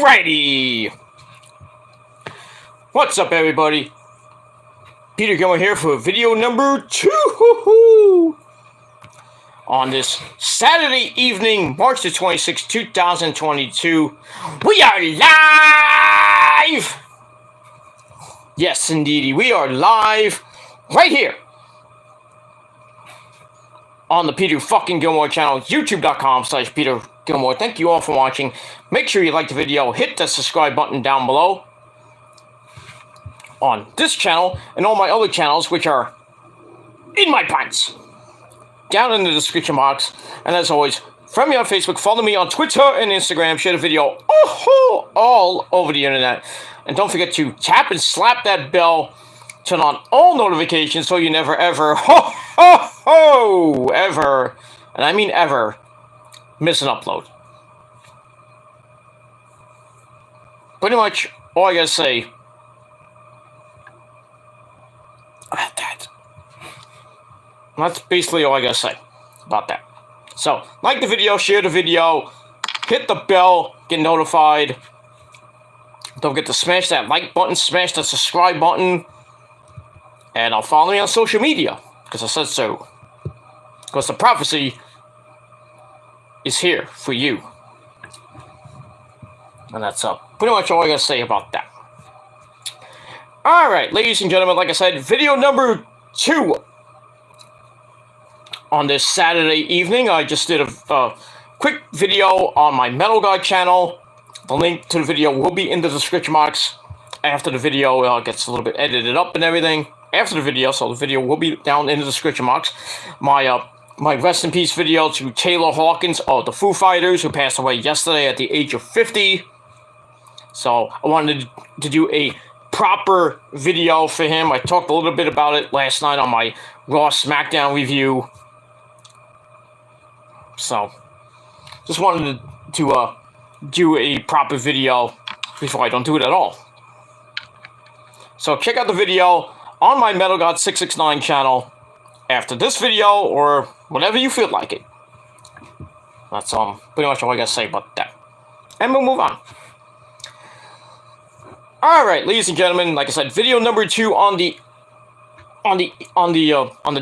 Alrighty! What's up, everybody? Peter Gilmore here for video number 2 on this Saturday evening, March the 26th, 2022. We are live! Yes, indeedy, we are live right here on the Peter fucking Gilmore channel, youtube.com/Peter Gilmore. Thank you all for watching. Make sure you like the video, hit the subscribe button down below on this channel and all my other channels, which are in my pants, down in the description box. And as always, friend me on Facebook, follow me on Twitter and Instagram, share the video all over the internet. And don't forget to tap and slap that bell, turn on all notifications so you never ever, ever, and I mean ever, miss an upload. Pretty much all I gotta say about that. That's basically all I gotta say about that. So, like the video, share the video, hit the bell, get notified. Don't forget to smash that like button, smash the subscribe button, and I'll follow me on social media, because I said so. Because the prophecy is here for you. And that's pretty much all I gotta say about that. Alright, ladies and gentlemen, like I said, video number 2 on this Saturday evening. I just did a quick video on my Metal Guy channel. The link to the video will be in the description box after the video gets a little bit edited up and everything. After the video, so the video will be down in the description box. My rest in peace video to Taylor Hawkins of the Foo Fighters, who passed away yesterday at the age of 50. So I wanted to do a proper video for him. I talked a little bit about it last night on my Raw SmackDown review. So just wanted to do a proper video before I don't do it at all. So check out the video on my Metal God 669 channel after this video, or whenever you feel like it. That's pretty much all I gotta say about that. And we'll move on. Alright, ladies and gentlemen, like I said, video number 2 on the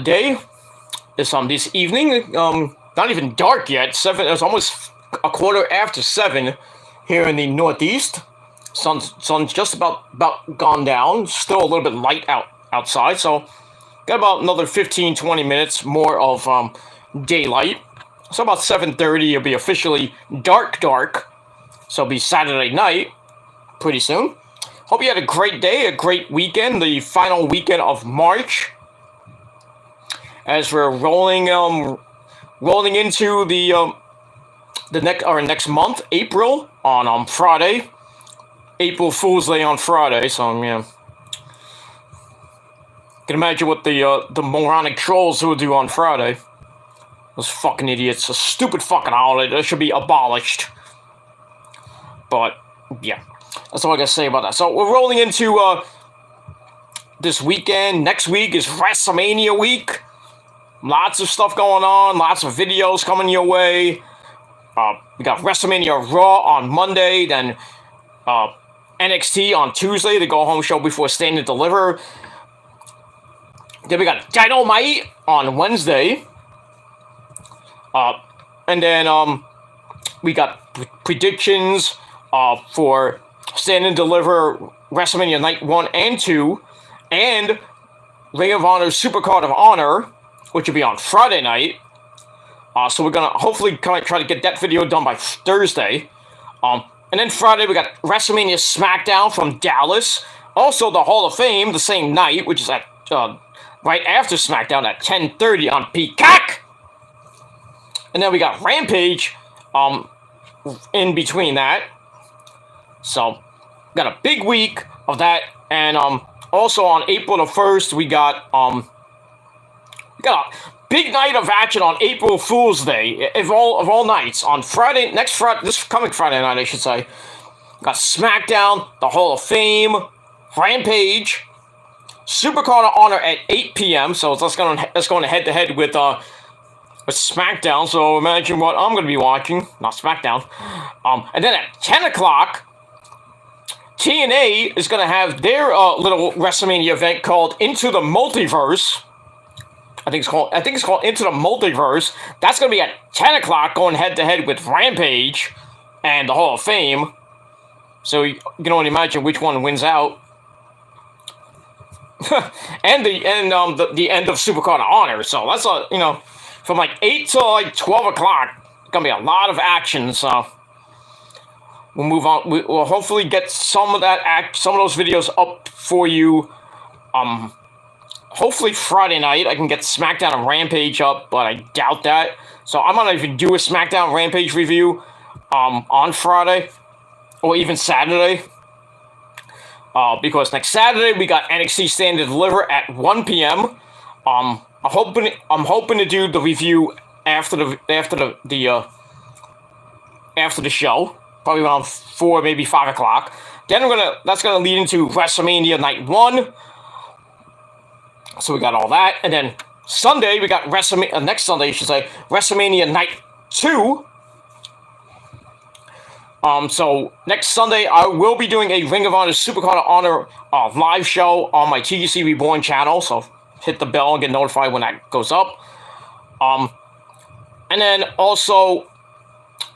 day is this evening. Not even dark yet. It was almost a quarter after 7 here in the Northeast. Sun's just about gone down. Still a little bit light outside, so got about another 15-20 minutes more of daylight. So about 7:30 it'll be officially dark. So it'll be Saturday night pretty soon. Hope you had a great day, a great weekend, the final weekend of March, as we're rolling into the next month, April, on Friday. April Fool's Day on Friday, so yeah. Can imagine what the moronic trolls will do on Friday. Those fucking idiots. A stupid fucking holiday that should be abolished. But yeah, that's all I gotta say about that. So we're rolling into this weekend. Next week is WrestleMania week. Lots of stuff going on. Lots of videos coming your way. We got WrestleMania Raw on Monday. Then NXT on Tuesday, the go-home show before Stand and Deliver. Then we got Dynamite on Wednesday. And then we got predictions for Stand and Deliver WrestleMania Night 1 and 2. And Ring of Honor Supercard of Honor, which will be on Friday night. So we're going to hopefully try to get that video done by Thursday. And then Friday we got WrestleMania SmackDown from Dallas. Also the Hall of Fame the same night, which is at right after SmackDown at 10:30 on Peacock. And then we got Rampage in between that. So got a big week of that. And also on April the 1st we got a big night of action on April Fool's Day of all nights. On Friday, this coming Friday night, I should say, got SmackDown, the Hall of Fame, Rampage, Supercard of Honor at 8 p.m. So that's going head to head with SmackDown. So imagine what I'm going to be watching, not SmackDown. And then at 10 o'clock, TNA is going to have their little WrestleMania event called Into the Multiverse. I think it's called Into the Multiverse. That's going to be at 10 o'clock, going head-to-head with Rampage and the Hall of Fame. So you can only imagine which one wins out. and the end of Supercard of Honor. So that's from like 8 to like 12 o'clock. Gonna be a lot of action. So we'll move on. We'll hopefully get some of those videos up for you. Hopefully Friday night I can get SmackDown and Rampage up, but I doubt that. So I might not even do a SmackDown Rampage review on Friday or even Saturday. Because next Saturday we got NXT Stand and Deliver at 1 p.m. I'm hoping to do the review after the show, probably around 4, maybe 5 o'clock. Then that's gonna lead into WrestleMania Night 1. So we got all that, and then Sunday we got next Sunday I should say, WrestleMania Night 2. So next Sunday I will be doing a Ring of Honor Supercard of Honor live show on my TGC Reborn channel, so hit the bell and get notified when that goes up. And then also,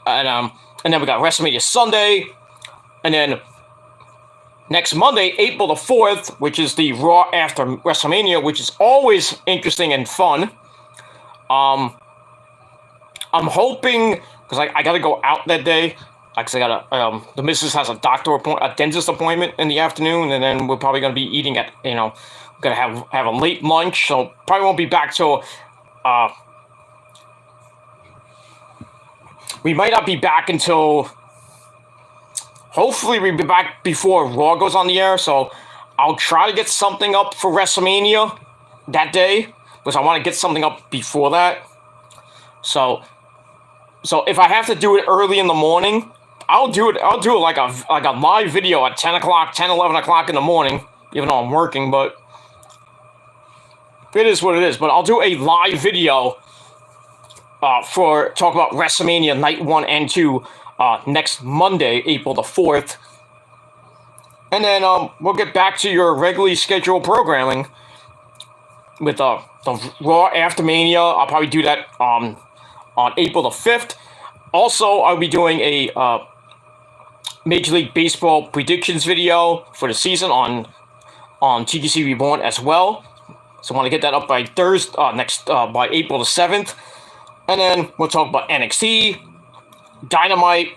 and then we got WrestleMania Sunday, and then next Monday, April the 4th, which is the Raw after WrestleMania, which is always interesting and fun. I'm hoping, because I gotta go out that day. Like I gotta, the missus has a dentist appointment in the afternoon, and then we're probably gonna be eating at, gonna have a late lunch, so probably won't be back till, we might not be back until, hopefully we'll be back before Raw goes on the air, so I'll try to get something up for WrestleMania that day, because I want to get something up before that. So if I have to do it early in the morning, I'll do it like a live video at 10 o'clock, 11 o'clock in the morning, even though I'm working, but it is what it is. But I'll do a live video for talk about WrestleMania Night 1 and 2 next Monday, April the 4th. And then we'll get back to your regularly scheduled programming with the Raw After Mania. I'll probably do that on April the 5th. Also, I'll be doing a Major League Baseball predictions video for the season on TGC Reborn as well. So I want to get that up by Thursday, by April the 7th. And then we'll talk about NXT, Dynamite,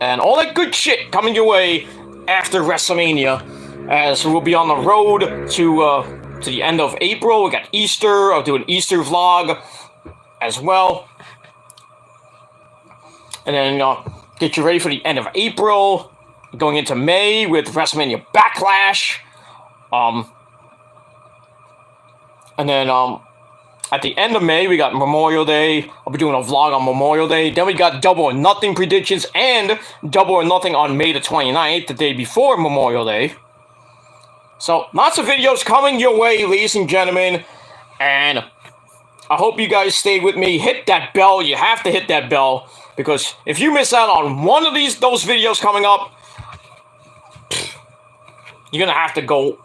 and all that good shit coming your way after WrestleMania. As we'll be on the road to the end of April. We got Easter. I'll do an Easter vlog as well. And then get you ready for the end of April, going into May with WrestleMania Backlash. And then at the end of May, we got Memorial Day. I'll be doing a vlog on Memorial Day. Then we got Double or Nothing predictions and Double or Nothing on May the 29th, the day before Memorial Day. So lots of videos coming your way, ladies and gentlemen. And I hope you guys stay with me. Hit that bell. You have to hit that bell. Because if you miss out on one of those videos coming up, you're going to have to go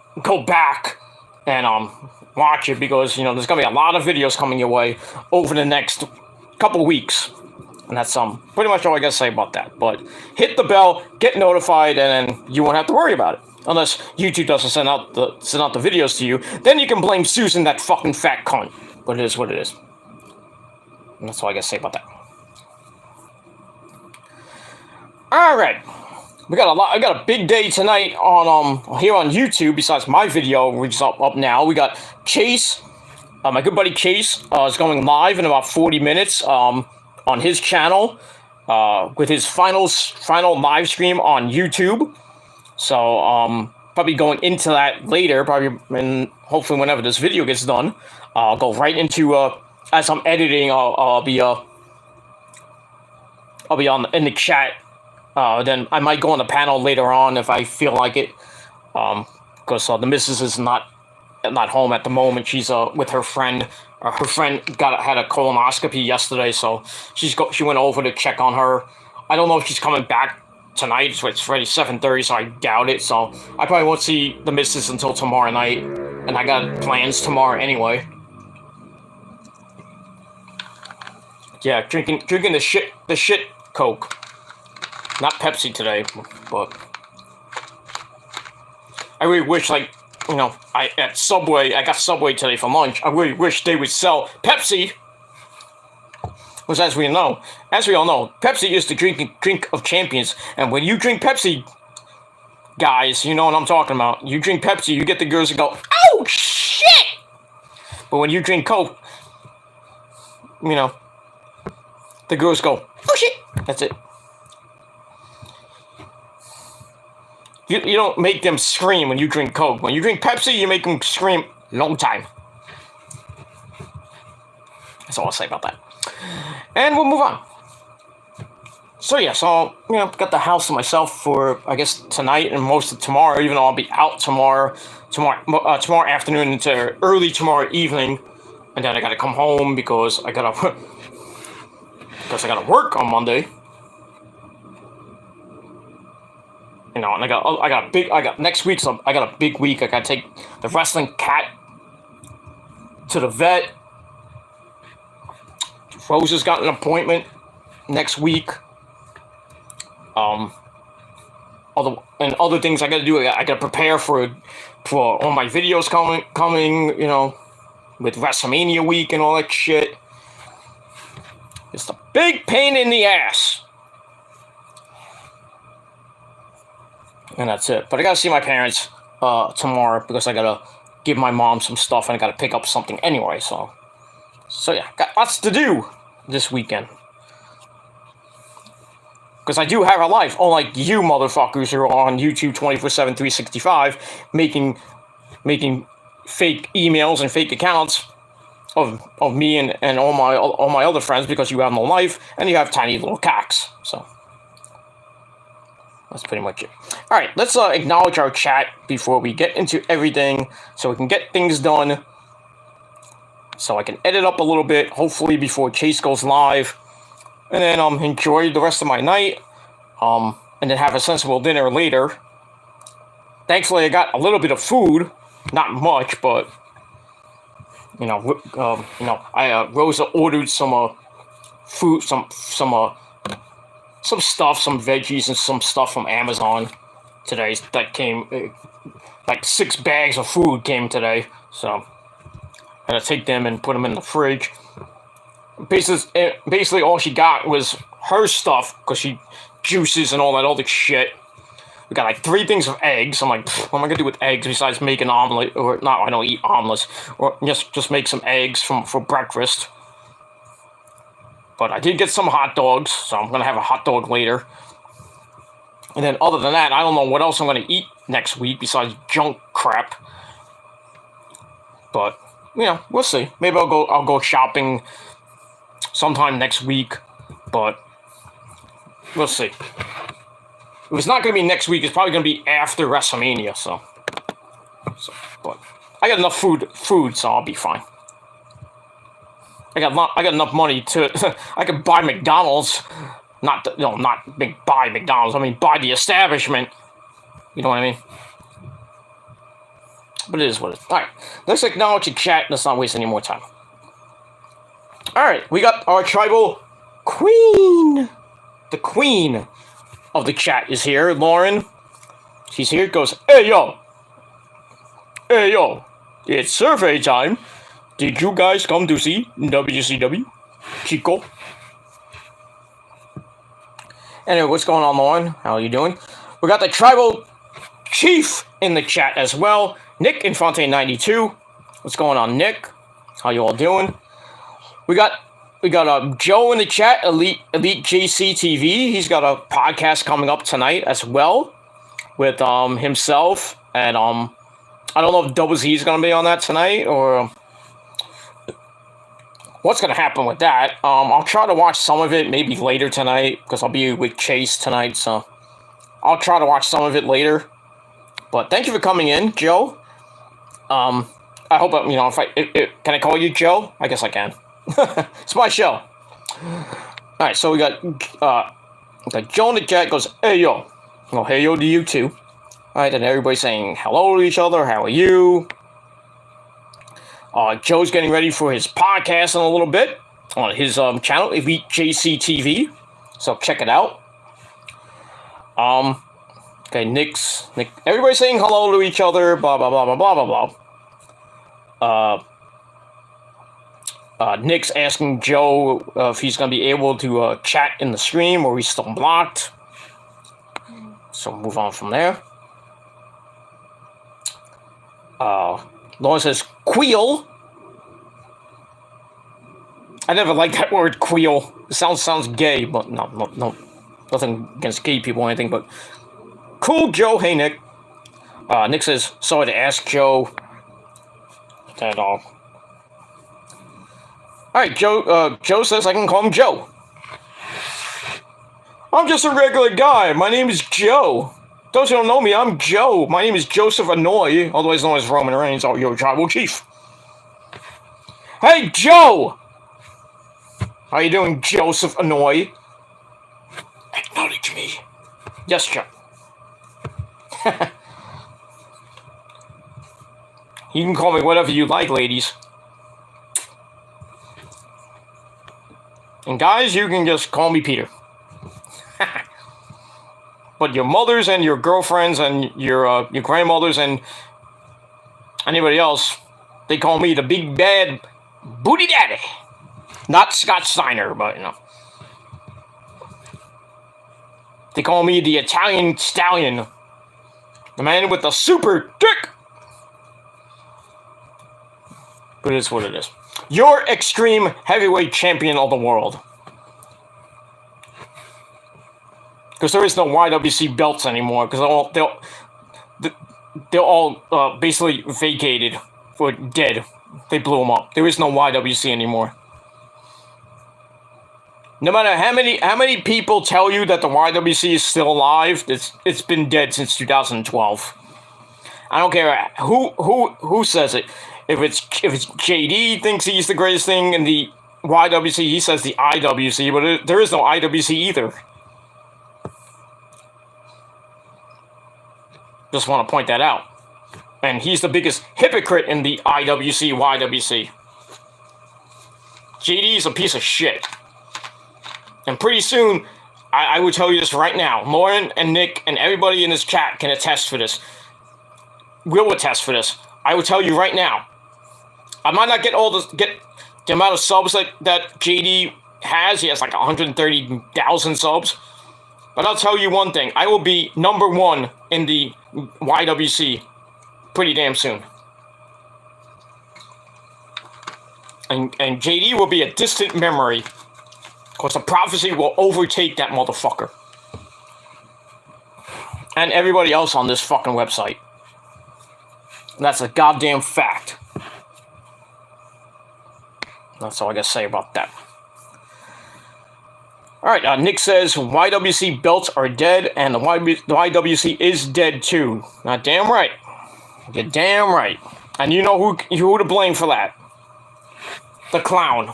back and watch it, because there's going to be a lot of videos coming your way over the next couple of weeks. And that's pretty much all I got to say about that. But hit the bell, get notified, and then you won't have to worry about it. Unless YouTube doesn't send out the videos to you, then you can blame Susan, that fucking fat cunt. But it is what it is. And that's all I got to say about that. All right, I got a big day tonight on here on YouTube. Besides my video, which is up now, we got Chase, my good buddy Chase, is going live in about 40 minutes on his channel with his final live stream on YouTube. So probably going into that later, hopefully whenever this video gets done, I'll go right into as I'm editing. I'll be in the chat. Then I might go on the panel later on if I feel like it, because the missus is not home at the moment. She's with her friend. Her friend had a colonoscopy yesterday, so she went over to check on her. I don't know if she's coming back tonight. It's already 7:30, so I doubt it. So I probably won't see the missus until tomorrow night, and I got plans tomorrow anyway. Yeah, drinking the shit Coke, not Pepsi today, but I really wish, like, you know, I got Subway today for lunch. I really wish they would sell Pepsi. Because as we all know, Pepsi is the drink of champions. And when you drink Pepsi, guys, you know what I'm talking about. You drink Pepsi, you get the girls to go, oh shit! But when you drink Coke, you know, the girls go, oh shit! That's it. You don't make them scream when you drink Coke. When you drink Pepsi, you make them scream long time. That's all I'll say about that. And we'll move on. So yeah, so, you know, got the house to myself for, I guess, tonight and most of tomorrow, even though I'll be out tomorrow afternoon into early tomorrow evening. And then I gotta come home because I gotta work on Monday. You know, and I got next week, so I got a big week. I gotta take the wrestling cat to the vet. Rose has got an appointment next week. Other things I gotta do. I gotta prepare for all my videos coming. You know, with WrestleMania week and all that shit. It's a big pain in the ass. And that's it. But I gotta see my parents tomorrow because I gotta give my mom some stuff and I gotta pick up something anyway. So yeah, got lots to do this weekend. Because I do have a life, unlike you motherfuckers who are on YouTube 24/7, 365, making fake emails and fake accounts of me and all my other friends because you have no life and you have tiny little cocks. So that's pretty much it. All right, let's acknowledge our chat before we get into everything so we can get things done. So I can edit up a little bit, hopefully before Chase goes live. And then enjoy the rest of my night. And then have a sensible dinner later. Thankfully, I got a little bit of food. Not much, but... Rosa ordered some food, some stuff, some veggies and some stuff from Amazon today that came, like 6 bags of food came today, so I had to take them and put them in the fridge. Basically all she got was her stuff, because she juices and all that other shit. We got like 3 things of eggs. I'm like, what am I gonna do with eggs besides make an omelet? Or not, I don't eat omelets. Or just make some eggs for breakfast. But I did get some hot dogs, so I'm gonna have a hot dog later. And then other than that, I don't know what else I'm gonna eat next week besides junk crap. But you know, we'll see. Maybe I'll go shopping sometime next week, but we'll see. If it's not gonna be next week, it's probably gonna be after WrestleMania. So but I got enough food, so I'll be fine. I got enough money to I could buy McDonald's, not buy McDonald's. I mean buy the establishment. You know what I mean? But it is what it is. All right, let's acknowledge the chat. Let's not waste any more time. All right, we got our tribal queen. The queen of the chat is here, Lauren. She's here. Goes, hey yo, it's survey time. Did you guys come to see WCW? Chico. Anyway, what's going on, Lauren? How are you doing? We got the tribal chief in the chat as well. Nick Infante 92. What's going on, Nick? How you all doing? We got Joe in the chat, Elite JC TV. He's got a podcast coming up tonight as well with himself and I don't know if Double Z is gonna be on that tonight or what's gonna happen with that. I'll try to watch some of it maybe later tonight because I'll be with Chase tonight, so I'll try to watch some of it later. But thank you for coming in, Joe. I hope can I call you Joe? I guess I can. It's my show. All right, so we got Okay, Joe in the chat goes, hey yo. Well, hey yo to you too. Alright, and everybody's saying hello to each other, how are you? Joe's getting ready for his podcast in a little bit on his channel, Elite JC TV. So check it out. Okay, Nick, everybody's saying hello to each other, blah, blah, blah, blah, blah, blah, blah. Nick's asking Joe if he's going to be able to chat in the stream or he's still blocked. So move on from there. Laura says, queel. I never liked that word, queel. It sounds gay, but no, nothing against gay people or anything, but cool, Joe. Hey, Nick. Nick says, sorry to ask, Joe. That all. Alright, Joe says I can call him Joe. I'm just a regular guy. My name is Joe. Those who don't know me, I'm Joe. My name is Joseph Anoy, otherwise known as Roman Reigns, your tribal chief. Hey, Joe! How you doing, Joseph Anoy? Acknowledge me. Yes, Joe. You can call me whatever you like, ladies. And guys, you can just call me Peter. But your mothers and your girlfriends and your grandmothers and anybody else, they call me the big bad booty daddy. Not Scott Steiner, but you know. They call me the Italian stallion. The man with the super dick. But it's what it is. Your extreme heavyweight champion of the world. Because there is no YWC belts anymore. Because they're all basically vacated or dead. They blew them up. There is no YWC anymore. No matter how many people tell you that the YWC is still alive, it's been dead since 2012. I don't care who says it. If it's JD thinks he's the greatest thing in the YWC, he says the IWC, but there is no IWC either. Just want to point that out. And he's the biggest hypocrite in the IWC, YWC. JD is a piece of shit. And pretty soon, I will tell you this right now. Lauren and Nick and everybody in this chat can attest for this. Will attest for this. I will tell you right now. I might not get the amount of subs that JD has. He has like 130,000 subs. But I'll tell you one thing. I will be number one in the YWC pretty damn soon. And JD will be a distant memory. Because the prophecy will overtake that motherfucker. And everybody else on this fucking website. And that's a goddamn fact. That's all I gotta say about that. Alright, Nick says, YWC belts are dead, and the YWC is dead too. Not damn right. You're damn right. And you know who to blame for that. The clown.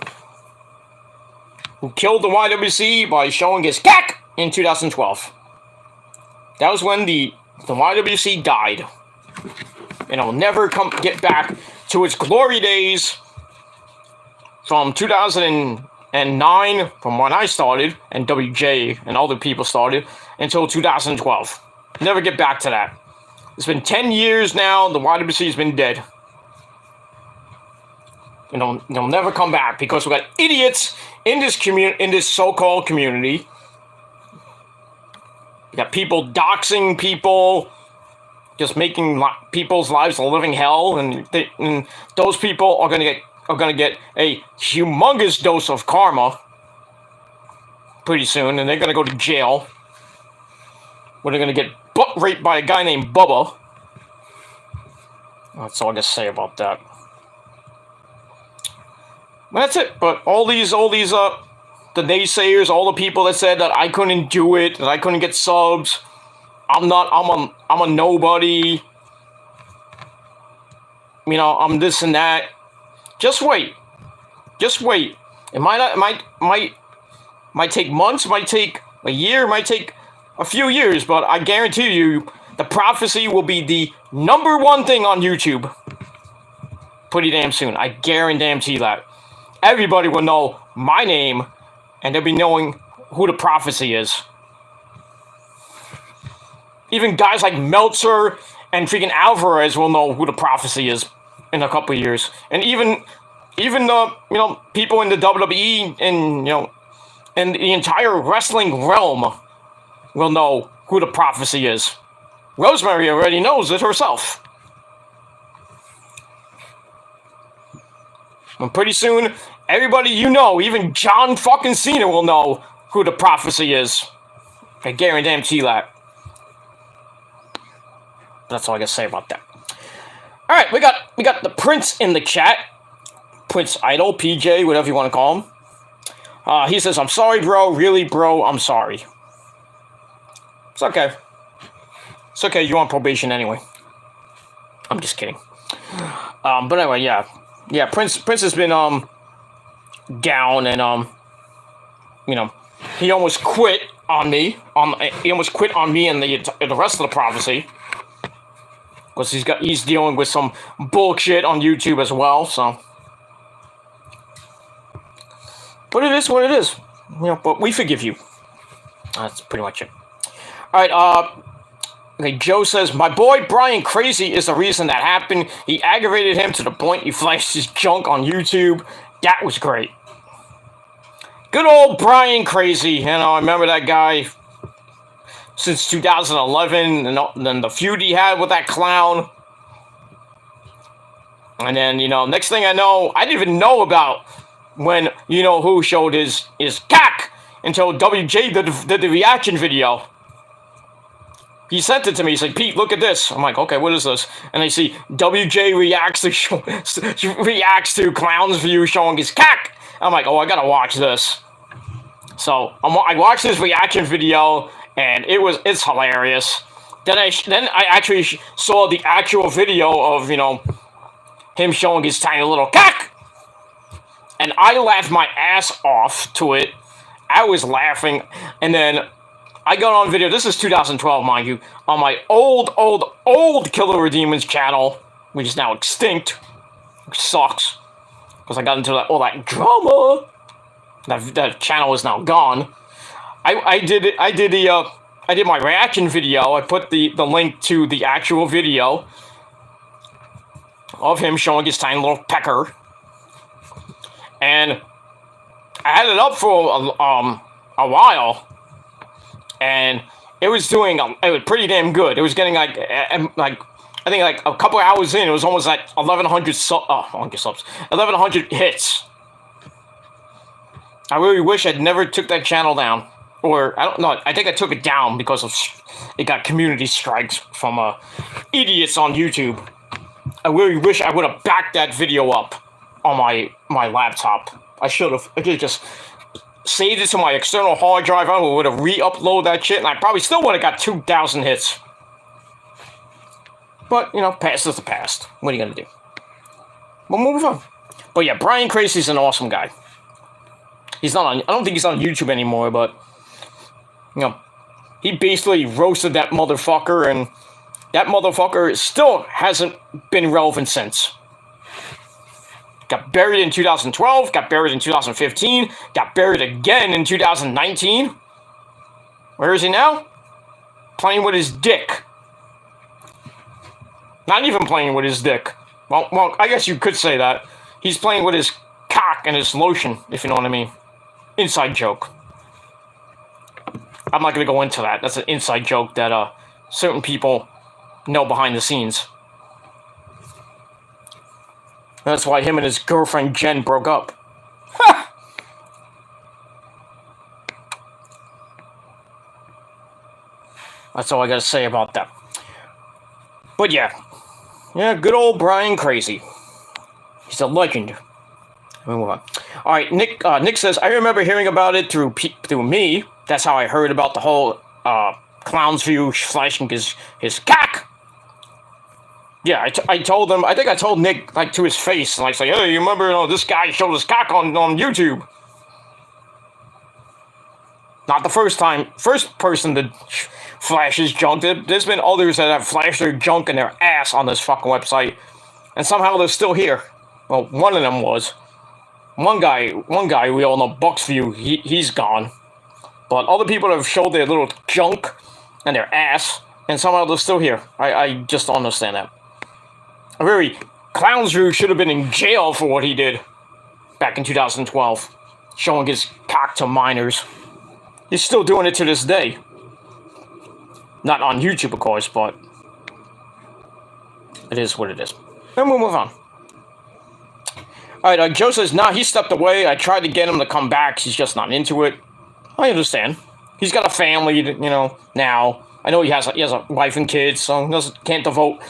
Who killed the YWC by showing his cack in 2012. That was when the YWC died. And it will never get back to its glory days from 2009, from when I started, and WJ and other people started, until 2012. Never get back to that. It's been 10 years now, the YWC has been dead. And they'll never come back because we got idiots in this so-called community. You got people doxing people, just making people's lives a living hell, and those people are gonna get a humongous dose of karma pretty soon, and they're gonna go to jail, where they're gonna get butt raped by a guy named Bubba. That's all I gotta say about that. That's it. But all these the naysayers, all the people that said that I couldn't do it, that I couldn't get subs, I'm a nobody. You know, I'm this and that. Just wait. Just wait. It might take months, might take A year might take a few years, but I guarantee you the prophecy will be the #1 thing on YouTube pretty damn soon. I guarantee that. Everybody will know my name, and they'll be knowing who the prophecy is. Even guys like Meltzer and freaking Alvarez will know who the prophecy is in a couple of years. And even the people in the WWE and and the entire wrestling realm will know who the prophecy is. Rosemary already knows it herself. And pretty soon, everybody even John fucking Cena will know who the prophecy is. I guarantee that. That's all I gotta say about that. All right, we got the Prince in the chat. Prince Idol, PJ, whatever you want to call him. He says, "I'm sorry, bro. Really, bro, I'm sorry." It's okay. It's okay. You're on probation anyway. I'm just kidding. But anyway, yeah. Prince has been down, and he almost quit on me. He almost quit on me and the rest of the prophecy. Because he's dealing with some bullshit on YouTube as well, so. But it is what it is. But we forgive you. That's pretty much it. Alright, okay, Joe says, "My boy Brian Crazy is the reason that happened. He aggravated him to the point he flashed his junk on YouTube. That was great." Good old Brian Crazy. I remember that guy since 2011, and then the feud he had with that clown. And then, next thing I know, I didn't even know about when who showed his cack until WJ did the reaction video. He sent it to me. He's like, "Pete, look at this." I'm like, "Okay, what is this?" And I see WJ reacts to Clown's View showing his cack. I'm like, "Oh, I gotta watch this." So I watched his reaction video, and it's hilarious. Then I actually saw the actual video of him showing his tiny little cack, and I laughed my ass off to it. I was laughing, and then I got on video. This is 2012, mind you, on my old Killer Demons channel, which is now extinct, which sucks, because I got into all that drama. That channel is now gone. I did my reaction video. I put the link to the actual video of him showing his tiny little pecker, and I had it up for a while, and it was pretty damn good. It was getting like I think like a couple hours in, it was almost like 1,100 subs, 1,100 hits. I really wish I'd never took that channel down. Or, I don't know, I think I took it down because it got community strikes from idiots on YouTube. I really wish I would have backed that video up on my laptop. I should have. I could have just saved it to my external hard drive. I would have re-uploaded that shit, and I probably still would have got 2,000 hits. But, past is the past. What are you going to do? We'll move on. But yeah, Brian Crazy's an awesome guy. He's not on, I don't think he's on YouTube anymore, but, he basically roasted that motherfucker, and that motherfucker still hasn't been relevant since. Got buried in 2012, got buried in 2015, got buried again in 2019. Where is he now? Playing with his dick. Not even playing with his dick. Well, I guess you could say that. He's playing with his cock and his lotion, if you know what I mean. Inside joke. I'm not going to go into that. That's an inside joke that certain people know behind the scenes. That's why him and his girlfriend Jen broke up. Ha! That's all I got to say about that. But yeah, good old Brian Crazy. He's a legend. Move on. All right, Nick says, "I remember hearing about it through me. That's how I heard about the whole Clown's View flashing his cock." Yeah, I told him. I think I told Nick like to his face, like say, "Hey, you remember this guy showed his cock on YouTube?" Not the first person to flash his junk. There's been others that have flashed their junk and their ass on this fucking website, and somehow they're still here. Well, one of them was. One guy we all know, Bucksview, he's gone. But other people have showed their little junk and their ass, and somehow they're still here. I just don't understand that. Clownsview should have been in jail for what he did back in 2012, showing his cock to minors. He's still doing it to this day. Not on YouTube, of course, but it is what it is. And we'll move on. Alright, Joe says, nah, he stepped away. I tried to get him to come back. He's just not into it. I understand. He's got a family, now. I know he has a wife and kids, so he can't devote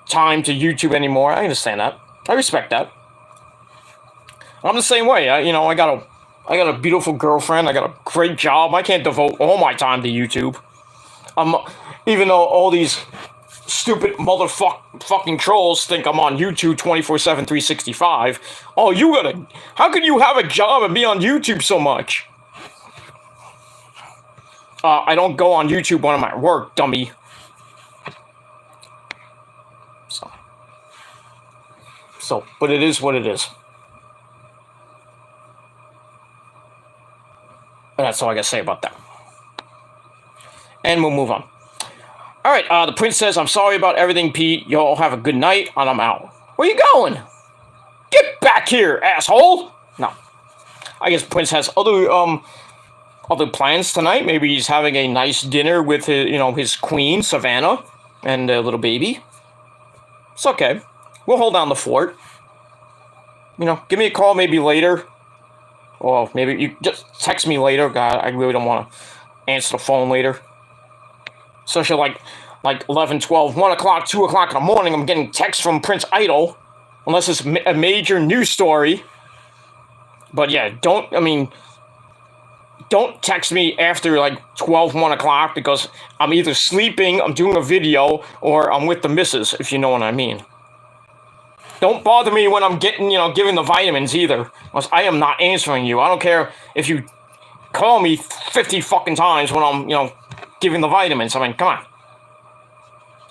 time to YouTube anymore. I understand that. I respect that. I'm the same way. I got a beautiful girlfriend. I got a great job. I can't devote all my time to YouTube. Even though all these stupid motherfucking trolls think I'm on YouTube 24/7, 365. Oh, how could you have a job and be on YouTube so much? I don't go on YouTube when I'm at work, dummy. So, but it is what it is. And that's all I gotta say about that. And we'll move on. Alright, the prince says, I'm sorry about everything, Pete. Y'all have a good night, and I'm out. Where you going? Get back here, asshole! No. I guess Prince has other plans tonight. Maybe he's having a nice dinner with his queen, Savannah, and a little baby. It's okay. We'll hold down the fort. Give me a call maybe later. Or maybe you just text me later. God, I really don't want to answer the phone later. Especially like 11, 12, 1 o'clock, 2 o'clock in the morning, I'm getting texts from Prince Idol. Unless it's a major news story. But yeah, don't text me after 12, 1 o'clock, because I'm either sleeping, I'm doing a video, or I'm with the missus, if you know what I mean. Don't bother me when I'm getting, giving the vitamins either. I am not answering you. I don't care if you call me 50 fucking times when I'm, giving the vitamins. Come on.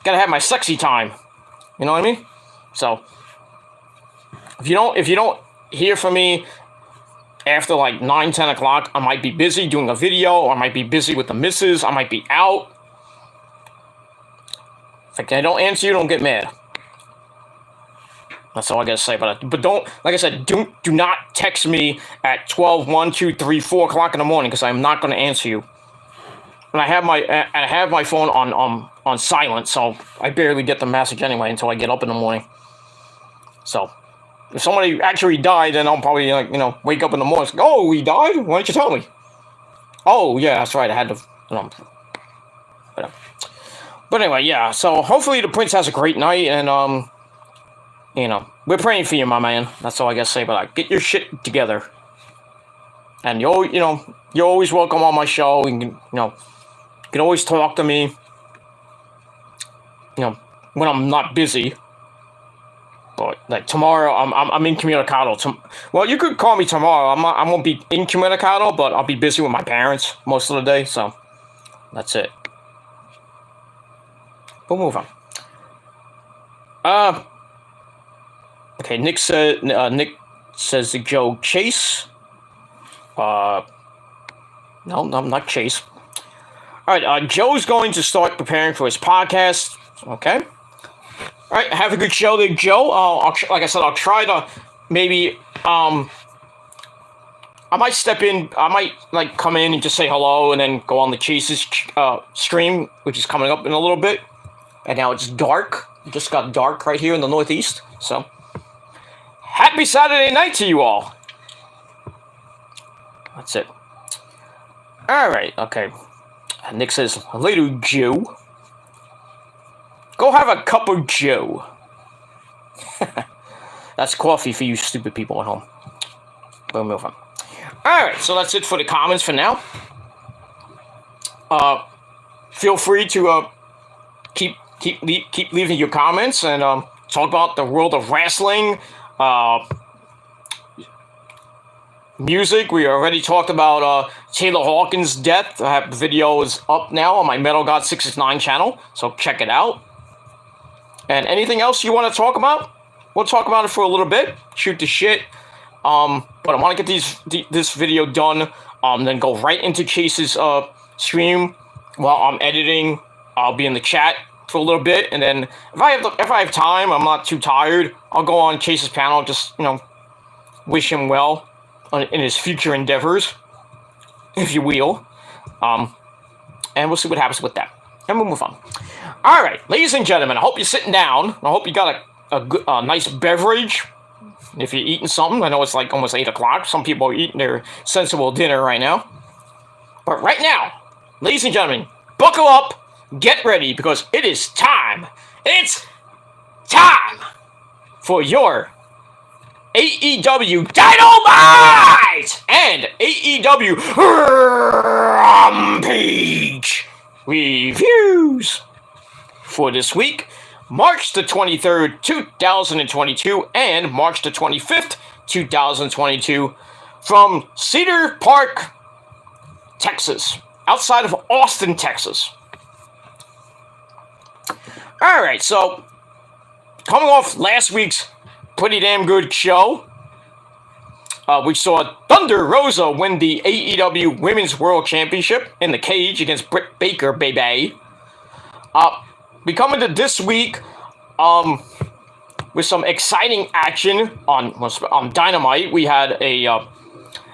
Gotta have my sexy time. You know what I mean? So, if you don't hear from me after 9, 10 o'clock, I might be busy doing a video, or I might be busy with the missus, I might be out. If I don't answer you, don't get mad. That's all I gotta say about it. But don't, like I said, do not text me at 12, 1, 2, 3, 4 o'clock in the morning, because I'm not going to answer you. And I have my phone on silent, so I barely get the message anyway until I get up in the morning. So, if somebody actually died, then I'll probably wake up in the morning and say, oh, he died? Why didn't you tell me? Oh, yeah, that's right, I had to, But anyway, yeah, so hopefully the prince has a great night, and, we're praying for you, my man. That's all I gotta say about that. Get your shit together. And you're always welcome on my show. You can always talk to me. When I'm not busy. But tomorrow, I'm incommunicado. Well, you could call me tomorrow. I won't be incommunicado, but I'll be busy with my parents most of the day. So that's it. We'll move on. Okay, Nick says to Joe Chase. No, not Chase. Alright, Joe's going to start preparing for his podcast. Okay. Alright, have a good show there, Joe. Like I said, I'll try to maybe, I might step in, I might come in and just say hello and then go on the Chase's stream, which is coming up in a little bit. And now it's dark. It just got dark right here in the Northeast, so. Happy Saturday night to you all. That's it. Alright, okay. Nick says, later, Joe. Go have a cup of Joe. That's coffee for you stupid people at home. We'll move on. Alright, so that's it for the comments for now. Feel free to keep leaving your comments and talk about the world of wrestling. music. We already talked about Taylor Hawkins' death. I have videos up now on my Metal God 669 channel, so check it out. And anything else you want to talk about? We'll talk about it for a little bit. Shoot the shit. But I want to get this video done. Then go right into Chase's stream while I'm editing. I'll be in the chat for a little bit, and then if I have time, I'm not too tired, I'll go on Chase's panel. Just wish him well in his future endeavors, if you will. And we'll see what happens with that. And we'll move on. All right, ladies and gentlemen, I hope you're sitting down. I hope you got a nice beverage. If you're eating something, I know it's like almost 8 o'clock. Some people are eating their sensible dinner right now. But right now, ladies and gentlemen, buckle up, get ready, because it is time. It's time for your AEW Dynamite and AEW Rampage reviews for this week, March the 23rd, 2022, and March the 25th, 2022, from Cedar Park, Texas, outside of Austin, Texas. All right, so coming off last week's pretty damn good show, we saw Thunder Rosa win the AEW Women's World Championship in the cage against Britt Baker, baby. We come into this week with some exciting action on Dynamite. We had an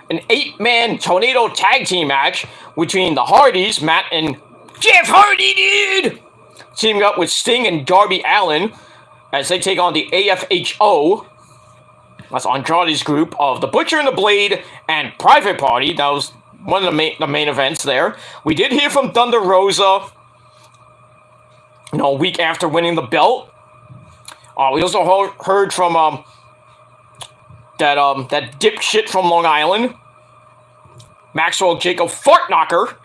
8-man tornado tag team match between the Hardys, Matt and Jeff Hardy, dude, teaming up with Sting and Darby Allin as they take on the AFHO. That's Andrade's group of the Butcher and the Blade and Private Party. That was one of the main events there. We did hear from Thunder Rosa, a week after winning the belt. We also heard from that dipshit from Long Island, Maxwell Jacob Fartknocker,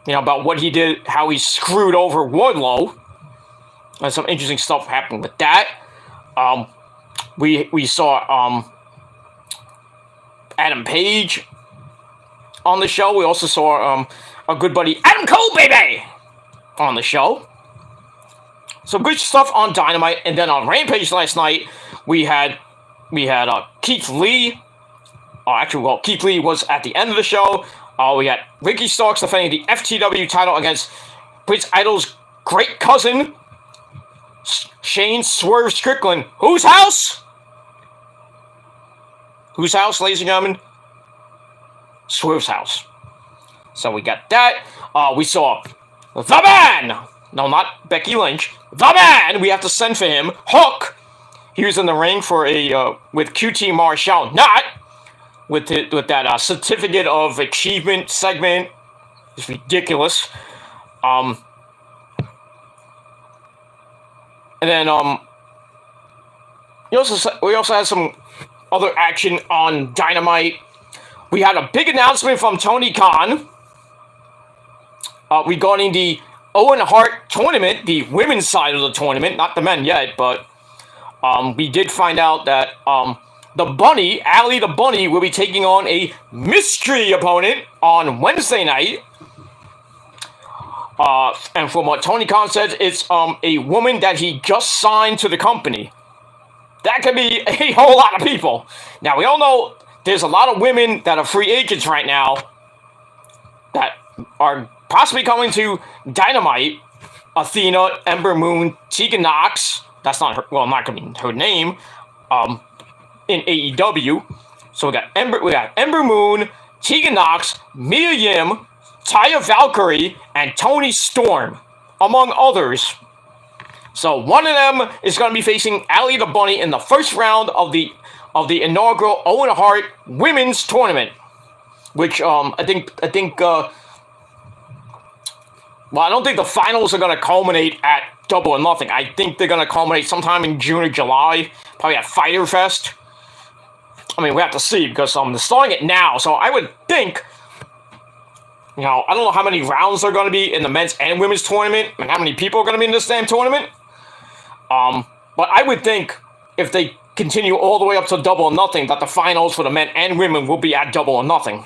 about what he did, how he screwed over Wardlow. And some interesting stuff happened with that. We saw Adam Page on the show. We also saw our good buddy Adam Cole, baby, on the show. Some good stuff on Dynamite. And then on Rampage last night, we had Keith Lee. Keith Lee was at the end of the show. We had Ricky Starks defending the FTW title against Prince Idol's great cousin, Shane Swerve Strickland. Whose house? Whose house, ladies and gentlemen? Swerve's house. So we got that. We saw the man. No, not Becky Lynch. The man. We have to send for him. Hook. He was in the ring for with QT Marshall. Not with that certificate of achievement segment. It's ridiculous. And then we also had some other action on Dynamite. We had a big announcement from Tony Khan regarding the Owen Hart tournament, the women's side of the tournament, not the men yet, but we did find out that the Bunny, Allie the Bunny, will be taking on a mystery opponent on Wednesday night. And from what Tony Khan says, it's a woman that he just signed to the company. That could be a whole lot of people. Now, we all know there's a lot of women that are free agents right now that are possibly coming to Dynamite. Athena, Ember Moon, Tegan Nox. That's not her, well, not going to be her name. In AEW. So we got Ember Moon, Tegan Nox, Mia Yim, Taya Valkyrie, and Toni Storm, among others. So one of them is going to be facing Allie the Bunny in the first round of the inaugural Owen Hart Women's Tournament, which I think well, I don't think the finals are going to culminate at Double or Nothing. I think they're going to culminate sometime in June or July, probably at Fyter Fest. I mean, we have to see, because they're starting it now, so I would think, I don't know how many rounds there are going to be in the men's and women's tournament, and how many people are going to be in this damn tournament. But I would think if they continue all the way up to Double or Nothing, that the finals for the men and women will be at Double or Nothing.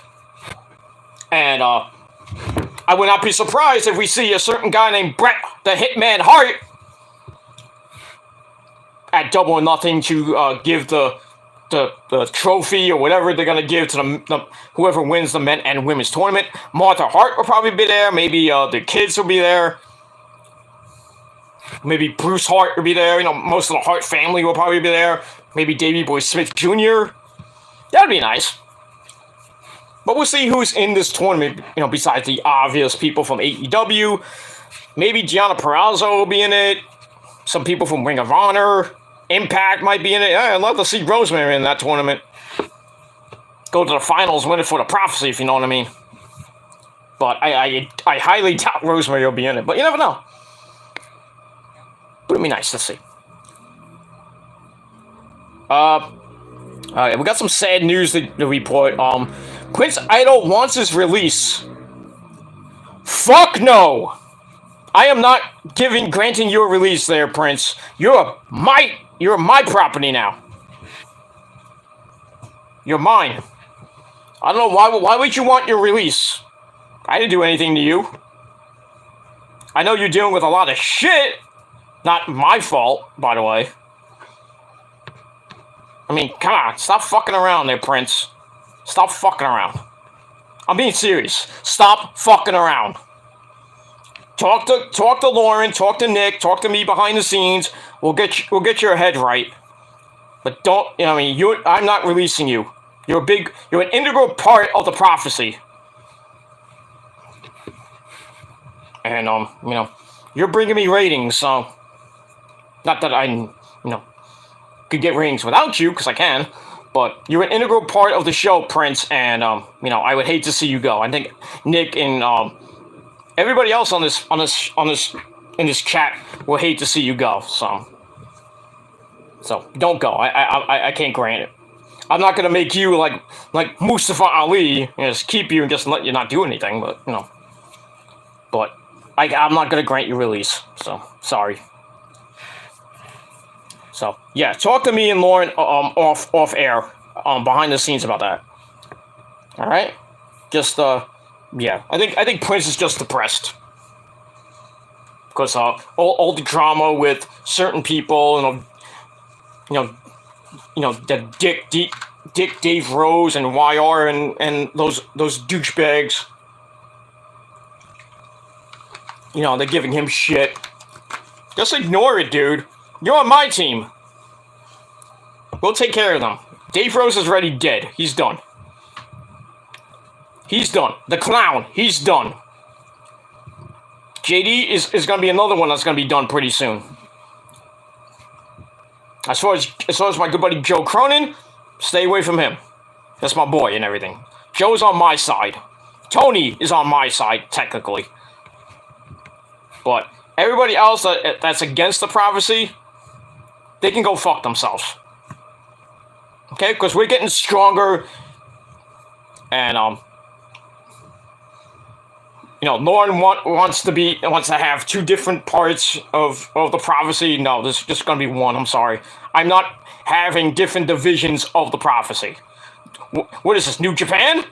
And I would not be surprised if we see a certain guy named Bret the Hitman Hart at Double or Nothing to give the trophy or whatever they're gonna give to the whoever wins the men and women's tournament. Martha Hart will probably be there. Maybe the kids will be there. Maybe Bruce Hart will be there. You know, most of the Hart family will probably be there. Maybe Davey Boy Smith Jr. That'd be nice. But we'll see who's in this tournament, you know, besides the obvious people from AEW. Maybe Gianna Perazzo will be in it. Some people from Ring of Honor. Impact might be in it. Yeah, I'd love to see Rosemary in that tournament. Go to the finals, win it for the Prophecy, if you know what I mean. But I highly doubt Rosemary will be in it. But you never know. But it'd be nice to see. Alright, we got some sad news to report. Prince Idol wants his release. Fuck no! I am not granting you a release there, Prince. You're my property now. You're mine. I don't know why would you want your release? I didn't do anything to you. I know you're dealing with a lot of shit. Not my fault, by the way. I mean, come on, stop fucking around there, Prince. Stop fucking around. I'm being serious. Stop fucking around. Talk to Lauren, talk to Nick, talk to me behind the scenes. We'll get your head right. But don't, you know, I mean, I'm not releasing you. You're an integral part of the Prophecy. And you know, you're bringing me ratings, so not that I, you know, could get ratings without you, because I can, but you're an integral part of the show, Prince, and you know, I would hate to see you go. I think Nick and everybody else in this chat will hate to see you go. So don't go. I can't grant it. I'm not gonna make you like Mustafa Ali and just keep you and just let you not do anything. But you know, I'm not gonna grant you release. So sorry. So yeah, talk to me and Lauren off air, behind the scenes about that. All right, just yeah, I think Prince is just depressed because all the drama with certain people, you know the Dick Dave Rose and YR and those douchebags. You know, they're giving him shit. Just ignore it, dude. You're on my team. We'll take care of them. Dave Rose is already dead. He's done. He's done. The clown, he's done. JD is going to be another one that's going to be done pretty soon. As far as my good buddy Joe Cronin, stay away from him. That's my boy and everything. Joe's on my side. Tony is on my side, technically. But everybody else that's against the Prophecy, they can go fuck themselves. Okay? Because we're getting stronger. And, you know, Lauren wants to have two different parts of the Prophecy. No, there's just going to be one. I'm sorry. I'm not having different divisions of the Prophecy. What is this, New Japan?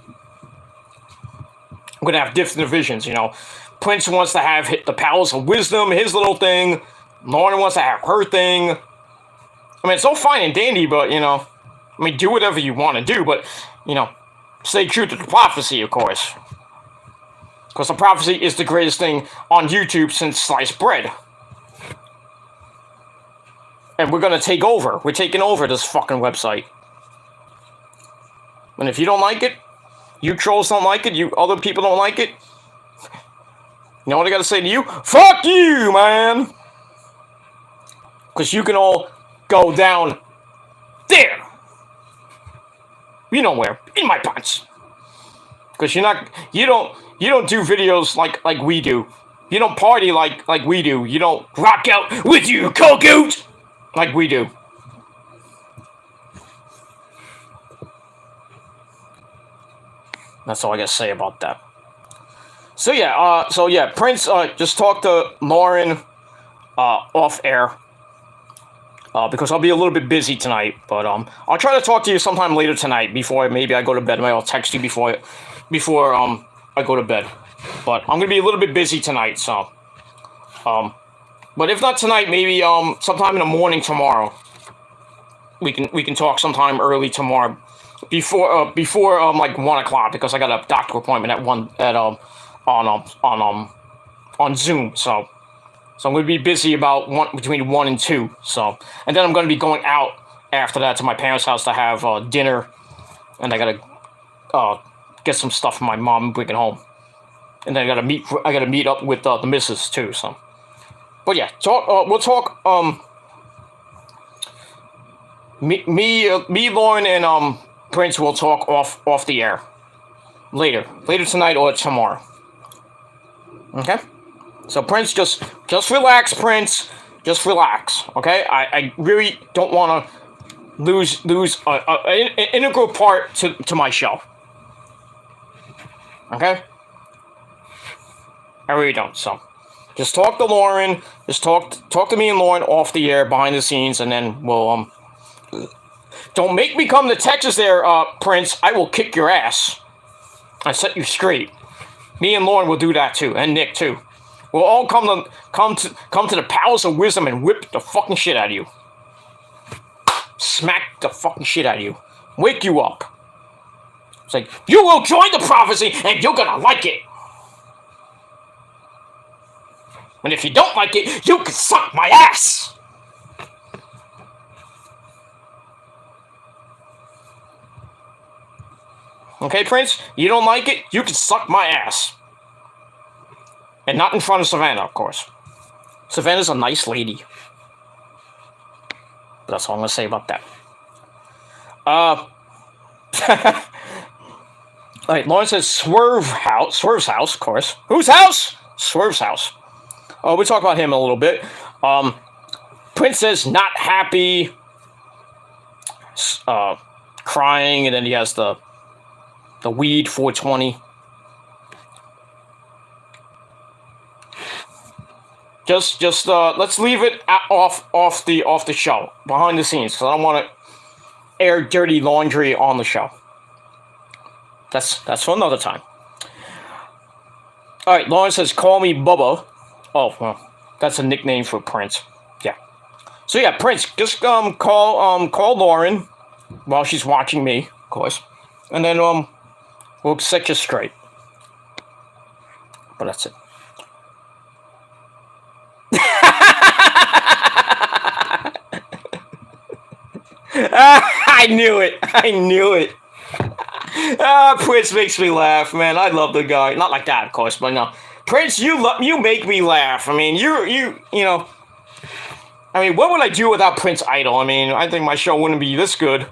I'm going to have different divisions, you know. Prince wants to have the Palace of Wisdom, his little thing. Lauren wants to have her thing. I mean, it's all fine and dandy, but, you know, I mean, do whatever you want to do, but, you know, stay true to the Prophecy, of course. Because the Prophecy is the greatest thing on YouTube since sliced bread. And we're going to take over. We're taking over this fucking website. And if you don't like it, you trolls don't like it, you other people don't like it, you know what I gotta say to you? Fuck you, man! Because you can all go down there. You know where. In my pants. Because you don't do videos like we do. You don't party like we do. You don't rock out with your coke out like we do. That's all I gotta say about that. So yeah, Prince just talked to Lauren off air. because I'll be a little bit busy tonight. But I'll try to talk to you sometime later tonight before maybe I go to bed. Maybe I'll text you before I go to bed. But I'm gonna be a little bit busy tonight, so but if not tonight, maybe sometime in the morning tomorrow. We can talk sometime early tomorrow, before like 1 o'clock, because I got a doctor appointment at on Zoom. So I'm going to be busy about between 1 and 2. So, and then I'm going to be going out after that to my parents' house to have dinner, and I got to get some stuff from my mom and bring it home. And then I got to meet up with the missus too. So, but yeah, we'll talk. Me, Lauren, and Prince will talk off the air later tonight or tomorrow. Okay. So Prince, just relax, Prince. Just relax, okay? I really don't want to lose an integral part to my show. Okay? I really don't. So, just talk to Lauren. Just talk to me and Lauren off the air, behind the scenes, and then we'll Don't make me come to Texas, there, Prince. I will kick your ass. I set you straight. Me and Lauren will do that too, and Nick too. We'll all come to the palace of wisdom and whip the fucking shit out of you. Smack the fucking shit out of you. Wake you up. It's like, you will join the prophecy and you're gonna like it. And if you don't like it, you can suck my ass. Okay, Prince? You don't like it? You can suck my ass. And not in front of Savannah, of course. Savannah's a nice lady. But that's all I'm going to say about that. Alright, Lauren says Swerve's house, of course. Whose house? Swerve's house. Oh, we'll talk about him a little bit. Prince says not happy. Crying, and then he has the weed 420. Just let's leave it off the show, behind the scenes, because I don't want to air dirty laundry on the show. That's for another time. All right, Lauren says, "Call me Bubba." Oh, well, that's a nickname for Prince. Yeah. So yeah, Prince, just call Lauren while she's watching me, of course, and then we'll set you straight. But that's it. I knew it. Prince makes me laugh, man. I love the guy. Not like that, of course, but no. Prince, you make me laugh. I mean, you know. I mean, what would I do without Prince Idol? I mean, I think my show wouldn't be this good.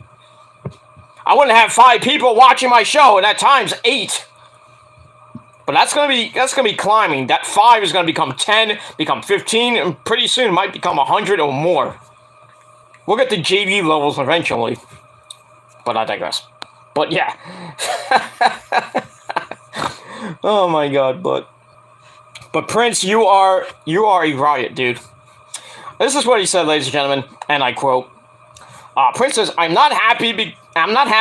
I wouldn't have 5 people watching my show, and at times 8. But that's gonna be climbing. That 5 is gonna become 10, become 15, and pretty soon it might become 100 or more. We'll get to JV levels eventually. But I digress. But yeah. Oh my god, but Prince, you are a riot, dude. This is what he said, ladies and gentlemen, and I quote, Prince says, I'm not happy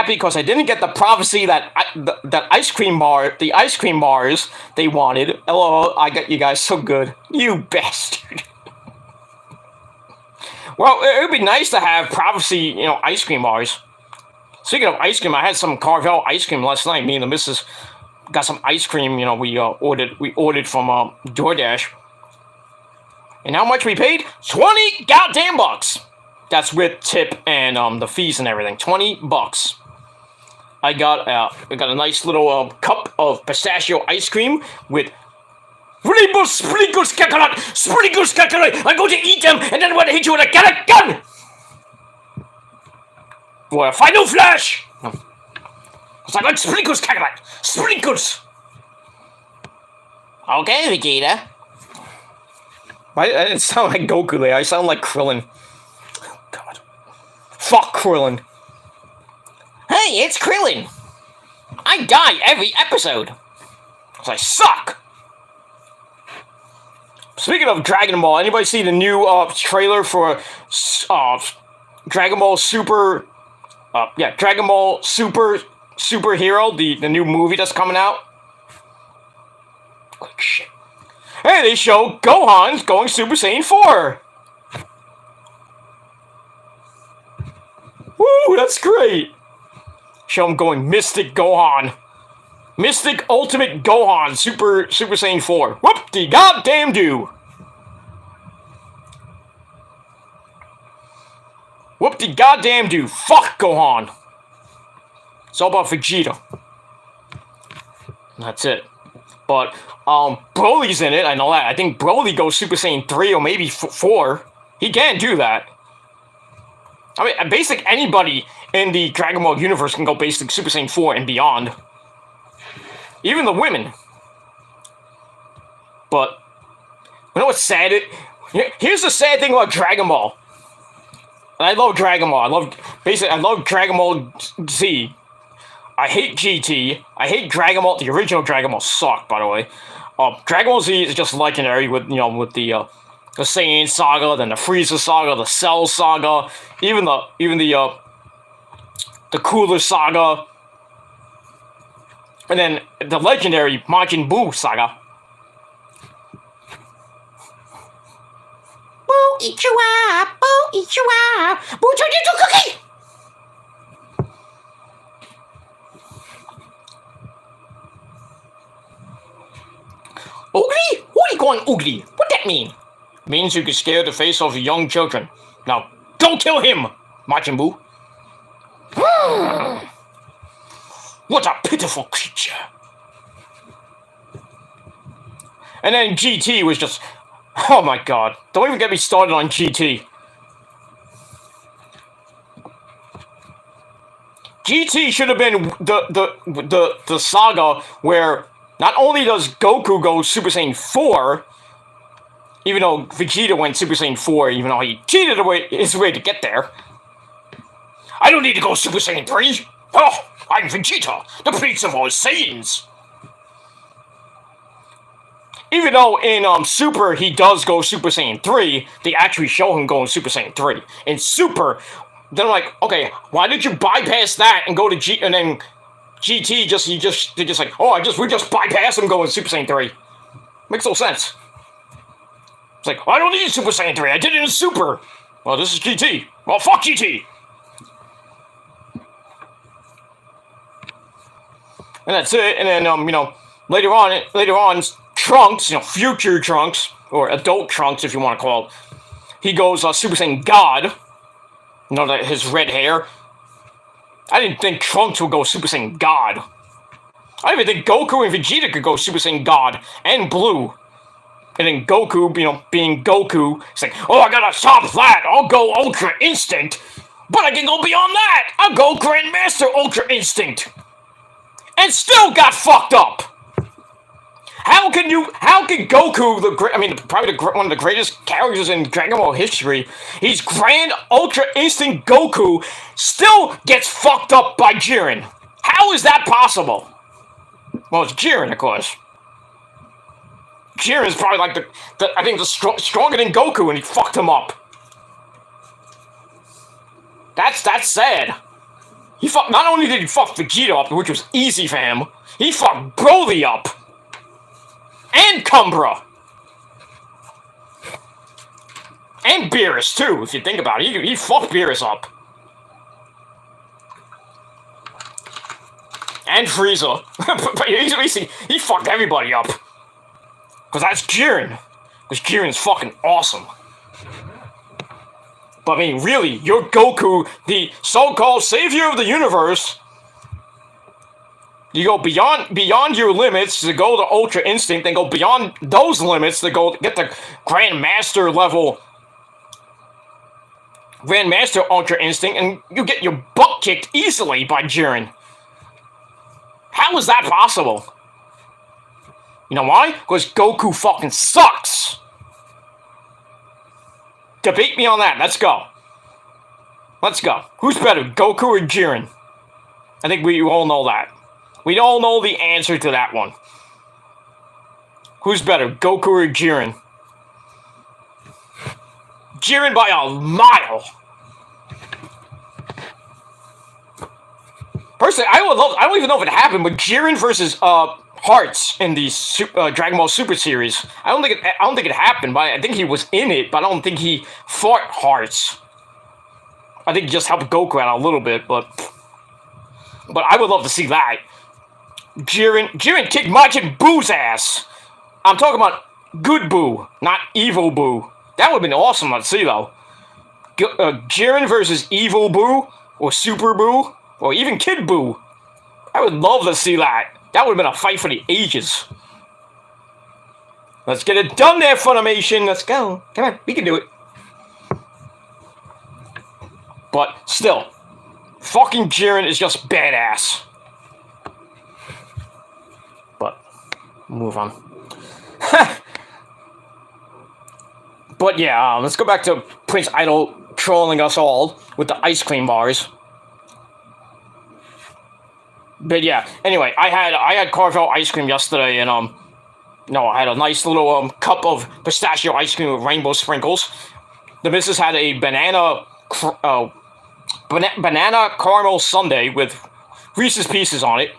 because I didn't get the prophecy that the ice cream bars they wanted. LOL, I got you guys so good. You bastard. Well, it would be nice to have prophecy, ice cream bars. Speaking of ice cream, I had some Carvel ice cream last night. Me and the missus got some ice cream, we ordered from DoorDash. And how much we paid? 20 goddamn bucks. That's with tip and the fees and everything. $20. I got a nice little cup of pistachio ice cream with rainbow sprinkles coconut. I'm going to eat them, and then I'm going to hit you with a gun. For a final flash. Because I like sprinkles coconut. Sprinkles. Okay, Vegeta. I didn't sound like Goku there. I sound like Krillin. God. Fuck Krillin. Hey, it's Krillin. I die every episode. Because I suck. Speaking of Dragon Ball, anybody see the new trailer for Dragon Ball Super? Dragon Ball Superhero, the new movie that's coming out. Quick shit. Hey, they show Gohan's going Super Saiyan 4. Woo, that's great. Show him going Mystic Gohan. Mystic Ultimate Gohan Super Saiyan 4. Whoop-de-goddamn do. Whoop-de-goddamn do. Fuck Gohan. It's all about Vegeta. That's it. But, Broly's in it, I know that. I think Broly goes Super Saiyan 3 or maybe 4. He can do that. I mean, basically anybody in the Dragon Ball universe can go basic Super Saiyan 4 and beyond. Even the women. But, you know what's sad? Here's the sad thing about Dragon Ball. And I love Dragon Ball. I love Dragon Ball Z. I hate GT. I hate Dragon Ball. The original Dragon Ball sucked, by the way. Dragon Ball Z is just legendary with the Saiyan saga, then the Frieza saga, the Cell saga, even the Cooler saga, and then the legendary Majin Buu saga. Boo, eat you up! Boo, eat you up! Boo, turn into a cookie! Ugly? What are you calling ugly? What that mean? Means you can scare the face off young children. Now, don't kill him, Majin Buu. What a pitiful creature. And then GT was just... Oh my god. Don't even get me started on GT. GT should have been the saga where not only does Goku go Super Saiyan 4, even though Vegeta went Super Saiyan 4, even though he cheated his way to get there. I don't need to go Super Saiyan 3. Oh, I'm Vegeta, the prince of all Saiyans. Even though in Super he does go Super Saiyan 3, they actually show him going Super Saiyan 3. In Super, they're like, okay, why did you bypass that and go to G and then GT they're just like, oh, we just bypass him going Super Saiyan 3. Makes no sense. It's like, I don't need Super Saiyan 3, I did it in Super. Well, this is GT. Well, fuck GT. And that's it, and then, later on, Trunks, future Trunks, or adult Trunks, if you want to call it, he goes Super Saiyan God. That his red hair. I didn't think Trunks would go Super Saiyan God. I didn't even think Goku and Vegeta could go Super Saiyan God and Blue. And then Goku, being Goku, it's like, oh, I gotta stop that. I'll go Ultra Instinct. But I can go beyond that. I'll go Grandmaster Ultra Instinct. And still got fucked up. How can Goku, probably one of the greatest characters in Dragon Ball history, he's Grand Ultra Instinct Goku, still gets fucked up by Jiren. How is that possible? Well, it's Jiren, of course. Jiren's probably like stronger than Goku, and he fucked him up. That's sad. Not only did he fuck Vegeta up, which was easy for him, he fucked Broly up. And Kumbra. And Beerus, too, if you think about it. He fucked Beerus up. And Frieza. But he fucked everybody up. Because that's Jiren. Because Jiren's fucking awesome. But really, you're Goku, the so-called savior of the universe. You go beyond your limits to go to Ultra Instinct, then go beyond those limits to go get the Grandmaster level, Grandmaster Ultra Instinct, and you get your butt kicked easily by Jiren. How is that possible? You know why? Because Goku fucking sucks. Debate me on that. Let's go. Let's go. Who's better, Goku or Jiren? I think we all know that. We all know the answer to that one. Who's better, Goku or Jiren? Jiren by a mile. Personally, I don't even know if it happened, but Jiren versus Hearts in the Dragon Ball Super series. I don't think it happened, but I think he was in it, but I don't think he fought Hearts. I think he just helped Goku out a little bit, but I would love to see that. Jiren kicked Majin Buu's ass. I'm talking about good Buu, not evil Buu. That would have been awesome to see, though. Jiren versus evil Buu, or Super Buu, or even Kid Buu. I would love to see that. That would have been a fight for the ages. Let's get it done there, Funimation. Let's go. Come on, we can do it. But still, fucking Jiren is just badass. But, move on. But yeah, let's go back to Prince Idol trolling us all with the ice cream bars. But yeah, anyway, I had Carvel ice cream yesterday, and I had a nice little cup of pistachio ice cream with rainbow sprinkles. The missus had a banana caramel sundae with Reese's Pieces on it.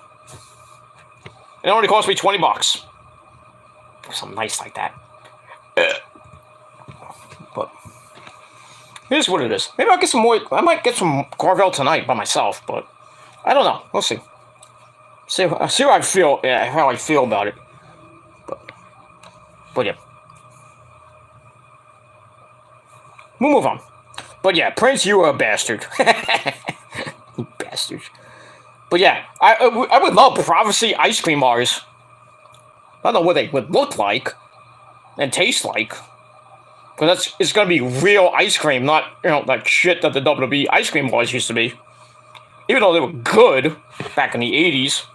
It only cost me $20. Something nice like that. But here's what it is. Maybe I'll get some more. I might get some Carvel tonight by myself, but I don't know. We'll see. See how I feel. Yeah, how I feel about it. But yeah, we'll move on. But yeah, Prince, you are a bastard. You bastard. But yeah, I would love Prophecy ice cream bars. I don't know what they would look like and taste like. Because it's gonna be real ice cream, not like shit that the WWE ice cream bars used to be. Even though they were good back in the 80s.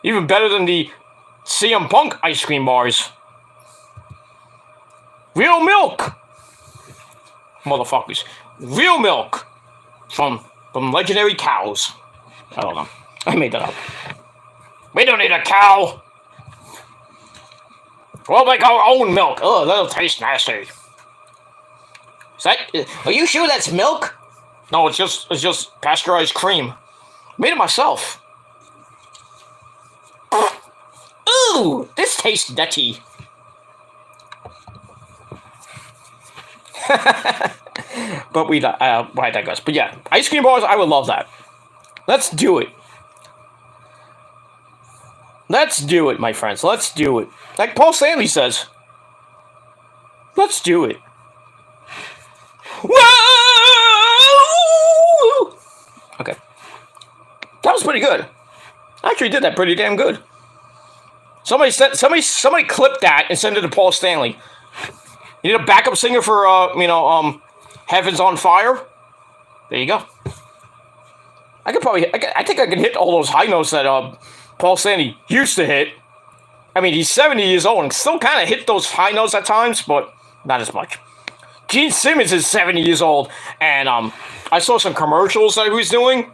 Even better than the CM Punk ice cream bars. Real milk! Motherfuckers. Real milk! From legendary cows. I don't know. I made that up. We don't need a cow! We'll make our own milk. Oh, that'll taste nasty. Are you sure that's milk? No, it's just pasteurized cream. Made it myself. Ooh, this tastes nutty. But I digress. But yeah, ice cream bars, I would love that. Let's do it. Let's do it, my friends. Let's do it. Like Paul Stanley says. Let's do it. Whoa! Okay. That was pretty good. I actually did that pretty damn good. Somebody clipped that and sent it to Paul Stanley. You need a backup singer for Heaven's on Fire? There you go. I think I can hit all those high notes that Paul Stanley used to hit. I mean, he's 70 years old and still kind of hit those high notes at times, but not as much. Gene Simmons is 70 years old, and I saw some commercials that he was doing.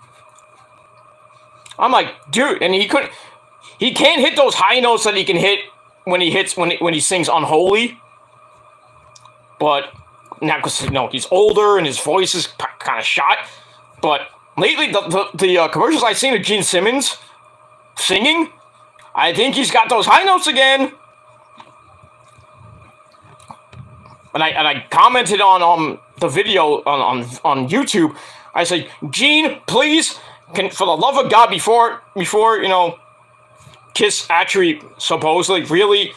I'm like, dude, and he can't hit those high notes that he can hit when he sings Unholy. But now, because he's older and his voice is kind of shot. But lately, the commercials I've seen of Gene Simmons singing, I think he's got those high notes again. And I commented on the video on YouTube. I said, Gene, please, for the love of God, before Kiss actually supposedly really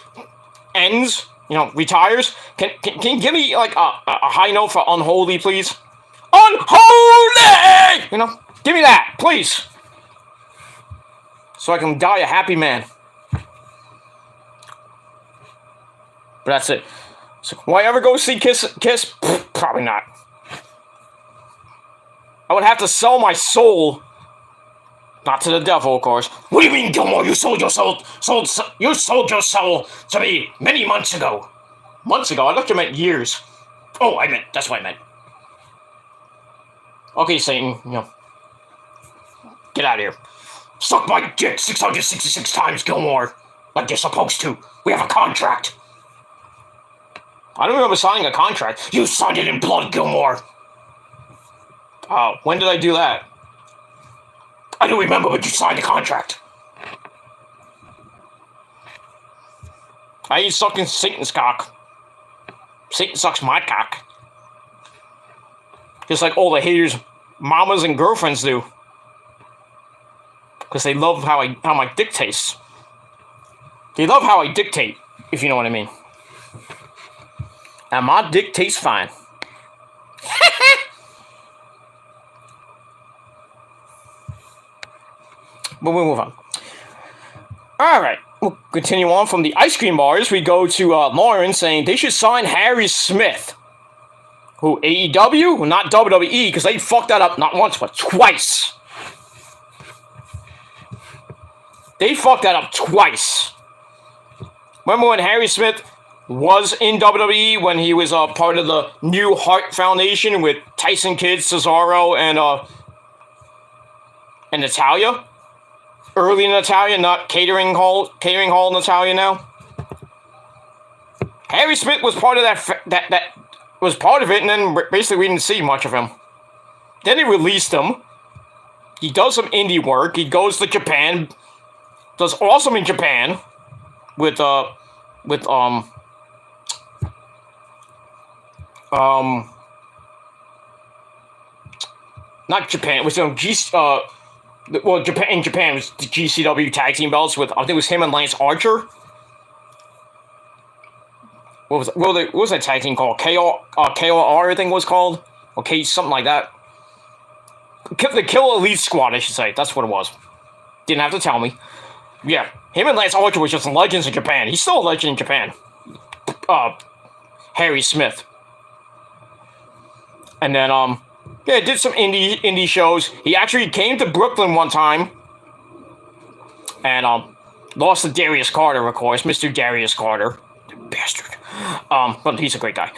ends, retires, can you give me like a high note for Unholy, please? Unholy! Give me that, please. So I can die a happy man. But that's it. So, will I ever go see Kiss? Pfft, probably not. I would have to sell my soul. Not to the devil, of course. What do you mean, Gilmore? You sold your soul to me many months ago. Months ago? I thought you meant years. Oh, that's what I meant. Okay, Satan, get out of here. Suck my dick 666 times, Gilmore. Like you're supposed to. We have a contract. I don't remember signing a contract. You signed it in blood, Gilmore. When did I do that? I don't remember, but you signed the contract. I ain't sucking Satan's cock. Satan sucks my cock. Just like all the haters' mamas and girlfriends do. Because they love how my dick tastes. They love how I dictate, if you know what I mean. And my dick tastes fine. But we'll move on. Alright, we'll continue on from the ice cream bars. We go to Lauren saying they should sign Harry Smith. Who, AEW? Not WWE, because they fucked that up not once, but twice. They fucked that up twice. Remember when Harry Smith was in WWE, when he was part of the New Heart Foundation with Tyson Kidd, Cesaro, and Natalia? Early Natalia, not catering hall Natalia now. Harry Smith was part of that was part of it, and then basically we didn't see much of him. Then they released him. He does some indie work. He goes to Japan, does awesome in Japan with not Japan. It was Japan. In Japan, it was the GCW tag team belts with, I think it was him and Lance Archer. What was that tag team called? KOR, I think it was called, or something like that. The Kill Elite Squad, I should say. That's what it was. Didn't have to tell me. Yeah, him and Lance Archer was just legends in Japan. He's still a legend in Japan. Harry Smith. And then yeah, did some indie shows. He actually came to Brooklyn one time, and lost to Darius Carter, of course, Mr. Darius Carter, the bastard. But he's a great guy.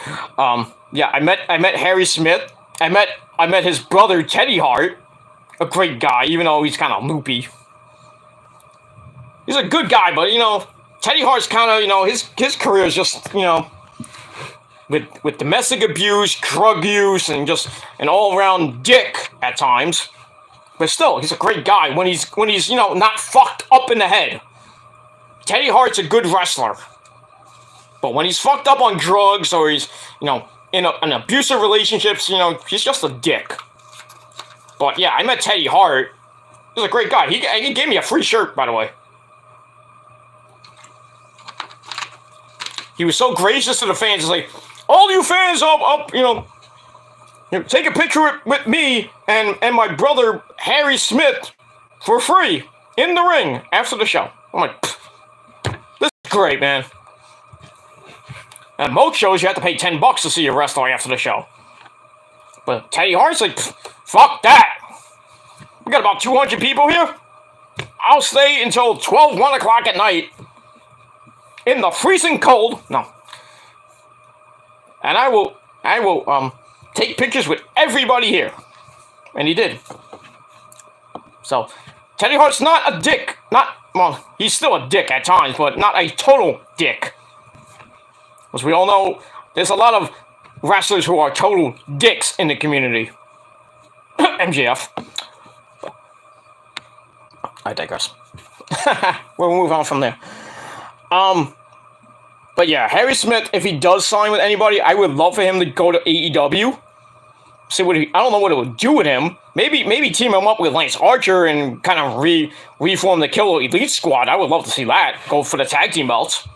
Yeah, I met Harry Smith. I met his brother Teddy Hart, a great guy, even though he's kind of loopy. He's a good guy, but Teddy Hart's kind of his career is just with domestic abuse, drug use, and just an all-around dick at times. But still, he's a great guy when he's not fucked up in the head. Teddy Hart's a good wrestler. But when he's fucked up on drugs or he's, in an abusive relationships, he's just a dick. But yeah, I met Teddy Hart. He's a great guy. He gave me a free shirt, by the way. He was so gracious to the fans. He's like, all you fans up, take a picture with me and my brother Harry Smith for free in the ring after the show. I'm like, this is great, man. At most shows, you have to pay $10 to see a wrestler after the show. But Teddy Hart's like, fuck that. We got about 200 people here. I'll stay until 1 o'clock at night in the freezing cold. No. And I will take pictures with everybody here. And he did. So, Teddy Hart's not a dick. He's still a dick at times, but not a total dick. As we all know, there's a lot of wrestlers who are total dicks in the community. MJF. I digress. We'll move on from there. But yeah, Harry Smith, if he does sign with anybody, I would love for him to go to AEW. See what I don't know what it would do with him. Maybe team him up with Lance Archer and kind of reform the Killer Elite Squad. I would love to see that. Go for the tag team belts.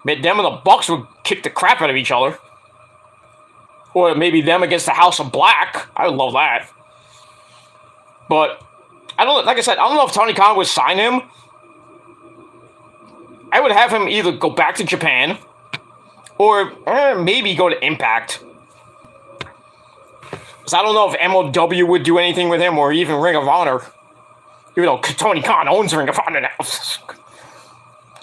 Them and the Bucks would kick the crap out of each other. Or maybe them against the House of Black. I would love that. But like I said, I don't know if Tony Khan would sign him. I would have him either go back to Japan or maybe go to Impact. Because I don't know if MLW would do anything with him or even Ring of Honor. Even though Tony Khan owns Ring of Honor now.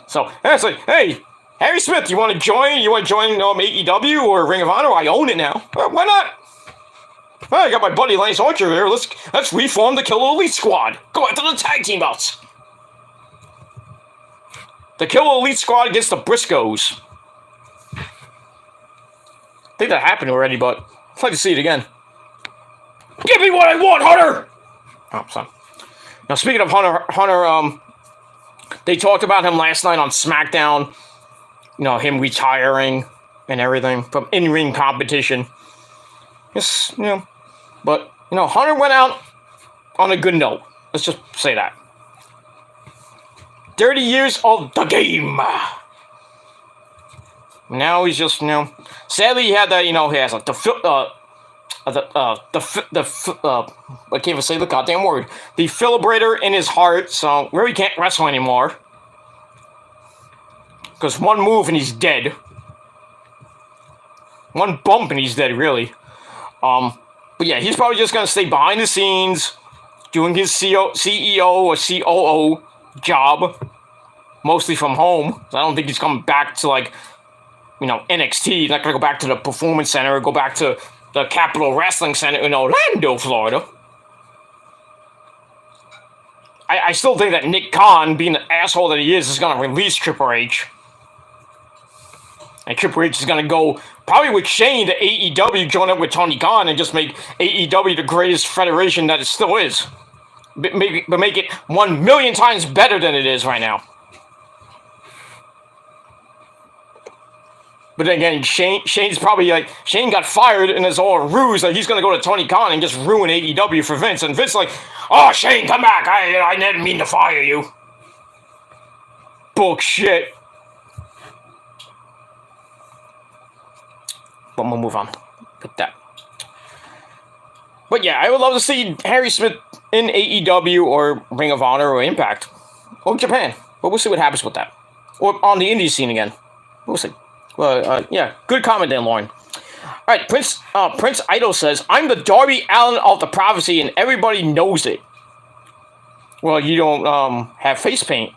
So, it's like, hey, Harry Smith, you want to join? You want to join AEW or Ring of Honor? I own it now. Why not? Well, I got my buddy Lance Archer here. Let's reform the Killer Elite Squad. Go after the tag team belts. The Killer Elite Squad against the Briscoes. think that happened already, but I'd like to see it again. Give me what I want, Hunter! Oh, sorry. Now, speaking of Hunter, they talked about him last night on SmackDown. You know, him retiring and everything from in-ring competition. Yes, you know, but, you know, Hunter went out on a good note. Let's just say that. 30 years of the game. Now he's just, you know, sadly he had that, you know, he has like I can't even say the goddamn word. The defibrillator in his heart, so where he can't wrestle anymore. Because one move and he's dead. One bump and he's dead, really. But yeah, he's probably just gonna stay behind the scenes, doing his CEO or COO job, mostly from home. So I don't think he's coming back to, like, you know, NXT. He's not gonna go back to the Performance Center or go back to the Capitol Wrestling Center in Orlando, Florida. I still think that Nick Khan, being the asshole that he is gonna release Triple H. And Triple H is gonna go probably with Shane to AEW, join up with Tony Khan, and just make AEW the greatest federation that it still is. But make it 1,000,000 times better than it is right now. But then again, Shane's probably like, Shane got fired and it's all a ruse. Like, he's going to go to Tony Khan and just ruin AEW for Vince. And Vince's like, oh, Shane, come back. I didn't mean to fire you. Bullshit. But we'll move on with that. But yeah, I would love to see Harry Smith in AEW or Ring of Honor or Impact. Or Japan. But we'll see what happens with that. Or on the indie scene again. We'll see. Well, yeah, good comment there, Lauren. All right, Prince Idol says, I'm the Darby Allin of the prophecy and everybody knows it. Well, you don't have face paint.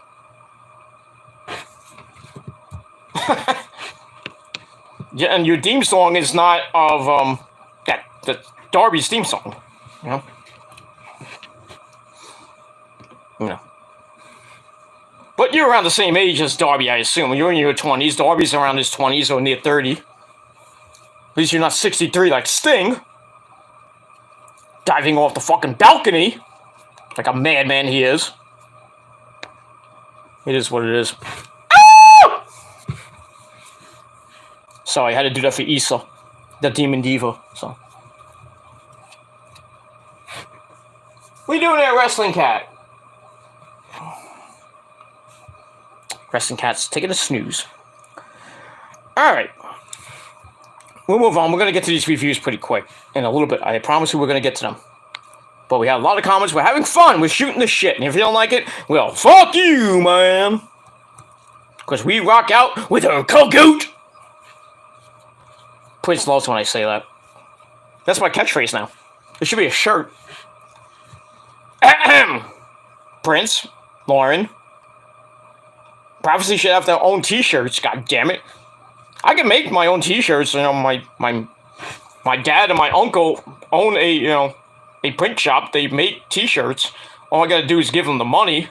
Yeah, and your theme song is not of the Darby's theme song, you know? You know. But you're around the same age as Darby, I assume. You're in your 20s. Darby's around his 20s or near 30. At least you're not 63 like Sting. Diving off the fucking balcony. Like a madman he is. It is what it is. Ah! Sorry, I had to do that for Issa. The Demon Diva, so. What are you doing there, Wrestling Cat? Wrestling Cat's taking a snooze. Alright. We'll move on. We're going to get to these reviews pretty quick. In a little bit. I promise you we're going to get to them. But we have a lot of comments. We're having fun. We're shooting the shit. And if you don't like it, well, fuck you, man. Because we rock out with our cocoot. Prince loves when I say that. That's my catchphrase now. It should be a shirt. Ahem. Prince, Lauren. Prophecy should have their own t-shirts, god damn it. I can make my own t-shirts, you know, my dad and my uncle own a print shop. They make t-shirts. All I gotta do is give them the money.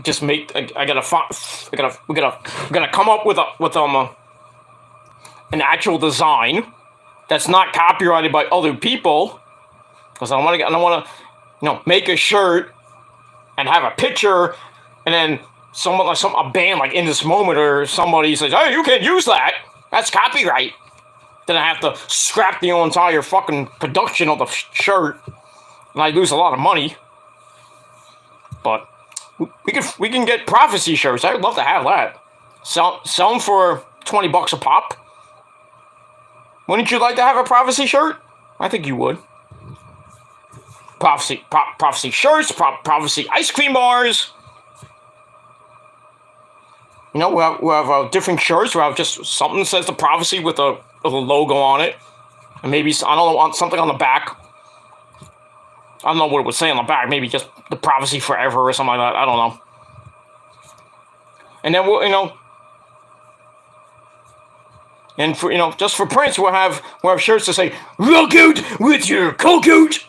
Just make, we gotta come up with an actual design that's not copyrighted by other people. Because I don't wanna, you know, make a shirt and have a picture, and then a band like In This Moment or somebody says, hey, you can't use that. That's copyright. Then I have to scrap the entire fucking production of the shirt, and I lose a lot of money. But we can get prophecy shirts. I'd love to have that. Sell them for $20 a pop. Wouldn't you like to have a prophecy shirt? I think you would. Prophecy shirts, prophecy ice cream bars. You know, we'll have different shirts. We'll have just something that says the prophecy with a logo on it. And maybe, I don't know, something on the back. I don't know what it would say on the back. Maybe just the prophecy forever or something like that. I don't know. And then we'll, you know, and for, you know, just for Prince, we'll have shirts that say, rock out with your cocoot.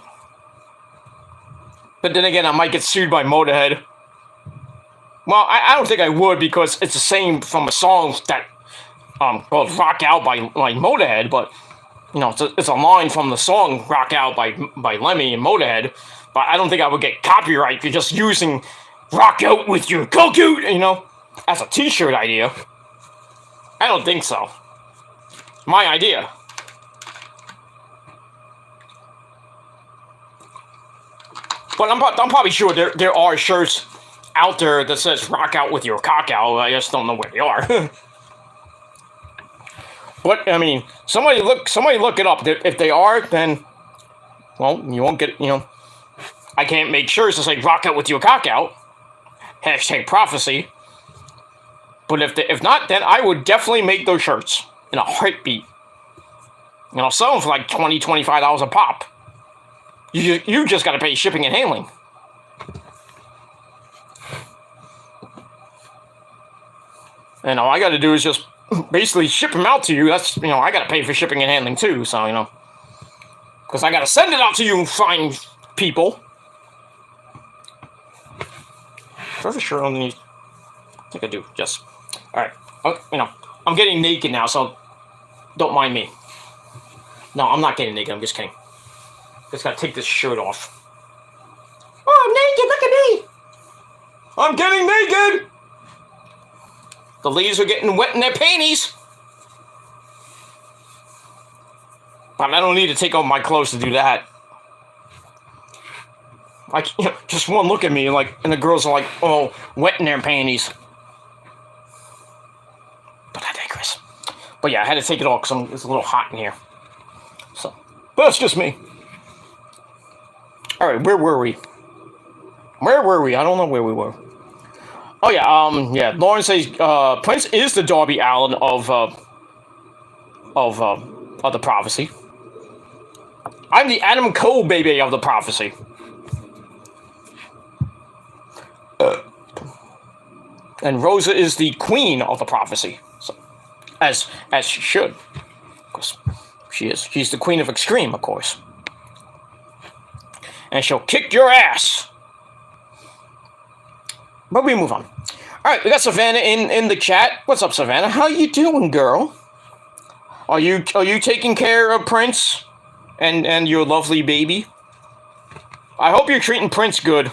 But then again, I might get sued by Motorhead. Well, I don't think I would, because it's the same from a song that called "Rock Out" by Motorhead, but you know, it's a line from the song "Rock Out" by Lemmy and Motorhead. But I don't think I would get copyright for just using "Rock Out with your cocoon," you know, as a T-shirt idea. I don't think so. My idea. But I'm probably sure there are shirts out there that says "Rock Out with your cock out." I just don't know where they are. But I mean, somebody look it up. If they are, then well, you won't get. You know, I can't make shirts that say "Rock Out with your cock out." Hashtag prophecy. But if not, then I would definitely make those shirts in a heartbeat. And I'll sell them for like $20, $25 a pop. You just got to pay shipping and handling. And all I got to do is just basically ship them out to you. That's, you know, I got to pay for shipping and handling too. So, you know, because I got to send it out to you fine people. Do I have a shirt underneath? I think I do. Yes. All right. You know, I'm getting naked now, so don't mind me. No, I'm not getting naked. I'm just kidding. Just gotta take this shirt off. Oh, I'm naked. Look at me. I'm getting naked. The ladies are getting wet in their panties. But I don't need to take off my clothes to do that. Like, you know, just one look at me, like, and the girls are like, oh, wet in their panties. But I digress. But yeah, I had to take it off because it's a little hot in here. So, but that's just me. All right, where were we? I don't know where we were. Oh yeah, yeah. Lauren says Prince is the Darby Allin of the prophecy. I'm the Adam Cole baby of the prophecy. And Rosa is the queen of the prophecy, so, as she should, because she is. She's the queen of extreme, of course, and she'll kick your ass. But we move on. All right, we got Savannah in the chat. What's up, Savannah? How you doing, girl? Are you taking care of Prince and your lovely baby? I hope you're treating Prince good.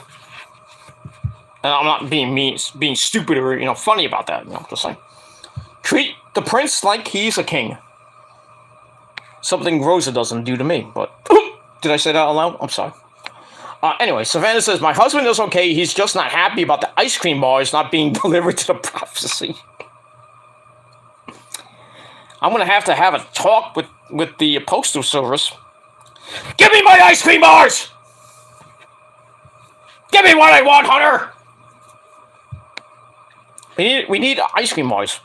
And I'm not being mean, being stupid or, you know, funny about that. You know, just like, treat the prince like he's a king. Something Rosa doesn't do to me. But did I say that out loud? I'm sorry. Anyway, Savannah says, my husband is okay. He's just not happy about the ice cream bars not being delivered to the prophecy. I'm going to have a talk with the postal service. Give me my ice cream bars! Give me what I want, Hunter! We need ice cream bars.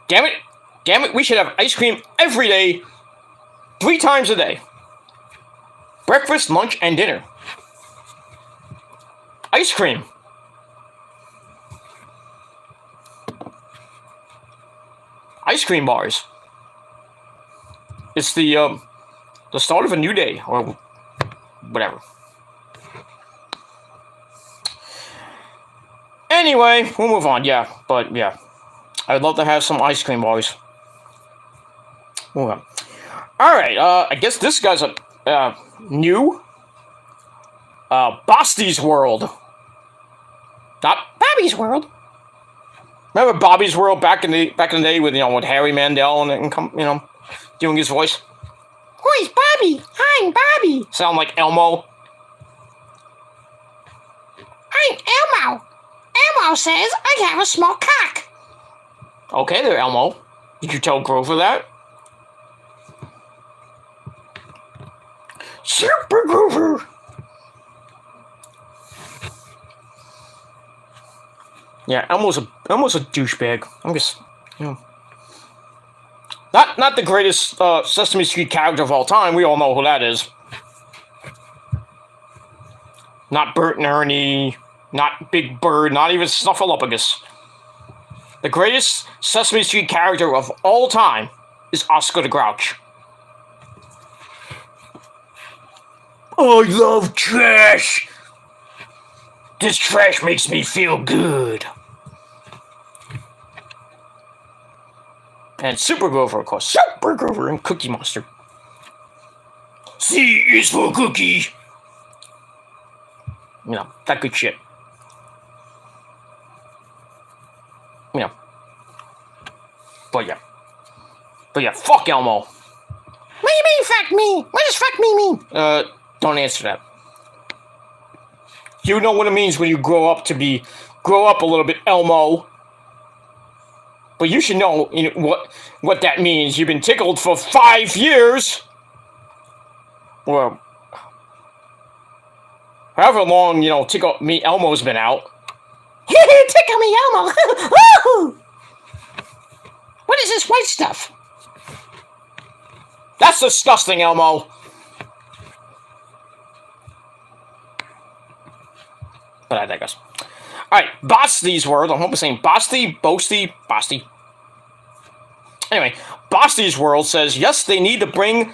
Damn it, we should have ice cream every day, 3 times a day. Breakfast, lunch, and dinner. Ice cream. Ice cream bars. It's the start of a new day, or whatever. Anyway, we'll move on. Yeah, but yeah, I'd love to have some ice cream bars. Move on. All right. I guess this guy's a new Bosty's World, not Bobby's World. Remember Bobby's World back in the day with, you know, with Harry Mandel and you know, doing his voice. Who's Bobby? I'm Bobby. Sound like Elmo. I'm Elmo. Elmo says I have a small cock. Okay there, Elmo. Did you tell Grover that? Super Grover. Yeah, Elmo's a douchebag. I'm just, you know, not the greatest Sesame Street character of all time. We all know who that is. Not Bert and Ernie. Not Big Bird, not even Snuffleupagus. The greatest Sesame Street character of all time is Oscar the Grouch. I love trash. This trash makes me feel good. And Super Grover, of course. Super Grover and Cookie Monster. C is for Cookie. You know, that good shit. You know. But yeah, fuck Elmo. What do you mean, fuck me? What does fuck me mean? Don't answer that. You know what it means when you grow up a little bit, Elmo. But you should know, what that means. You've been tickled for 5 years. Well, however long, Tickle Me Elmo's been out. Tickle Me Elmo! Woo! What is this white stuff? That's disgusting, Elmo. But I digress. Alright, Basti's World. I hope I'm saying Basti. Anyway, Basti's World says, yes, they need to bring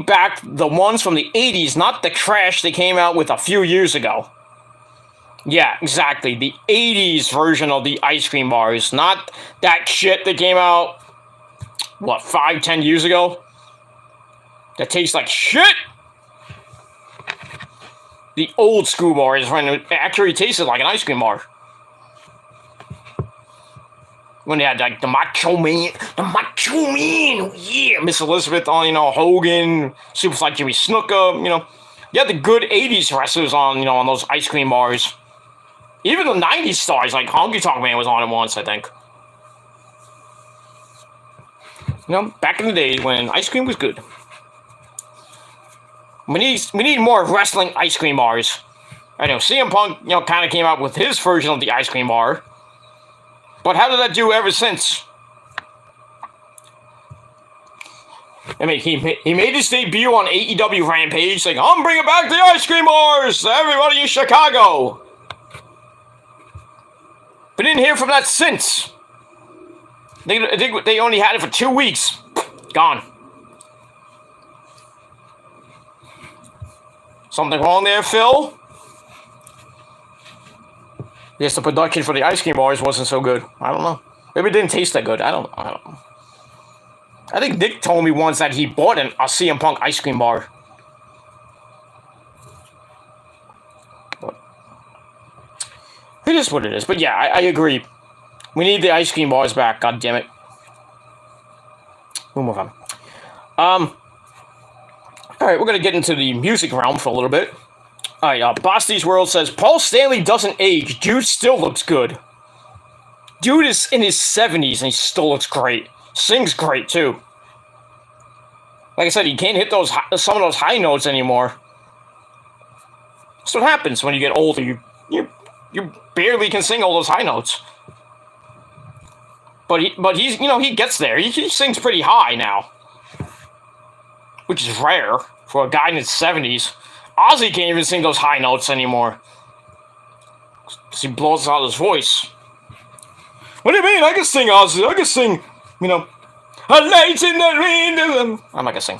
back the ones from the 80s, not the trash they came out with a few years ago. Yeah, exactly. The 80s version of the ice cream bars, not that shit that came out, 5-10 years ago? That tastes like shit? The old school bars when it actually tasted like an ice cream bar. When they had like the Macho Man, yeah, Miss Elizabeth on, Hogan, Superfly Jimmy Snuka, you had the good 80s wrestlers on, on those ice cream bars. Even the 90s stars, like Honky Tonk Man was on it once, I think. Back in the days when ice cream was good. We need more wrestling ice cream bars. I know CM Punk, kind of came out with his version of the ice cream bar. But how did that do ever since? I mean, he made his debut on AEW Rampage, saying, I'm bringing back the ice cream bars to everybody in Chicago. But didn't hear from that since. I think they only had it for 2 weeks. Gone. Something wrong there, Phil? Yes, the production for the ice cream bars wasn't so good. I don't know. Maybe it didn't taste that good. I don't know. I think Nick told me once that he bought a CM Punk ice cream bar. But it is what it is. But yeah, I agree. We need the ice cream bars back. God damn it. We'll move on. Alright, we're going to get into the music realm for a little bit. Alright, Basti's World says, Paul Stanley doesn't age. Dude still looks good. Dude is in his 70s and he still looks great. Sings great, too. Like I said, he can't hit some of those high notes anymore. That's what happens when you get older. You barely can sing all those high notes. But he's, he gets there. He sings pretty high now. Which is rare for a guy in his 70s. Ozzy can't even sing those high notes anymore. Because he blows out his voice. What do you mean? I can sing, Ozzy. I can sing, a light in the rain. I'm not gonna sing.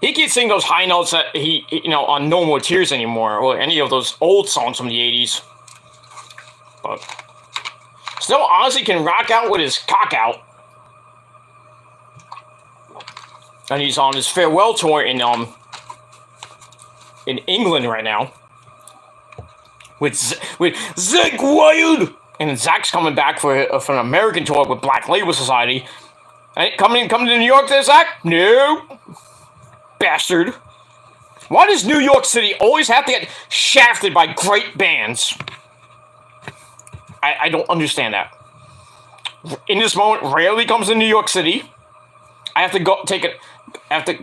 He can't sing those high notes that he on No More Tears anymore. Or any of those old songs from the 80s. But still, Ozzy can rock out with his cock out. And he's on his farewell tour in England right now with Zach Wild, and Zach's coming back for an American tour with Black Label Society. Coming to New York there, Zach? No, bastard. Why does New York City always have to get shafted by great bands? I don't understand that. In this moment, rarely comes to New York City. I have to go I have to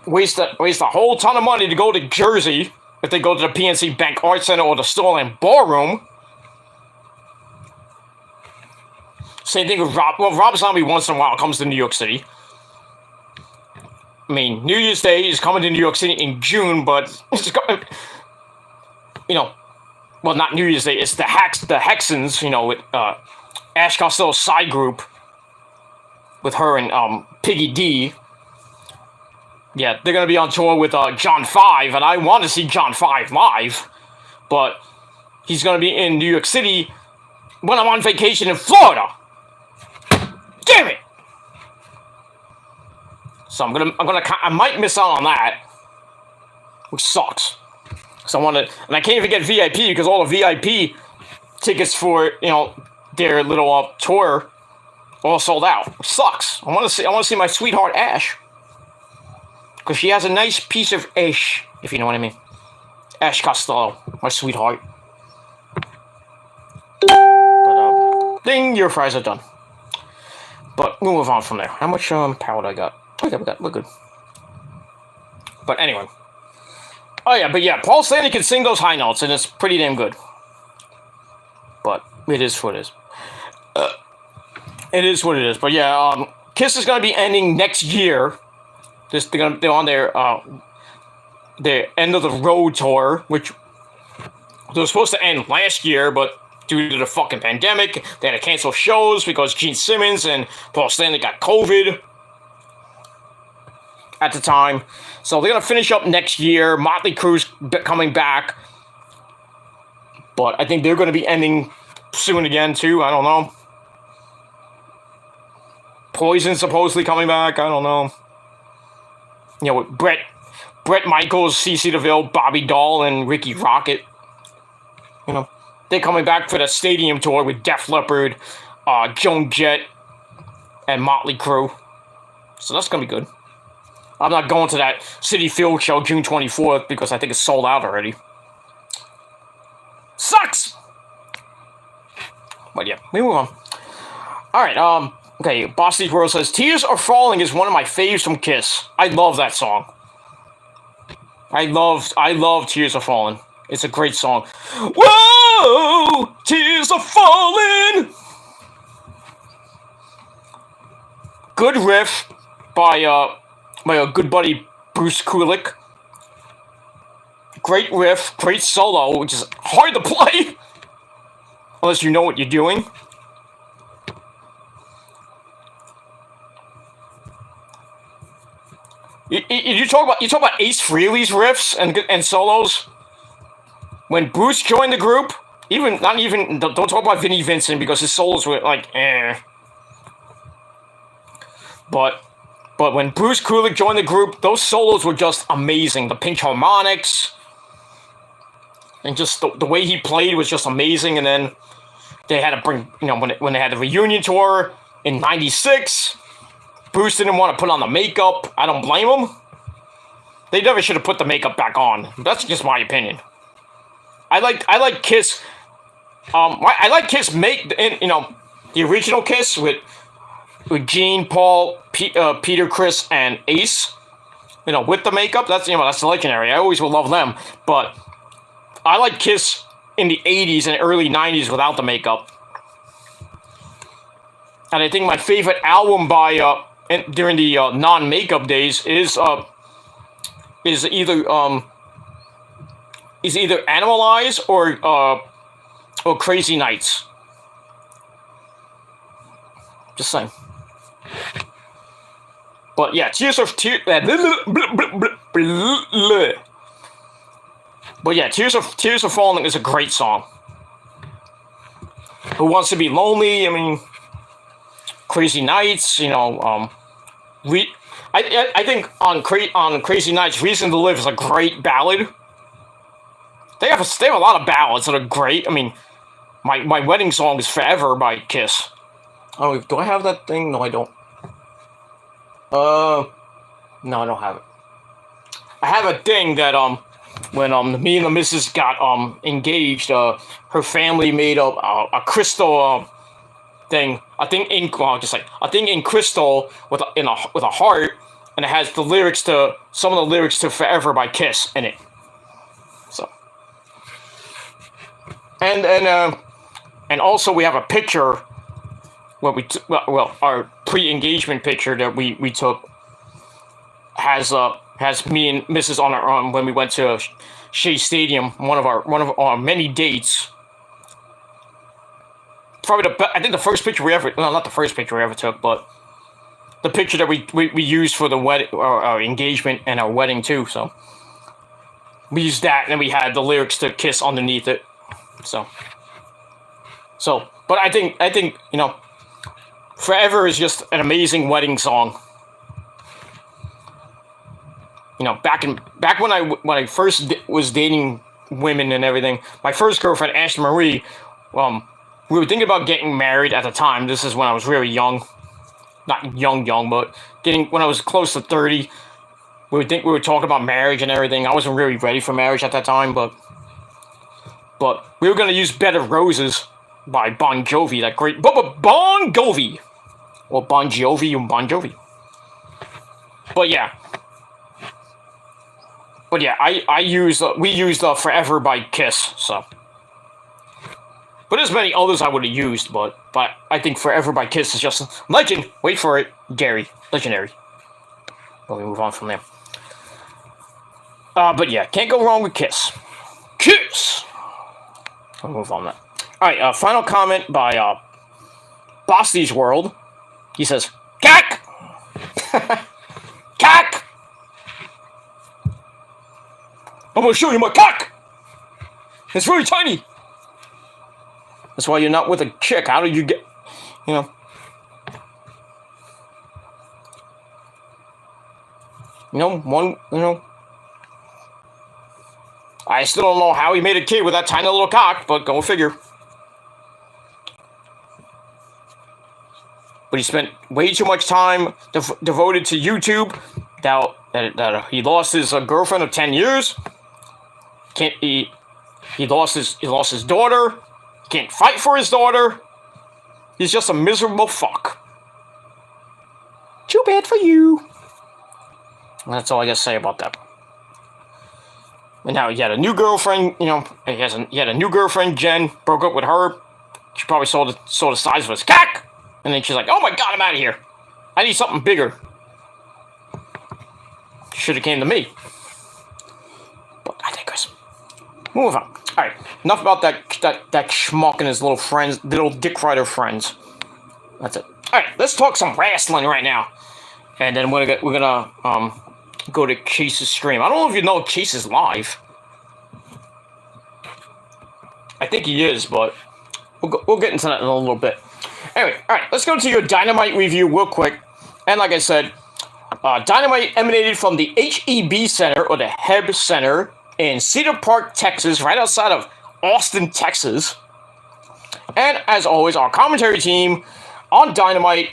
waste a whole ton of money to go to Jersey if they go to the PNC Bank Art Center or the Stolen Ballroom. Same thing with Rob Zombie once in a while comes to New York City. I mean, New Year's Day is coming to New York City in June, but well, not New Year's Day. It's the Hexens, with Ash Costello's side group with her and Piggy D. Yeah, they're gonna be on tour with John 5, and I want to see John 5 live, but he's gonna be in New York City when I'm on vacation in Florida. Damn it! So I might miss out on that, which sucks. So and I can't even get VIP because all the VIP tickets for their little tour all sold out. Which sucks. I want to see my sweetheart Ash, because she has a nice piece of Ash, if you know what I mean. Ash Costello, my sweetheart. But ding, your fries are done. But we'll move on from there. How much power do I got? Okay, we're good. But anyway. Oh yeah, Paul Stanley can sing those high notes, and it's pretty damn good. But it is what it is. It is what it is. But yeah, Kiss is gonna be ending next year. They're on their end of the road tour, which they were supposed to end last year, but due to the fucking pandemic, they had to cancel shows because Gene Simmons and Paul Stanley got COVID at the time. So they're going to finish up next year. Motley Crue's coming back. But I think they're going to be ending soon again, too. I don't know. Poison supposedly coming back. I don't know. With Brett Michaels, CeCe DeVille, Bobby Dahl, and Ricky Rocket. They're coming back for the stadium tour with Def Leppard, Joan Jett, and Motley Crue. So that's going to be good. I'm not going to that Citi Field show June 24th because I think it's sold out already. Sucks! But yeah, we move on. Alright, okay, Bosty's World says, Tears Are Falling is one of my faves from Kiss. I love that song. I love Tears Are Falling. It's a great song. Whoa! Tears are falling! Good riff by my good buddy Bruce Kulick. Great riff, great solo, which is hard to play unless you know what you're doing. You talk about Ace Frehley's riffs and solos. When Bruce joined the group, don't talk about Vinnie Vincent because his solos were like But when Bruce Kulick joined the group, those solos were just amazing. The pinch harmonics and just the way he played was just amazing. And then they had to bring, when they had the reunion tour in '96, Bruce didn't want to put on the makeup. I don't blame him. They never should have put the makeup back on. That's just my opinion. I like Kiss. I like Kiss the original Kiss with Gene, Paul, Peter, Chris, and Ace. With the makeup. That's legendary. I always will love them. But I like Kiss in the '80s and early '90s without the makeup. And I think my favorite album by during the non-makeup days is either Animalize or Crazy Nights. Just saying. But yeah, Tears of Falling is a great song. Who Wants to Be Lonely? I mean, Crazy Nights. I think on Crazy Nights, Reason to Live is a great ballad. They have a lot of ballads that are great. I mean, my wedding song is Forever by Kiss. Oh, do I have that thing? No, I don't. No, I don't have it. I have a thing that when me and the missus got engaged, her family made a crystal thing. I think in crystal with a heart, and it has some of the lyrics to Forever by Kiss in it. So. And also we have a picture. Our pre-engagement picture that we took has me and Mrs. on our own when we went to Shea Stadium, one of our many dates. Probably I think the first picture we ever, well, not the first picture we ever took, but the picture that we used for the wedding, our engagement and our wedding too. So we used that, and we had the lyrics to Kiss underneath it. So But I think you know, Forever is just an amazing wedding song. You know, back when I first was dating women and everything, my first girlfriend, Ashley Marie, we were thinking about getting married at the time. This is when I was really young. Not young, but when I was close to 30. We were talking about marriage and everything. I wasn't really ready for marriage at that time, but we were gonna use Bed of Roses by Bon Jovi, that great Bon Jovi. Or Bon Jovi and Bon Jovi. But yeah, we used Forever by Kiss, so. But there's many others I would have used, but I think Forever by Kiss is just legend. Wait for it, Gary, legendary. Well, we move on from there. But yeah, can't go wrong with Kiss. Kiss. I'll move on that. All right, final comment by Bosty's World. He says, "Cack, cack. I'm gonna show you my cock. It's really tiny. That's why you're not with a chick. How do you get, you know?" I still don't know how he made a kid with that tiny little cock, but go figure. But he spent way too much time devoted to YouTube. That he lost his girlfriend of 10 years. He lost his daughter. He can't fight for his daughter. He's just a miserable fuck. Too bad for you. And that's all I gotta say about that. And now he had a new girlfriend, you know, he had a new girlfriend, Jen, broke up with her. She probably saw the size of his cock. And then she's like, "Oh my god, I'm out of here. I need something bigger." Should have came to me. But I digress. Move on. Alright, enough about that schmuck and his little dick rider friends. That's it. Alright, let's talk some wrestling right now. And then we're gonna go to Chase's stream. I don't know if you know Chase is live. I think he is, but we'll get into that in a little bit. Anyway, alright, let's go to your Dynamite review real quick. And like I said, Dynamite emanated from the HEB Center, or the HEB Center, in Cedar Park, Texas, right outside of Austin, Texas. And as always, our commentary team on Dynamite,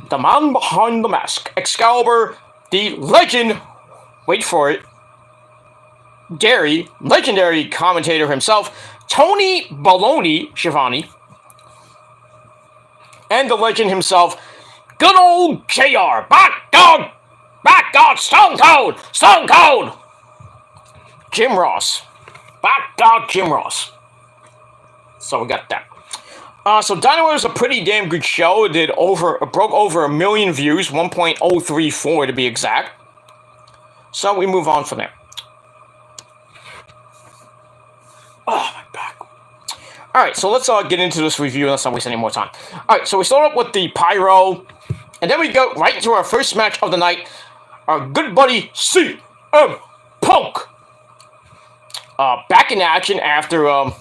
the man behind the mask, Excalibur, the legend, wait for it, legendary commentator himself, Tony Baloney Schiavone, and the legend himself, good old JR, back dog, Stone Cold, Jim Ross, back dog Jim Ross. So we got that. So Dynamite was a pretty damn good show. It broke over 1 million views, 1.034 to be exact. So we move on from there. Oh, my back. Alright, so let's get into this review. Let's not waste any more time. Alright, so we start up with the pyro. And then we go right into our first match of the night. Our good buddy CM Punk. Back in action after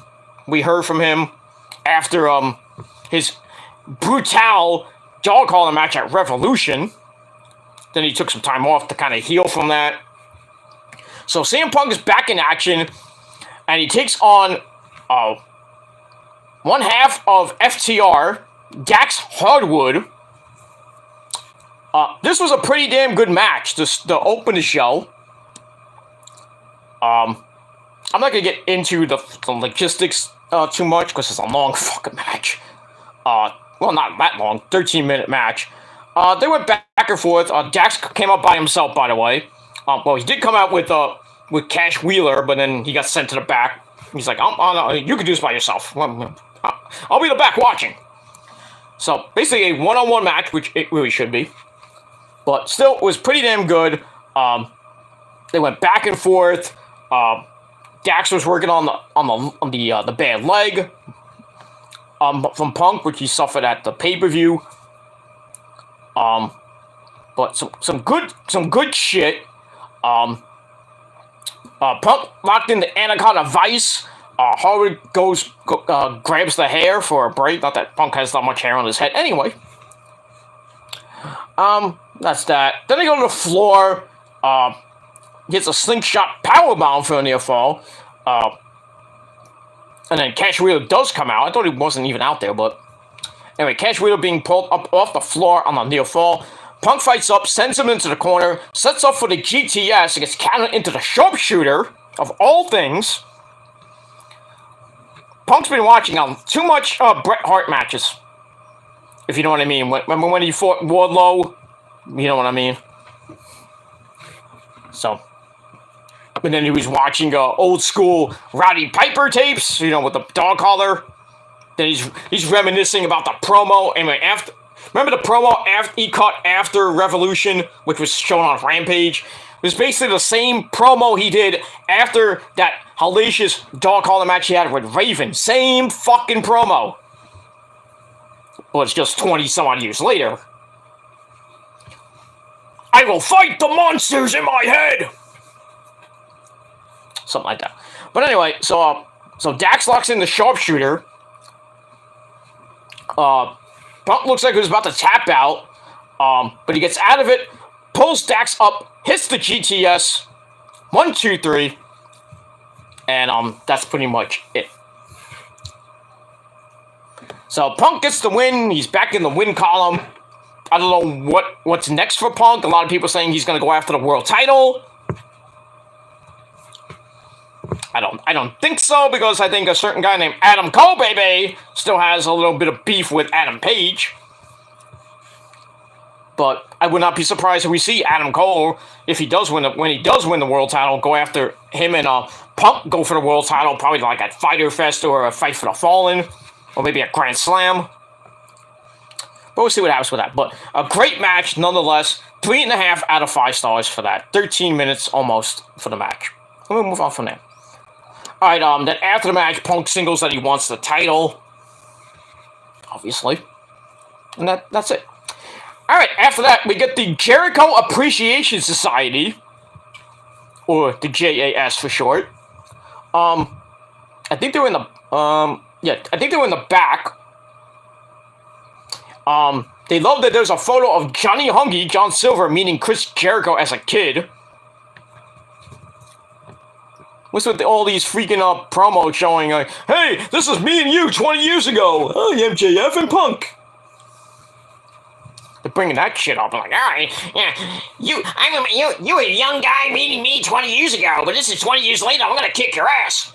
we heard from him. After his brutal dog collar match at Revolution. Then he took some time off to kind of heal from that. So CM Punk is back in action. And he takes on one half of FTR, Dax Hardwood. This was a pretty damn good match to open the show. I'm not going to get into the logistics too much because it's a long fucking match. Well, not that long, 13-minute match. They went back and forth. Dax came out by himself, by the way. Well, he did come out with Cash Wheeler, but then he got sent to the back. He's like, no, you can do this by yourself. I'll be in the back watching. So, basically a one-on-one match, which it really should be. But still, it was pretty damn good. They went back and forth. Dax was working on the bad leg from Punk, which he suffered at the pay-per-view. But some good shit. Punk locked in the Anaconda Vice Harwood grabs the hair for a break. Not that Punk has that much hair on his head. Anyway. That's that. Then they go to the floor. Gets a slingshot powerbomb for a near fall. And then Cash Wheeler does come out. I thought he wasn't even out there, but... Anyway, Cash Wheeler being pulled up off the floor on a near fall. Punk fights up, sends him into the corner, sets up for the GTS, and gets counted into the sharpshooter, of all things. Punk's been watching too much Bret Hart matches. If you know what I mean. Remember when he fought Wardlow? You know what I mean. So... And then he was watching old school Roddy Piper tapes, you know, with the dog collar. Then he's reminiscing about the promo. Anyway, remember the promo he cut after Revolution, which was shown on Rampage? It was basically the same promo he did after that hellacious dog collar match he had with Raven. Same fucking promo. Well, it's just 20 some odd years later. I will fight the monsters in my head! Something like that. But anyway, so Dax locks in the sharpshooter. Punk looks like he was about to tap out. But he gets out of it, pulls Dax up, hits the GTS. 1, 2, 3. And that's pretty much it. So Punk gets the win. He's back in the win column. I don't know what's next for Punk. A lot of people saying he's going to go after the world title. I don't think so, because I think a certain guy named Adam Cole, baby, still has a little bit of beef with Adam Page. But I would not be surprised if we see Adam Cole, if he does when he does win the world title, go after him and Punk go for the world title, probably like at Fyter Fest or a Fight for the Fallen, or maybe a Grand Slam. But we'll see what happens with that. But a great match nonetheless. 3.5 out of 5 stars for that. 13 minutes almost for the match. We'll move on from there. Alright, then after the match, Punk singles that he wants the title. Obviously. And that's it. Alright, after that, we get the Jericho Appreciation Society. Or the JAS for short. I think they were in the, I think they were in the back. They love that there's a photo of Johnny Hungy, John Silver, meeting Chris Jericho as a kid. What's with all these freaking promos showing, like, hey, this is me and you 20 years ago. Oh, MJF and Punk. They're bringing that shit up. I'm like, all right, yeah, I remember you were a young guy meeting me 20 years ago, but this is 20 years later. I'm gonna kick your ass.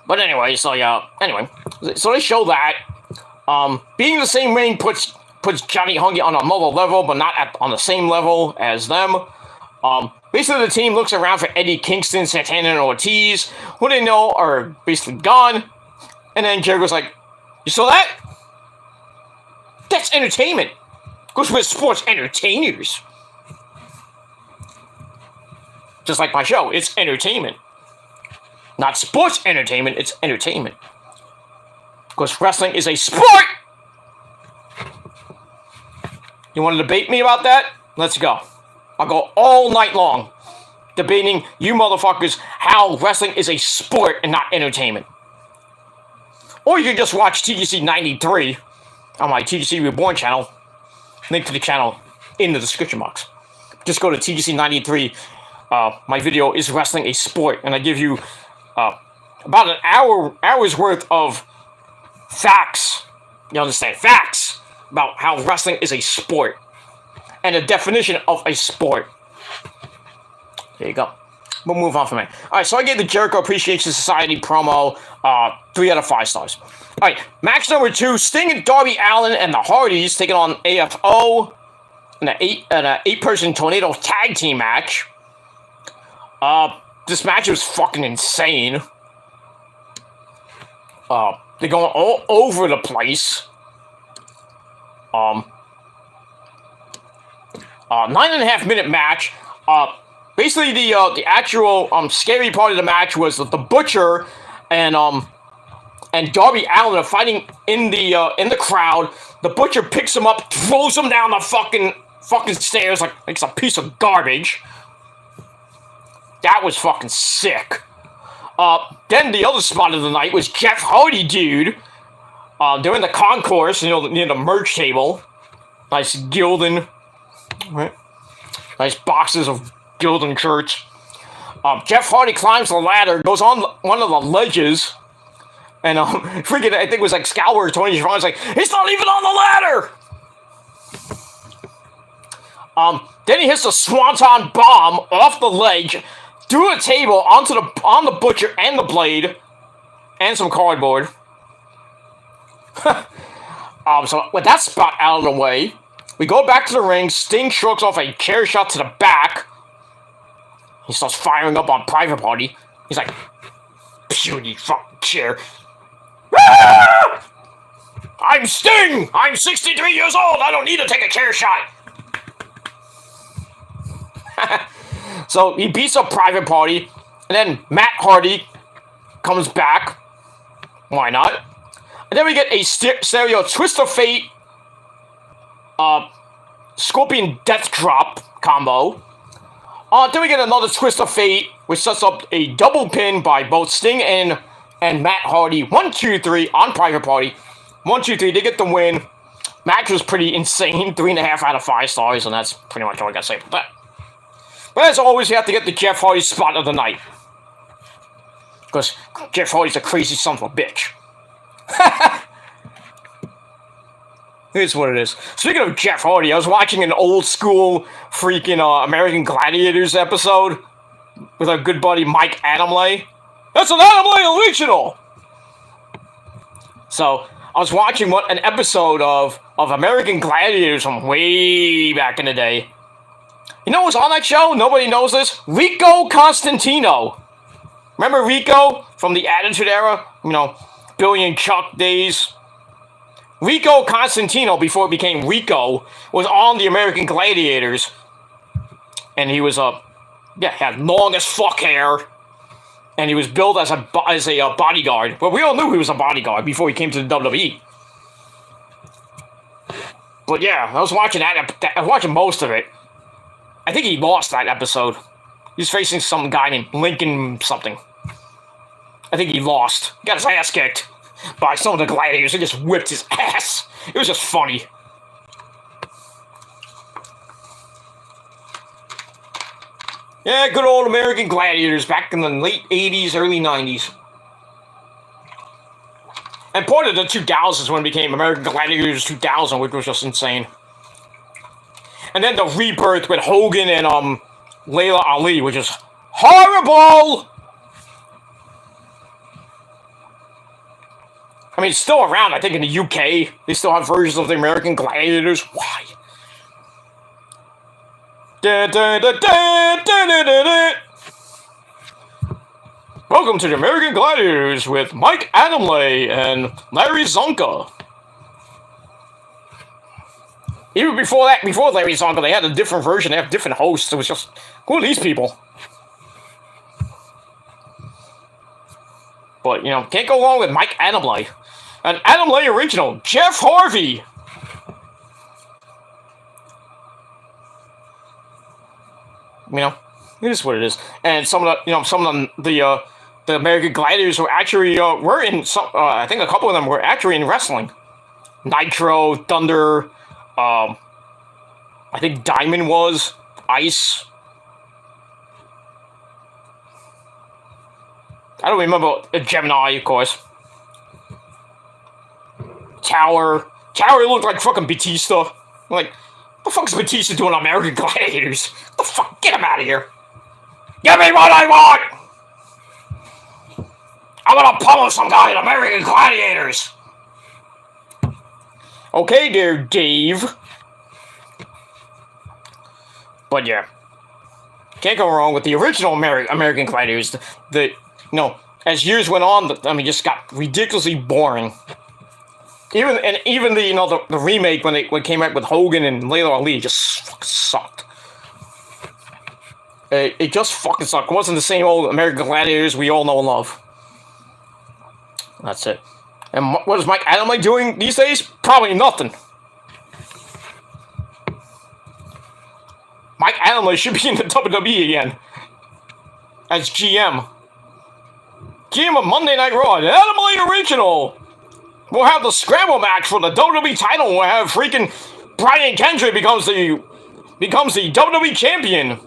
But anyway, so they show that being the same ring puts Johnny Hungy on another level, but not on the same level as them. Basically, the team looks around for Eddie Kingston, Santana, and Ortiz, who they know are basically gone. And then Jericho's like, you saw that? That's entertainment. Goes with sports entertainers. Just like my show, it's entertainment. Not sports entertainment, it's entertainment. Because wrestling is a sport! You want to debate me about that? Let's go. I'll go all night long debating you motherfuckers how wrestling is a sport and not entertainment. Or you can just watch TGC 93 on my TGC Reborn channel. Link to the channel in the description box. Just go to TGC 93. My video is wrestling a sport, and I give you about an hour's worth of facts. You understand? Facts about how wrestling is a sport. And a definition of a sport. There you go. We'll move on from it. Alright, so I gave the Jericho Appreciation Society promo 3 out of 5 stars. Alright, match number 2, Sting and Darby Allin and the Hardys taking on AFO in an 8-person tornado tag team match. This match was fucking insane. They're going all over the place. 9.5 minute match. Basically, the actual scary part of the match was that the Butcher and Darby Allin are fighting in the crowd. The Butcher picks him up, throws him down the fucking stairs like it's a piece of garbage. That was fucking sick. Then the other spot of the night was Jeff Hardy, dude. They're in the concourse, near the merch table. Nice Gildan, right? Nice boxes of Gildan shirts. Jeff Hardy climbs the ladder, goes on one of the ledges, and freaking, I think it was like Scalper or Tony Schiavone's like, he's not even on the ladder! Then he hits a swanton bomb off the ledge, through a table, on the butcher and the blade, and some cardboard. So with that spot out of the way, we go back to the ring. Sting strokes off a chair shot to the back. He starts firing up on Private Party. He's like, puny fucking chair. Ah! I'm Sting! I'm 63 years old! I don't need to take a chair shot! So he beats up Private Party, and then Matt Hardy comes back. Why not? And then we get a stereo Twist of Fate, Scorpion Death Drop combo. Then we get another Twist of Fate, which sets up a double pin by both Sting and Matt Hardy. 1, 2, 3 on Private Party. 1, 2, 3, they get the win. Match was pretty insane. 3.5 out of 5 stars, and that's pretty much all I gotta say about that. But as always, you have to get the Jeff Hardy spot of the night. Because Jeff Hardy's a crazy son of a bitch. Here's what it is. Speaking of Jeff Hardy, I was watching an old school freaking American Gladiators episode with our good buddy Mike Adamle. That's an Adamle original! So, I was watching an episode of American Gladiators from way back in the day. You know who's on that show? Nobody knows this. Rico Constantino. Remember Rico from the Attitude Era? Billy and Chuck days. Rico Constantino, before it became Rico, was on the American Gladiators. And he was had long as fuck hair. And he was billed as a bodyguard. But we all knew he was a bodyguard before he came to the WWE. But yeah, I was watching I was watching most of it. I think he lost that episode. He was facing some guy named Lincoln something. I think he lost. He got his ass kicked by some of the gladiators. They just whipped his ass. It was just funny. Yeah, good old American Gladiators back in the late 80s, early 90s. And part of the 2000s when it became American Gladiators 2000, which was just insane. And then the rebirth with Hogan and Layla Ali, which is horrible! I mean, it's still around, I think, in the UK. They still have versions of the American Gladiators. Why? Welcome to the American Gladiators with Mike Adamle and Larry Zonka. Even before Larry Zonka, they had a different version. They have different hosts. It was just, who are these people? But, can't go wrong with Mike Adamle. An Adamle original, Jeff Harvey. It is what it is. And some of the American Gladiators were actually were in some. I think a couple of them were actually in wrestling. Nitro, Thunder. I think Diamond was Ice. I don't remember Gemini, of course. Tower looked like fucking Batista. Like, what the fuck's Batista doing on American Gladiators? What the fuck? Get him out of here. Give me what I want! I'm gonna pummel some guy in American Gladiators! Okay there, Dave. But yeah. Can't go wrong with the original American Gladiators. As years went on, just got ridiculously boring. Even the remake when it came out with Hogan and Layla Ali just fucking sucked. It just fucking sucked. It wasn't the same old American Gladiators we all know and love. That's it. And what is Mike Adamle doing these days? Probably nothing. Mike Adamle should be in the WWE again. as GM. GM of Monday Night Raw, the Dynamite Original. We'll have the scramble match for the WWE title. We'll have freaking Brian Kendrick becomes the WWE champion.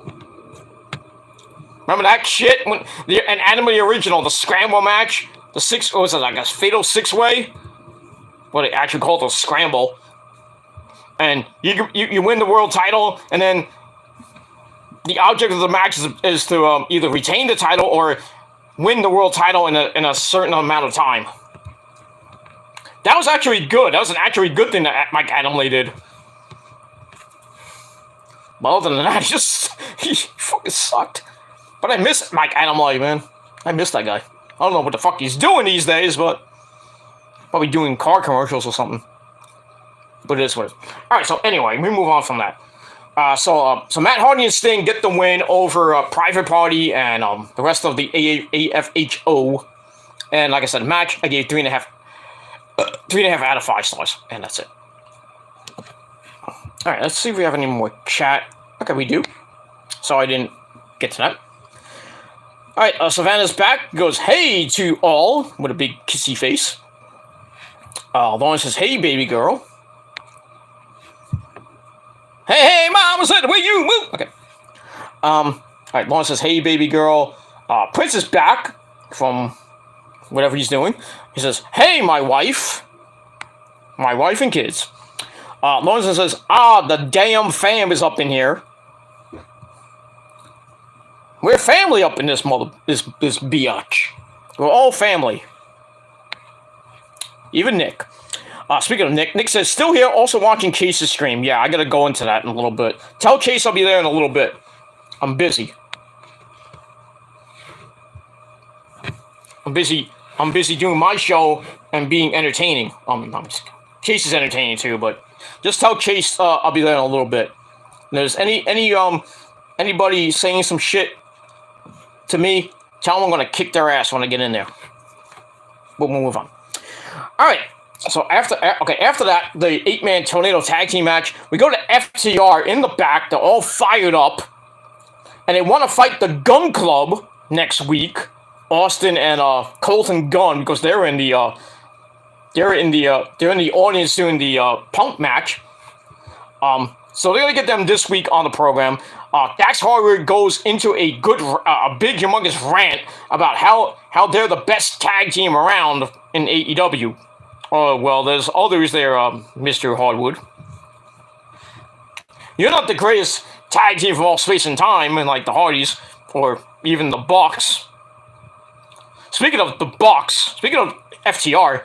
Remember that shit? When an Anime Original, the scramble match, the what was it, like a fatal 6-way? What they actually called a scramble. And you win the world title, and then the object of the match is to either retain the title or win the world title in a certain amount of time. That was actually good. That was an actually good thing that Mike Adamle did. But other than that, he fucking sucked. But I miss Mike Adamle, man. I miss that guy. I don't know what the fuck he's doing these days, but probably doing car commercials or something. But it is what it is. Alright, so anyway, we move on from that. So Matt Hardy and Sting get the win over Private Party and the rest of the AFHO. And like I said, match, I gave 3.5 out of 5 stars. And that's it. Alright, let's see if we have any more chat. Okay, we do. Sorry I didn't get to that. Alright, Savannah's back. Goes, hey to all, with a big kissy face. Lauren says, hey baby girl. Hey, mama said the way you move. Okay. Alright, Lauren says, hey baby girl. Prince is back from whatever he's doing. He says, hey my wife. My wife and kids. Lawrence says, the damn fam is up in here. We're family up in this biatch. We're all family. Even Nick. Speaking of Nick says, still here, also watching Chase's stream. Yeah, I gotta go into that in a little bit. Tell Chase I'll be there in a little bit. I'm busy. I'm busy doing my show and being entertaining. Chase is entertaining too, but just tell Chase I'll be there in a little bit. If there's anybody saying some shit to me, tell them I'm gonna kick their ass when I get in there. But we'll move on. Alright, so after that, the 8-man tornado tag team match, we go to FTR in the back. They're all fired up, and they want to fight the Gun Club next week. Austin and Colton Gunn, because they're in the audience doing the Punk match. So they're gonna get them this week on the program. Dax Harwood goes into a big, humongous rant about how they're the best tag team around in AEW. Well, there's others there, Mr. Hardwood. You're not the greatest tag team from all space and time, and like the Hardys, or even the Bucks. Speaking of the Bucks, speaking of FTR,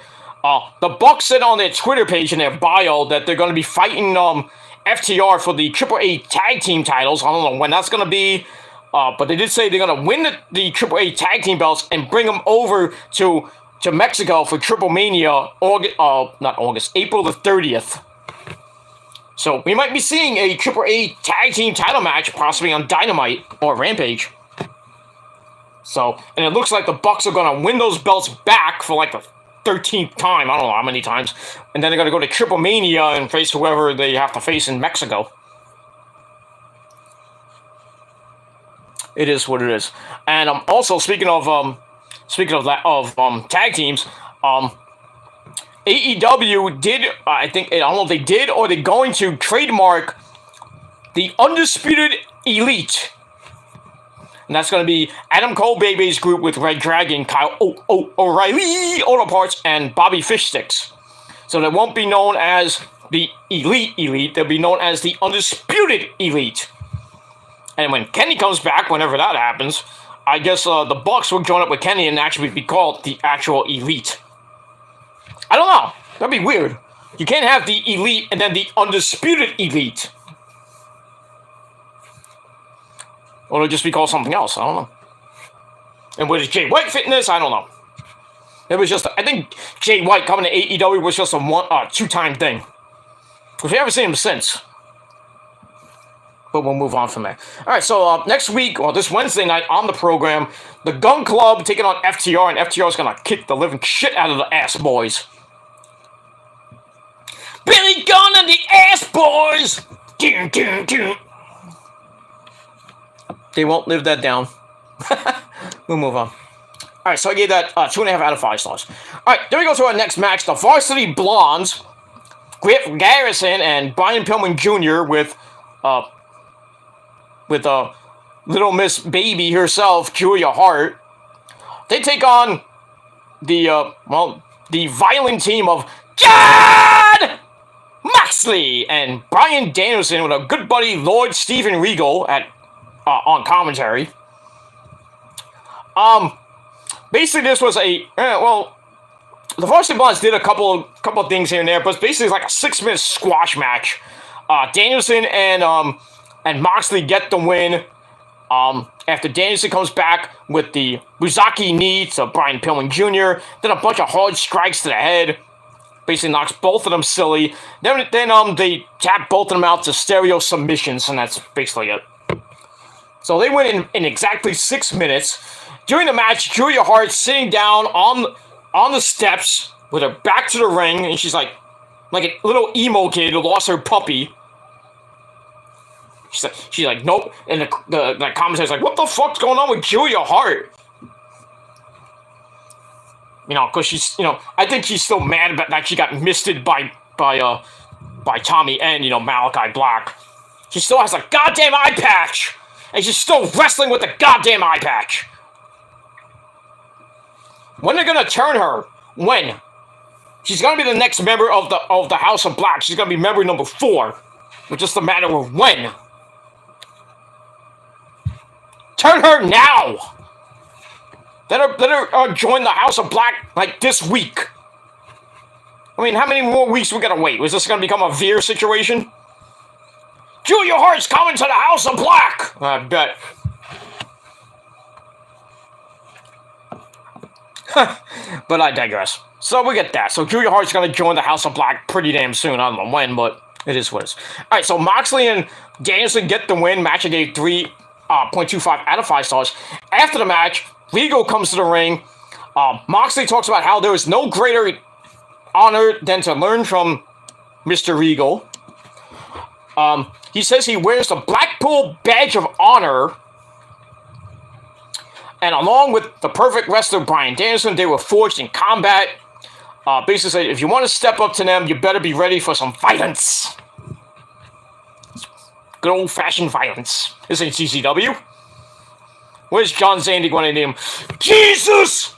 the Bucks said on their Twitter page in their bio that they're going to be fighting FTR for the AAA tag team titles. I don't know when that's going to be, but they did say they're going to win the AAA tag team belts and bring them over to Mexico for Triple Mania, April the 30th. So we might be seeing a AAA tag team title match possibly on Dynamite or Rampage. So, and it looks like the Bucks are going to win those belts back for like the 13th time. I don't know how many times. And then they're going to go to Triple Mania and face whoever they have to face in Mexico. It is what it is. And also speaking of tag teams, AEW did, I don't know if they did or they're going to trademark the Undisputed Elite. And that's going to be Adam Cole Baby's group with Red Dragon, Kyle O'Reilly, Auto Parts, and Bobby Fishsticks. So they won't be known as the Elite. They'll be known as the Undisputed Elite. And when Kenny comes back, whenever that happens, I guess the Bucks will join up with Kenny and actually be called the actual Elite. I don't know. That'd be weird. You can't have the Elite and then the Undisputed Elite. Or it'll just be called something else. I don't know. And was Jay White Fitness? I don't know. It was just, I think Jay White coming to AEW was just a 2-time thing. Because we haven't seen him since. But we'll move on from there. Alright, so next week, or this Wednesday night on the program, the Gun Club taking on FTR, and FTR is going to kick the living shit out of the Ass Boys. Billy Gunn and the Ass Boys! They won't live that down. we'll move on. Alright, so I gave that 2.5 out of 5 stars. Alright, then we go to our next match. The Varsity Blondes, Griff Garrison and Brian Pillman Jr. with Little Miss Baby herself, Julia Hart. They take on the violent team of John Moxley and Bryan Danielson with a good buddy Lord Steven Regal on commentary. Basically this was the Varsity Blondes did a couple of things here and there, but basically it's like a 6-minute squash match. Danielson and Moxley get the win. After Danielson comes back with the Buzaki knee to Brian Pillman Jr., then a bunch of hard strikes to the head, basically knocks both of them silly. Then they tap both of them out to stereo submissions, and that's basically it. So they win in exactly 6 minutes. During the match, Julia Hart sitting down on the steps with her back to the ring, and she's like a little emo kid who lost her puppy. She's like, nope. And the commentator's like, what the fuck's going on with Julia Hart? Because she's, I think she's still mad about that she got misted by Tommy and, Malachi Black. She still has a goddamn eye patch! And she's still wrestling with the goddamn eye patch! When are they gonna turn her? When? She's gonna be the next member of the House of Black. She's gonna be member number 4. It's just a matter of when. Turn her now! Let her join the House of Black, like, this week. I mean, how many more weeks we gotta wait? Was this gonna become a Veer situation? Julia Hart's coming to the House of Black! I bet. But I digress. So we get that. So Julia Hart's gonna join the House of Black pretty damn soon. I don't know when, but it is what it is. Alright, so Moxley and Danielson get the win. Match I gave 3.25 out of 5 stars. After the match, Regal comes to the ring. Moxley talks about how there is no greater honor than to learn from Mr. Regal. He says he wears the Blackpool Badge of Honor. And along with the perfect wrestler Bryan Danielson, they were forged in combat. Basically said, if you want to step up to them, you better be ready for some violence. Good old-fashioned violence. This ain't CCW. Where's John Zandig when I need him? Jesus!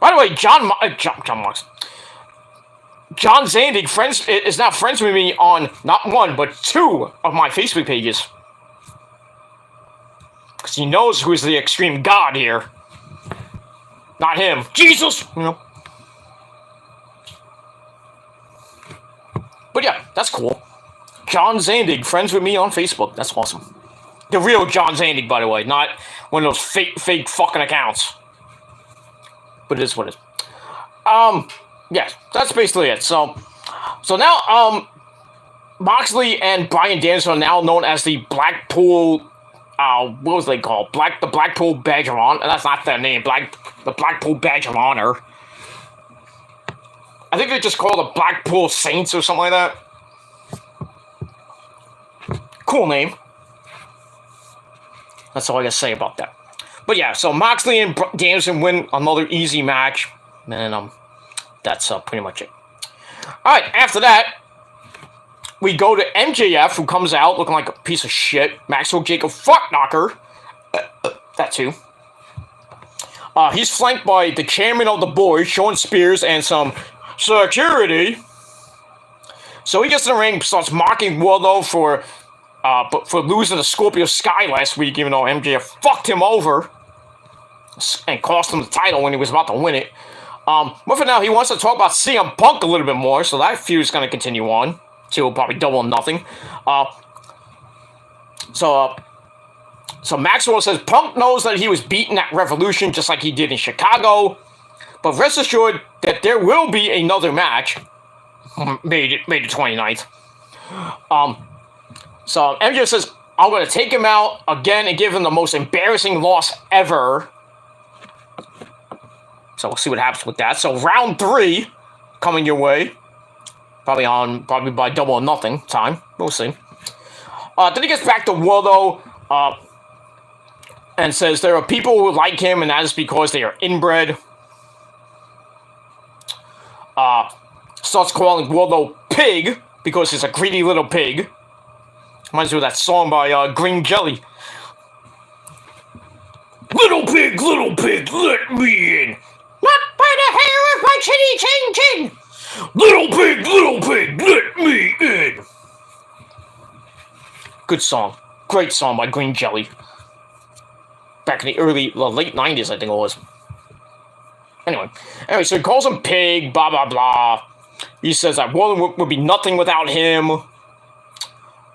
By the way, John Zandig is now friends with me on not 1, but 2 of my Facebook pages. Because he knows who's the extreme god here. Not him. Jesus! But yeah, that's cool. John Zandig, friends with me on Facebook. That's awesome. The real John Zandig, by the way. Not one of those fake fucking accounts. But it is what it is. Yeah, that's basically it. So now, Moxley and Bryan Danielson are now known as the Blackpool, what was they called? The Blackpool Badge of Honor. That's not their name. The Blackpool Badge of Honor. I think they just call the Blackpool Saints or something like that. Cool name. That's all I gotta say about that. But yeah, so Moxley and Danielson win another easy match. And that's pretty much it. Alright, after that, we go to MJF, who comes out looking like a piece of shit. Maxwell Jacob Fuckknocker. That too. He's flanked by the chairman of the board, Sean Spears, and some security. So he gets in the ring, starts mocking Wardlow for losing to Scorpio Sky last week, even though MJF fucked him over and cost him the title when he was about to win it. But for now, he wants to talk about CM Punk a little bit more, so that feud is going to continue on till probably Double or Nothing. So Maxwell says Punk knows that he was beaten at Revolution just like he did in Chicago, but rest assured that there will be another match, May the 29th. So MJF says, I'm going to take him out again and give him the most embarrassing loss ever. So we'll see what happens with that. So round 3 coming your way. Probably by Double or Nothing time. We'll see. Then he gets back to Wardlow. and says there are people who like him, and that is because they are inbred. Starts calling Wardlow Pig because he's a greedy little pig. Reminds me of that song by Green Jelly. Little pig, let me in. Not by the hair of my chinny chin chin. Little pig, let me in. Good song. Great song by Green Jelly. Back in the late 90s, I think it was. Anyway, so he calls him Pig, blah, blah, blah. He says that Wardlow would be nothing without him.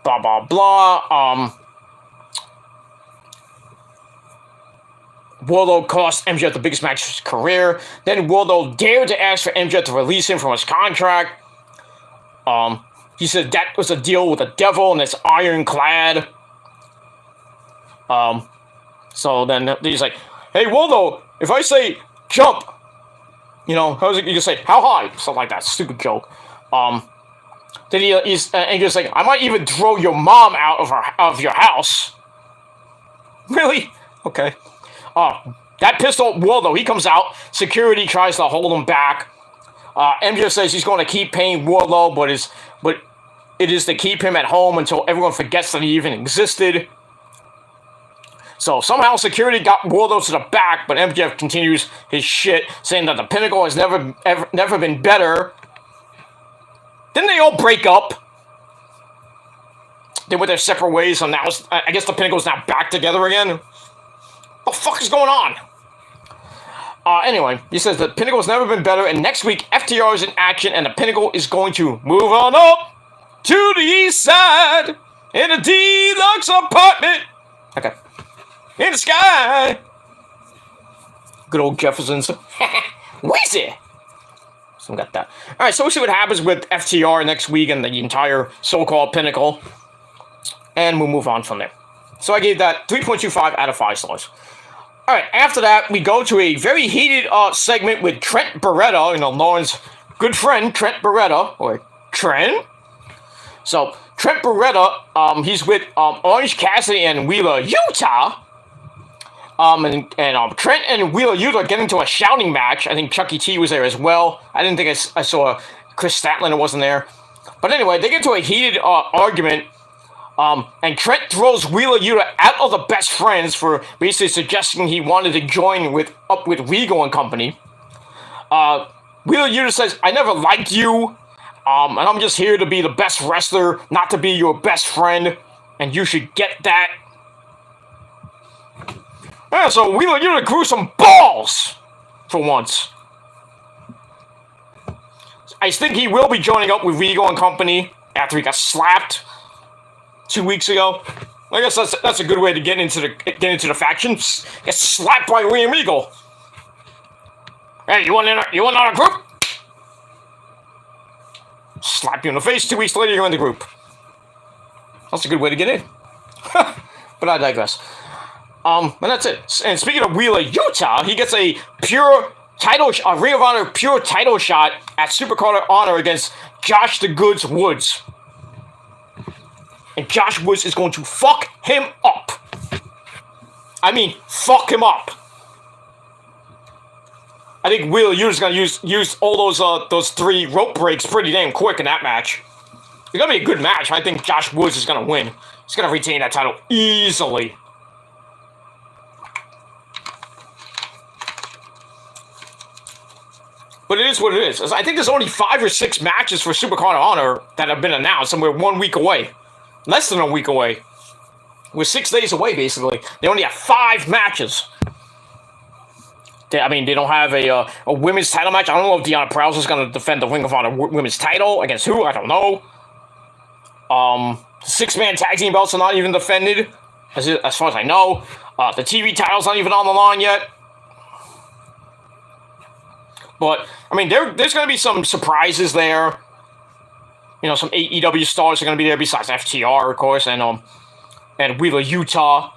Blah, blah, blah. Wardlow cost MJF the biggest match of his career. Then Wardlow dared to ask for MJF to release him from his contract. He said that was a deal with the devil and it's ironclad. So then he's like, hey, Wardlow, if I say jump, how's it? You can say, how high? Something like that. Stupid joke. Then he's like, I might even throw your mom out of your house. Really? Okay. That pissed off Wardlow. He comes out. Security tries to hold him back. MJF says he's going to keep paying Wardlow, but it is to keep him at home until everyone forgets that he even existed. So somehow security got Wardlow to the back, but MJF continues his shit, saying that the Pinnacle has never been better. Didn't they all break up? They went their separate ways, so now I guess the Pinnacle is now back together again. What the fuck is going on? Anyway, he says the Pinnacle has never been better, and next week FTR is in action, and the Pinnacle is going to move on up to the east side in a deluxe apartment. Okay. In the sky. Good old Jeffersons. Wheezy. So we got that. Alright, so we'll see what happens with FTR next week and the entire so-called Pinnacle. And we'll move on from there. So I gave that 3.25 out of 5 stars. Alright, after that, we go to a very heated segment with Trent Beretta, Lauren's good friend, Trent Beretta, or Trent. So, Trent Beretta, he's with Orange Cassidy and Wheeler Yuta. And Trent and Wheeler Yuta get into a shouting match. I think Chucky T was there as well. I didn't think I saw Chris Statlander wasn't there. But anyway, they get into a heated argument. And Trent throws Wheeler Yuta out of the best friends for basically suggesting he wanted to join up with Regal and company. Wheeler Yuta says, I never liked you, and I'm just here to be the best wrestler, not to be your best friend, and you should get that. Yeah, so Wheeler Yuta grew some balls, for once. I think he will be joining up with Regal and company after he got slapped 2 weeks ago. I guess that's a good way to get into the factions. Get slapped by William Regal. Hey, you want in our group? Slap you in the face. 2 weeks later, you're in the group. That's a good way to get in. But I digress. And that's it. And speaking of Wheeler Yuta, he gets a Ring of Honor pure title shot at Supercard of Honor against Josh the Goods Woods. And Josh Woods is going to fuck him up. I mean, fuck him up. I think Wheeler Yuta's going to use all those 3 rope breaks pretty damn quick in that match. It's going to be a good match. I think Josh Woods is going to win. He's going to retain that title easily. But it is what it is. I think there's only 5 or 6 matches for Supercard of Honor that have been announced, and we're 1 week away. Less than a week away. We're 6 days away, basically. They only have 5 matches. They don't have a women's title match. I don't know if Deonna Purrazzo is going to defend the Ring of Honor women's title. Against who? I don't know. 6-man tag team belts are not even defended, as far as I know. The TV title's not even on the line yet. But, there's going to be some surprises there. Some AEW stars are going to be there besides FTR, of course, and Wheeler Yuta.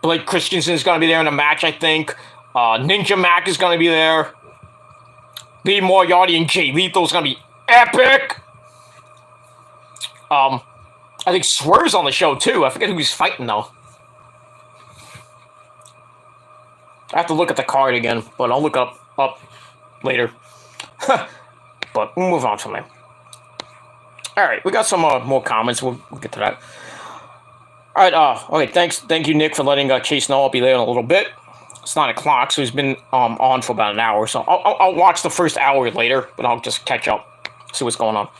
Blake Christensen is going to be there in the match, I think. Ninja Mac is going to be there. Lee Moriarty and Jay Lethal is going to be epic. I think Swerve's on the show, too. I forget who he's fighting, though. I have to look at the card again, but I'll look up later. But we'll move on from there. All right, we got some more comments. We'll get to that. All right. Okay. Thank you, Nick, for letting Chase know I'll be there in a little bit. It's 9 o'clock, so he's been on for about an hour. So I'll watch the first hour later, but I'll just catch up, see what's going on. All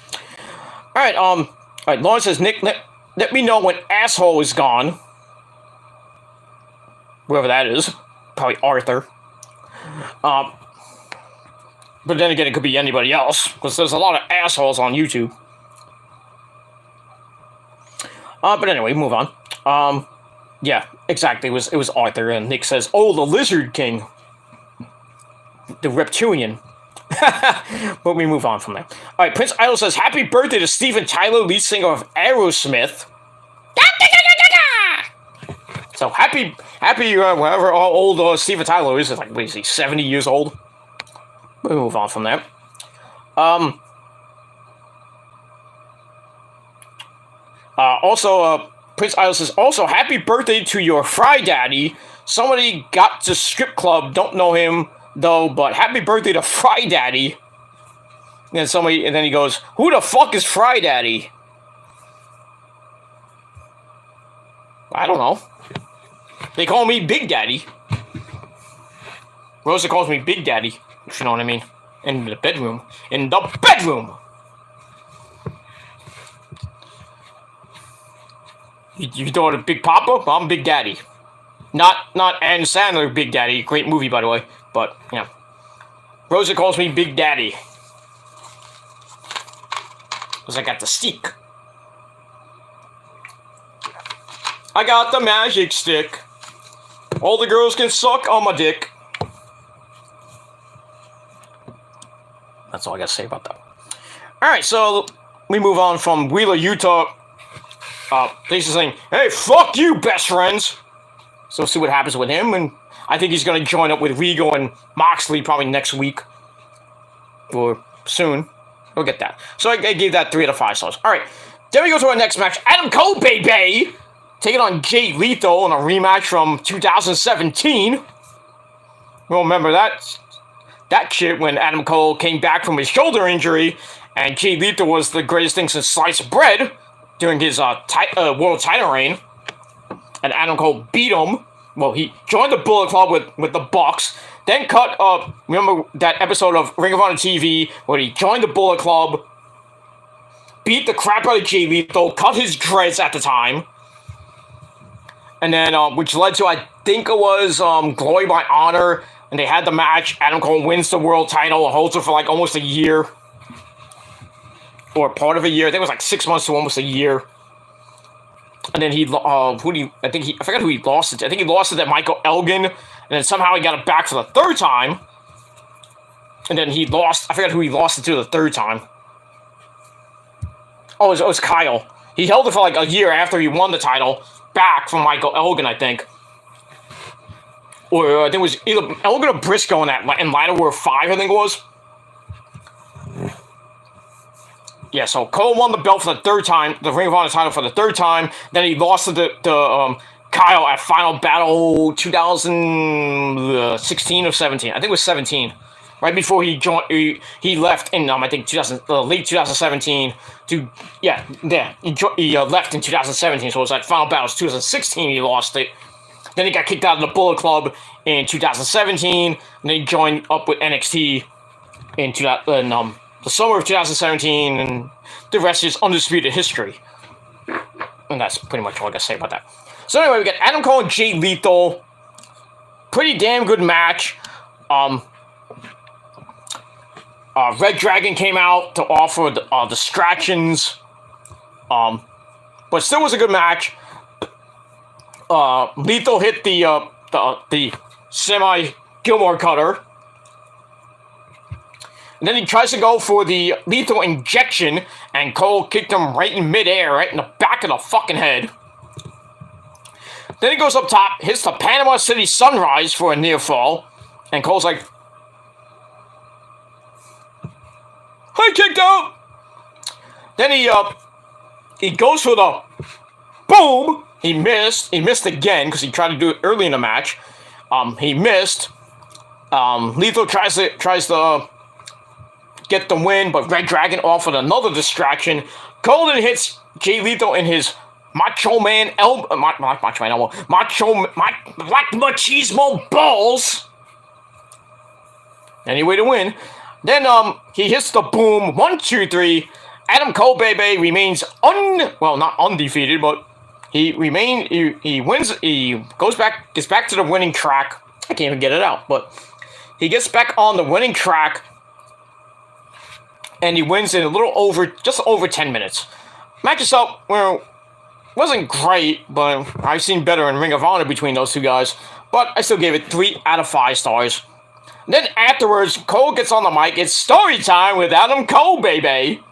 right. All right. Lauren says, Nick, let me know when asshole is gone. Whoever that is, probably Arthur. But then again, it could be anybody else, because there's a lot of assholes on YouTube. But anyway, move on. Yeah, exactly. It was Arthur, and Nick says, "Oh, the Lizard King, the Reptilian." But we move on from there. All right, Prince Idol says, "Happy birthday to Steven Tyler, lead singer of Aerosmith." So happy, whatever old Steven Tyler is. Like, what is he, 70 years old? We move on from there. Also, Prince Idol says, also, happy birthday to your Fry Daddy. Somebody got to strip club, don't know him, though, but happy birthday to Fry Daddy. And then he goes, who the fuck is Fry Daddy? I don't know. They call me Big Daddy. Rosa calls me Big Daddy, if you know what I mean. In the bedroom. In the bedroom! You thought of Big Papa? I'm Big Daddy. Not Adam Sandler Big Daddy. Great movie, by the way. But, yeah. Rosa calls me Big Daddy. Because I got the stick. I got the magic stick. All the girls can suck on my dick. That's all I gotta say about that. Alright, so we move on from Wheeler, Utah. Basically saying, hey, fuck you, best friends. So we'll see what happens with him, and I think he's gonna join up with Rigo and Moxley probably next week. Or soon. We'll get that. So I gave that 3 out of 5 stars. Alright, then we go to our next match. Adam Cole, baby! Taking on Jay Lethal in a rematch from 2017. We'll remember that shit when Adam Cole came back from his shoulder injury, and Jay Lethal was the greatest thing since sliced bread during his world title reign. And Adam Cole beat him. Well, he joined the Bullet Club with the Bucks. Then cut up. Remember that episode of Ring of Honor TV where he joined the Bullet Club, beat the crap out of Jay Lethal, cut his dreads at the time. And then, which led to, I think it was Glory by Honor, and they had the match. Adam Cole wins the world title and holds it for like almost a year. Or part of a year. I think it was like 6 months to almost a year. And then I forgot who he lost it to. I think he lost it to Michael Elgin, and then somehow he got it back for the third time. And then I forgot who he lost it to the third time. Oh, it was Kyle. He held it for like a year after he won the title. Back from Michael Elgin, I think. Or I think it was either Elgin or Briscoe in Ladder War 5, I think it was. Yeah, so Cole won the belt for the third time, the Ring of Honor title for the third time. Then he lost to Kyle at Final Battle 2016 or 17. I think it was 17. Right before he left in I think late 2017 to he left in 2017, so it was like Final Battles 2016 he lost it. Then he got kicked out of the Bullet Club in 2017, and then he joined up with NXT in the summer of 2017, and the rest is undisputed history. And that's pretty much all I gotta say about that. So anyway, we got Adam Cole and Jay Lethal. Pretty damn good match. Red Dragon came out to offer distractions, but still was a good match. Lethal hit the semi Gilmore cutter, and then he tries to go for the lethal injection, and Cole kicked him right in midair, right in the back of the fucking head. Then he goes up top, hits the Panama City Sunrise for a near fall, and Cole's like, I kicked out. Then he goes for the boom. He missed again because he tried to do it early in the match. He missed. Lethal tries to get the win, but Red Dragon offered another distraction. Golden hits Jay Lethal in his Macho Man elbow, Black Machismo balls. Anyway to win. Then he hits the boom. 1, 2, 3. Adam Cole Baby remains not undefeated, but he wins. He gets back to the winning track. I can't even get it out, but he gets back on the winning track, and he wins in just over 10 minutes. Match itself, wasn't great, but I've seen better in Ring of Honor between those two guys. But I still gave it 3 out of 5 stars. Then afterwards, Cole gets on the mic. It's story time with Adam Cole, baby,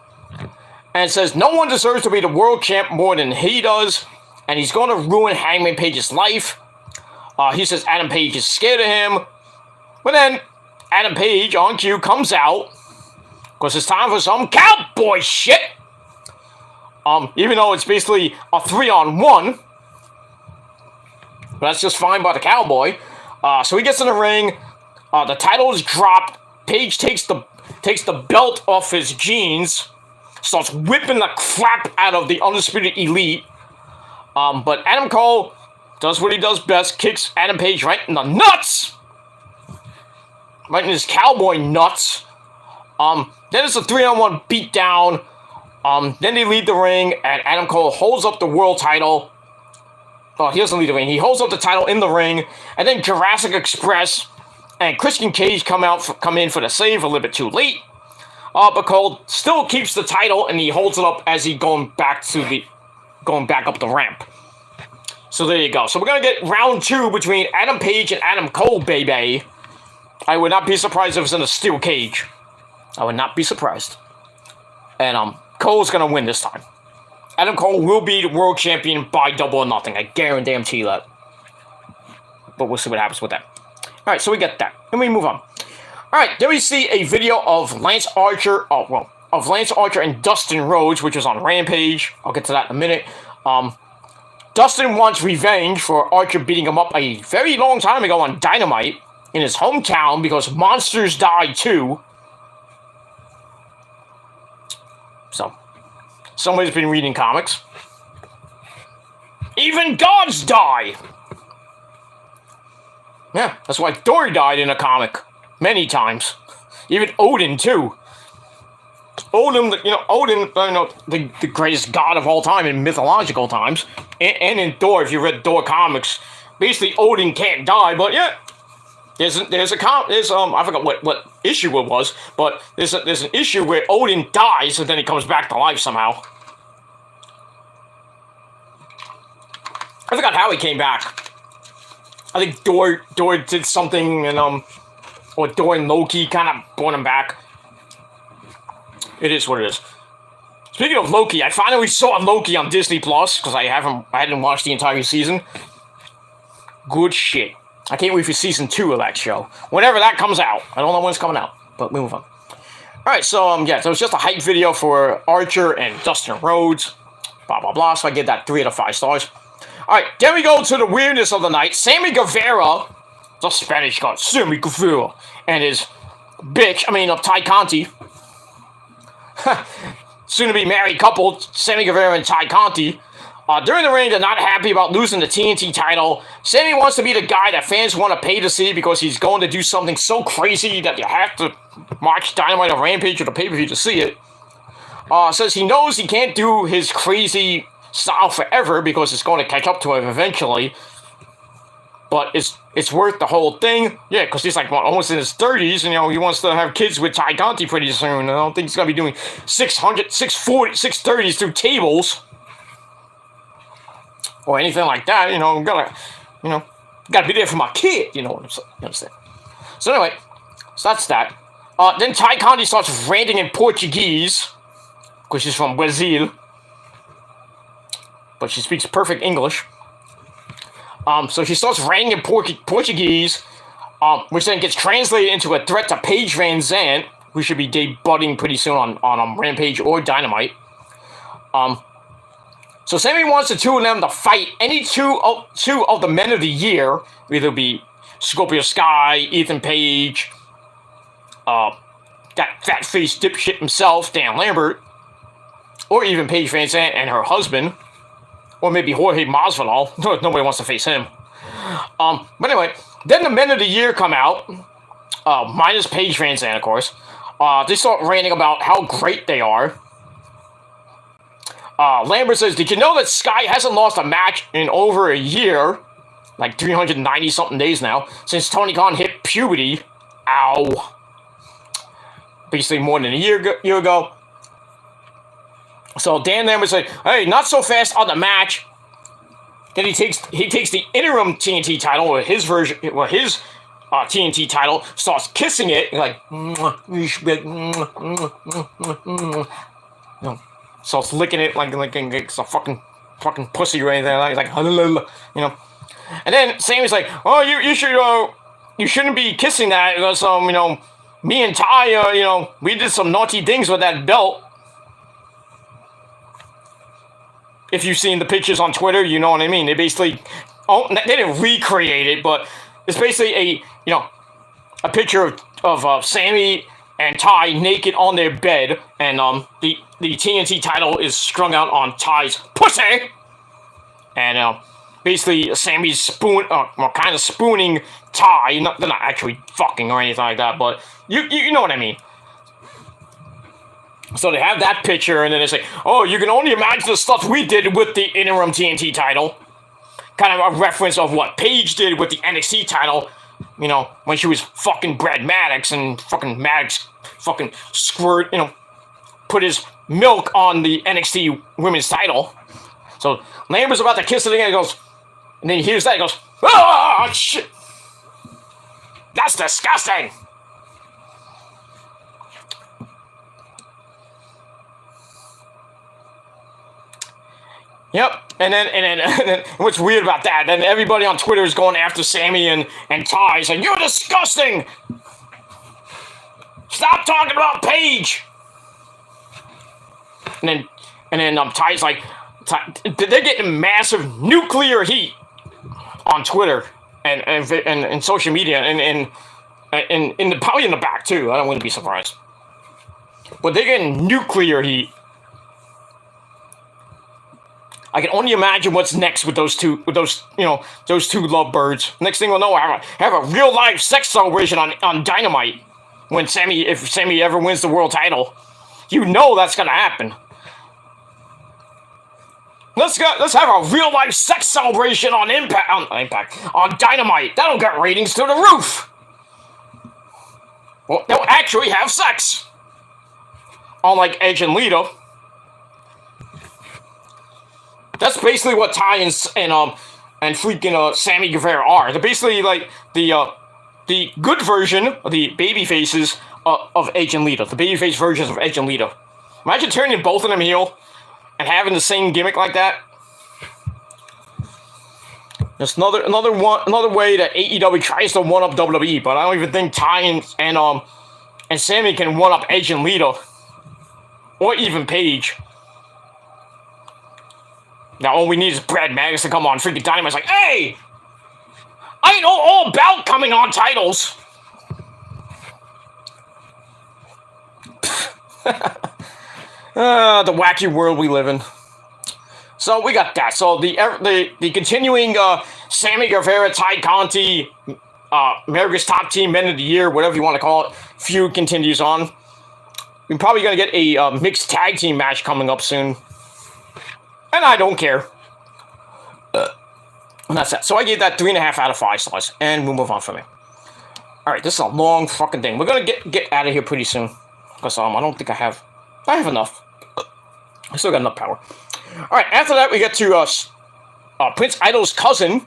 and says no one deserves to be the world champ more than he does, and he's going to ruin Hangman Page's life. He says Adam Page is scared of him. But then Adam Page on cue comes out because it's time for some cowboy shit. Even though it's basically a 3-on-1, but that's just fine by the cowboy. So he gets in the ring. The title is dropped. Page takes the belt off his jeans, starts whipping the crap out of the Undisputed Elite. But Adam Cole does what he does best, kicks Adam Page right in the nuts, right in his cowboy nuts. Then it's a 3-on-1 beatdown. Then they leave the ring, and Adam Cole holds up the world title. Oh, he doesn't leave the ring. He holds up the title in the ring, and then Jurassic Express and Christian Cage come in for the save a little bit too late. But Cole still keeps the title, and he holds it up as he going back up the ramp. So there you go. So we're gonna get round 2 between Adam Page and Adam Cole, baby. I would not be surprised if it's in a steel cage. I would not be surprised. And Cole's gonna win this time. Adam Cole will be the world champion by Double or Nothing. I guarantee that. But we'll see what happens with that. Alright, so we get that. And we move on. Alright, then we see a video of Lance Archer. Of Lance Archer and Dustin Rhodes, which was on Rampage. I'll get to that in a minute. Dustin wants revenge for Archer beating him up a very long time ago on Dynamite in his hometown because monsters die too. So, somebody's been reading comics. Even gods die! Yeah, that's why Thor died in a comic. Many times. Even Odin, too. Odin, the greatest god of all time in mythological times. And in Thor, if you read Thor comics, basically Odin can't die, but yeah. I forgot what issue it was, but there's an issue where Odin dies and then he comes back to life somehow. I forgot how he came back. I think Thor did something and or Thor and Loki kind of brought him back. It is what it is. Speaking of Loki, I finally saw Loki on Disney Plus because I hadn't watched the entire season. Good shit. I can't wait for season 2 of that show. Whenever that comes out. I don't know when it's coming out, but we move on. Alright, so, so it was just a hype video for Archer and Dustin Rhodes. Blah, blah, blah. So I give that 3 out of 5 stars. Alright, then we go to the weirdness of the night. Sammy Guevara, the Spanish god, Sammy Guevara, and his bitch, Ty Conti. Soon-to-be married couple, Sammy Guevara and Ty Conti. During the ring, they're not happy about losing the TNT title. Sammy wants to be the guy that fans want to pay to see because he's going to do something so crazy that you have to watch Dynamite or Rampage or the pay-per-view to see it. Says he knows he can't do his crazy style forever because it's going to catch up to him eventually. But it's worth the whole thing. Yeah, because he's like almost in his 30s, and he wants to have kids with Ty Conti pretty soon. I don't think he's going to be doing 600, 640, 630s through tables. Or anything like that, gotta be there for my kid, you understand. So anyway, so that's that. Then Ty Conti starts ranting in Portuguese, because she's from Brazil. But she speaks perfect English. So she starts ranting in Portuguese, which then gets translated into a threat to Paige Van Zandt, who should be debuting pretty soon on Rampage or Dynamite. So Sammy wants the two of them to fight any two of the men of the year, either be Scorpio Sky, Ethan Page, that fat-faced dipshit himself, Dan Lambert, or even Paige Van Zandt and her husband, or maybe Jorge Masvidal. Nobody wants to face him. But anyway, then the Men of the Year come out, minus Paige Van Zandt, of course. They start ranting about how great they are. Lambert says, did you know that Sky hasn't lost a match in over a year? Like 390-something days now, since Tony Khan hit puberty. Ow. Basically more than a year ago. So Dan Lambert said, hey, not so fast on the match. Then he takes the interim TNT title, or his version, or his TNT title, starts kissing it, like, starts licking it like it's a fucking pussy or anything, like, you know. And then Sammy's like, oh, you shouldn't be kissing that, because you know, me and Ty, we did some naughty things with that belt. If you've seen the pictures on Twitter, you know what I mean. They basically, they didn't recreate it, but it's basically a picture of Sammy and Ty naked on their bed, and the TNT title is strung out on Ty's pussy, and basically Sammy's kind of spooning Ty. They're not actually fucking or anything like that, but you know what I mean. So they have that picture, and then they say, oh, you can only imagine the stuff we did with the interim TNT title. Kind of a reference of what Paige did with the NXT title, when she was fucking Brad Maddox, and fucking Maddox fucking squirt, put his milk on the NXT women's title. So Lambert's about to kiss it again, and then he hears that, he goes, oh, shit. That's disgusting. Yep, and then what's weird about that? Then everybody on Twitter is going after Sammy and Ty, saying, "You're disgusting! Stop talking about Paige!" And then Ty's like, they're getting massive nuclear heat on Twitter and social media and probably in the back too. I don't want to be surprised, but they're getting nuclear heat. I can only imagine what's next with those two lovebirds. Next thing we'll know, I have a real life sex celebration on Dynamite if Sammy ever wins the world title. That's gonna happen. Let's have a real life sex celebration on on Dynamite. That'll get ratings to the roof. Well, they'll actually have sex, unlike Edge and Lita. That's basically what Ty and freaking Sammy Guevara are. They're basically like the good version of the baby faces of Edge and Lita. The babyface versions of Edge and Lita. Imagine turning both of them heel and having the same gimmick like that. Just another way that AEW tries to one up WWE, but I don't even think Ty and Sammy can one up Edge and Lita, or even Paige. Now all we need is Brad Maddox to come on freaking Dynamite's like, hey, I know all about coming on titles. The wacky world we live in. So we got that. So the continuing Sammy Guevara, Ty Conti, America's Top Team Men of the Year, whatever you want to call it, feud continues on. We're probably going to get a mixed tag team match coming up soon. And I don't care. And that's that. So I gave that 3.5 out of 5 stars. And we'll move on from it. Alright, this is a long fucking thing. We're going to get out of here pretty soon. Because I don't think I have enough. I still got enough power. Alright, after that we get to Prince Idol's cousin,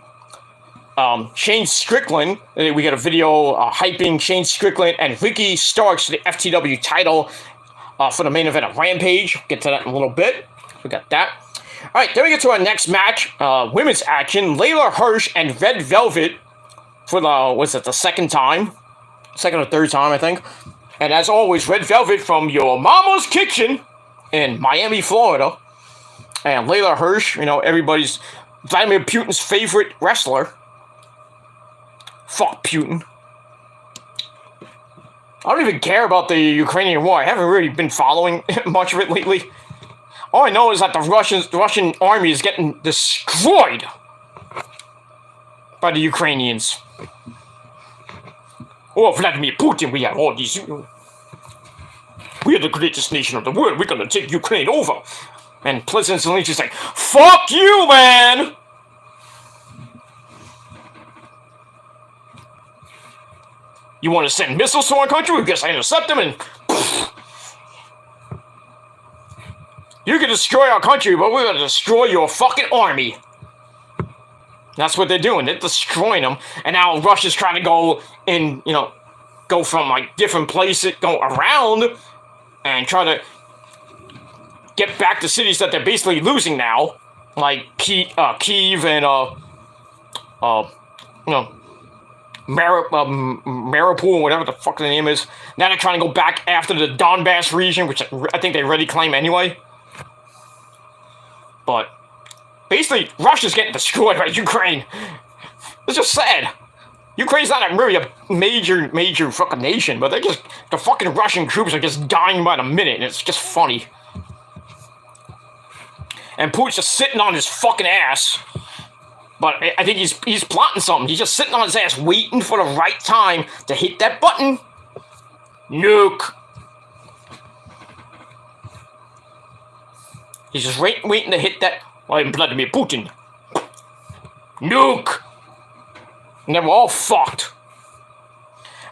Shane Strickland. We get a video hyping Shane Strickland and Ricky Starks to the FTW title for the main event of Rampage. Get to that in a little bit. We got that. Alright, then we get to our next match, women's action. Layla Hirsch and Red Velvet for the second or third time, I think. And as always, Red Velvet from your mama's kitchen in Miami, Florida. And Layla Hirsch, everybody's Vladimir Putin's favorite wrestler. Fuck Putin. I don't even care about the Ukrainian war. I haven't really been following much of it lately. All I know is that the Russian army is getting destroyed by the Ukrainians. Oh, Vladimir Putin, we have all these... We are the greatest nation of the world. We're gonna take Ukraine over. And President Zelensky's like, fuck you, man! You want to send missiles to our country? We guess I intercept them and... You can destroy our country, but we're gonna destroy your fucking army. That's what they're doing. They're destroying them. And now Russia's trying to go in, go from, like, different places, go around, and try to get back to cities that they're basically losing now. Like, Kyiv and, Mariupol, whatever the fuck the name is. Now they're trying to go back after the Donbass region, which I think they already claim anyway. But basically, Russia's getting destroyed by Ukraine. It's just sad. Ukraine's not really a major fucking nation, but the fucking Russian troops are just dying by the minute, and it's just funny. And Putin's just sitting on his fucking ass. But I think he's plotting something. He's just sitting on his ass waiting for the right time to hit that button. Nuke. He's just waiting to hit that. I'm Vladimir Putin. Nuke. And then we're all fucked.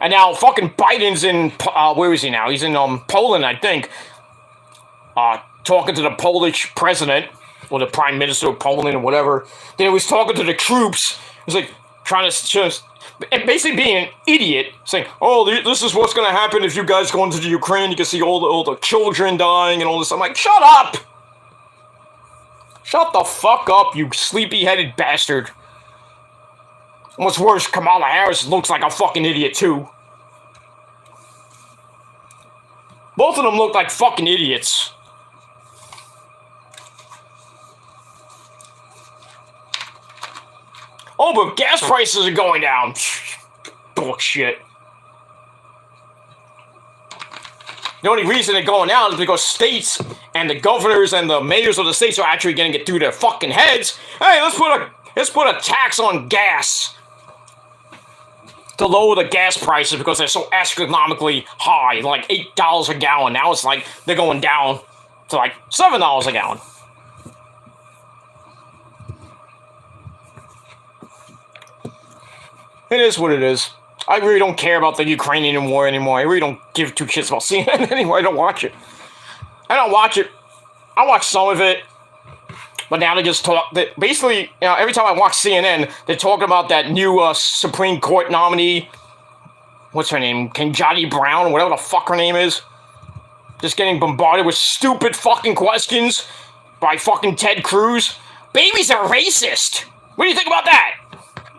And now fucking Biden's in, where is he now? He's in Poland, I think. Talking to the Polish president. Or the prime minister of Poland or whatever. Then he was talking to the troops. He's like trying to just basically being an idiot, saying, "Oh, this is what's gonna happen if you guys go into the Ukraine. You can see all the children dying and all this." I'm like, shut up! Shut the fuck up, you sleepy-headed bastard. And what's worse, Kamala Harris looks like a fucking idiot too. Both of them look like fucking idiots. Oh, but gas prices are going down. Bullshit. The only reason they're going down is because states and the governors and the mayors of the states are actually getting it through their fucking heads. Hey, let's put a tax on gas to lower the gas prices because they're so astronomically high, like $8 a gallon. Now it's like they're going down to like $7 a gallon. It is what it is. I really don't care about the Ukrainian war anymore. I really don't give two shits about CNN anymore. I don't watch it. I watch some of it. But now they just talk. Basically, every time I watch CNN, they're talking about that new Supreme Court nominee. What's her name? Kenjati Brown, whatever the fuck her name is. Just getting bombarded with stupid fucking questions by fucking Ted Cruz. Babies are racist. What do you think about that?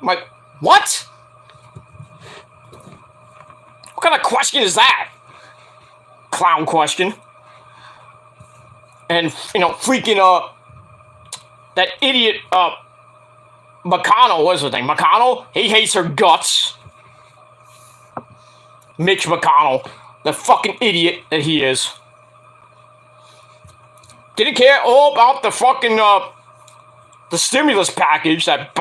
I'm like, what? What kind of question is that? Clown question. And, freaking, that idiot, McConnell, what's his name? McConnell? He hates her guts. Mitch McConnell. The fucking idiot that he is. Didn't care all about the fucking, the stimulus package that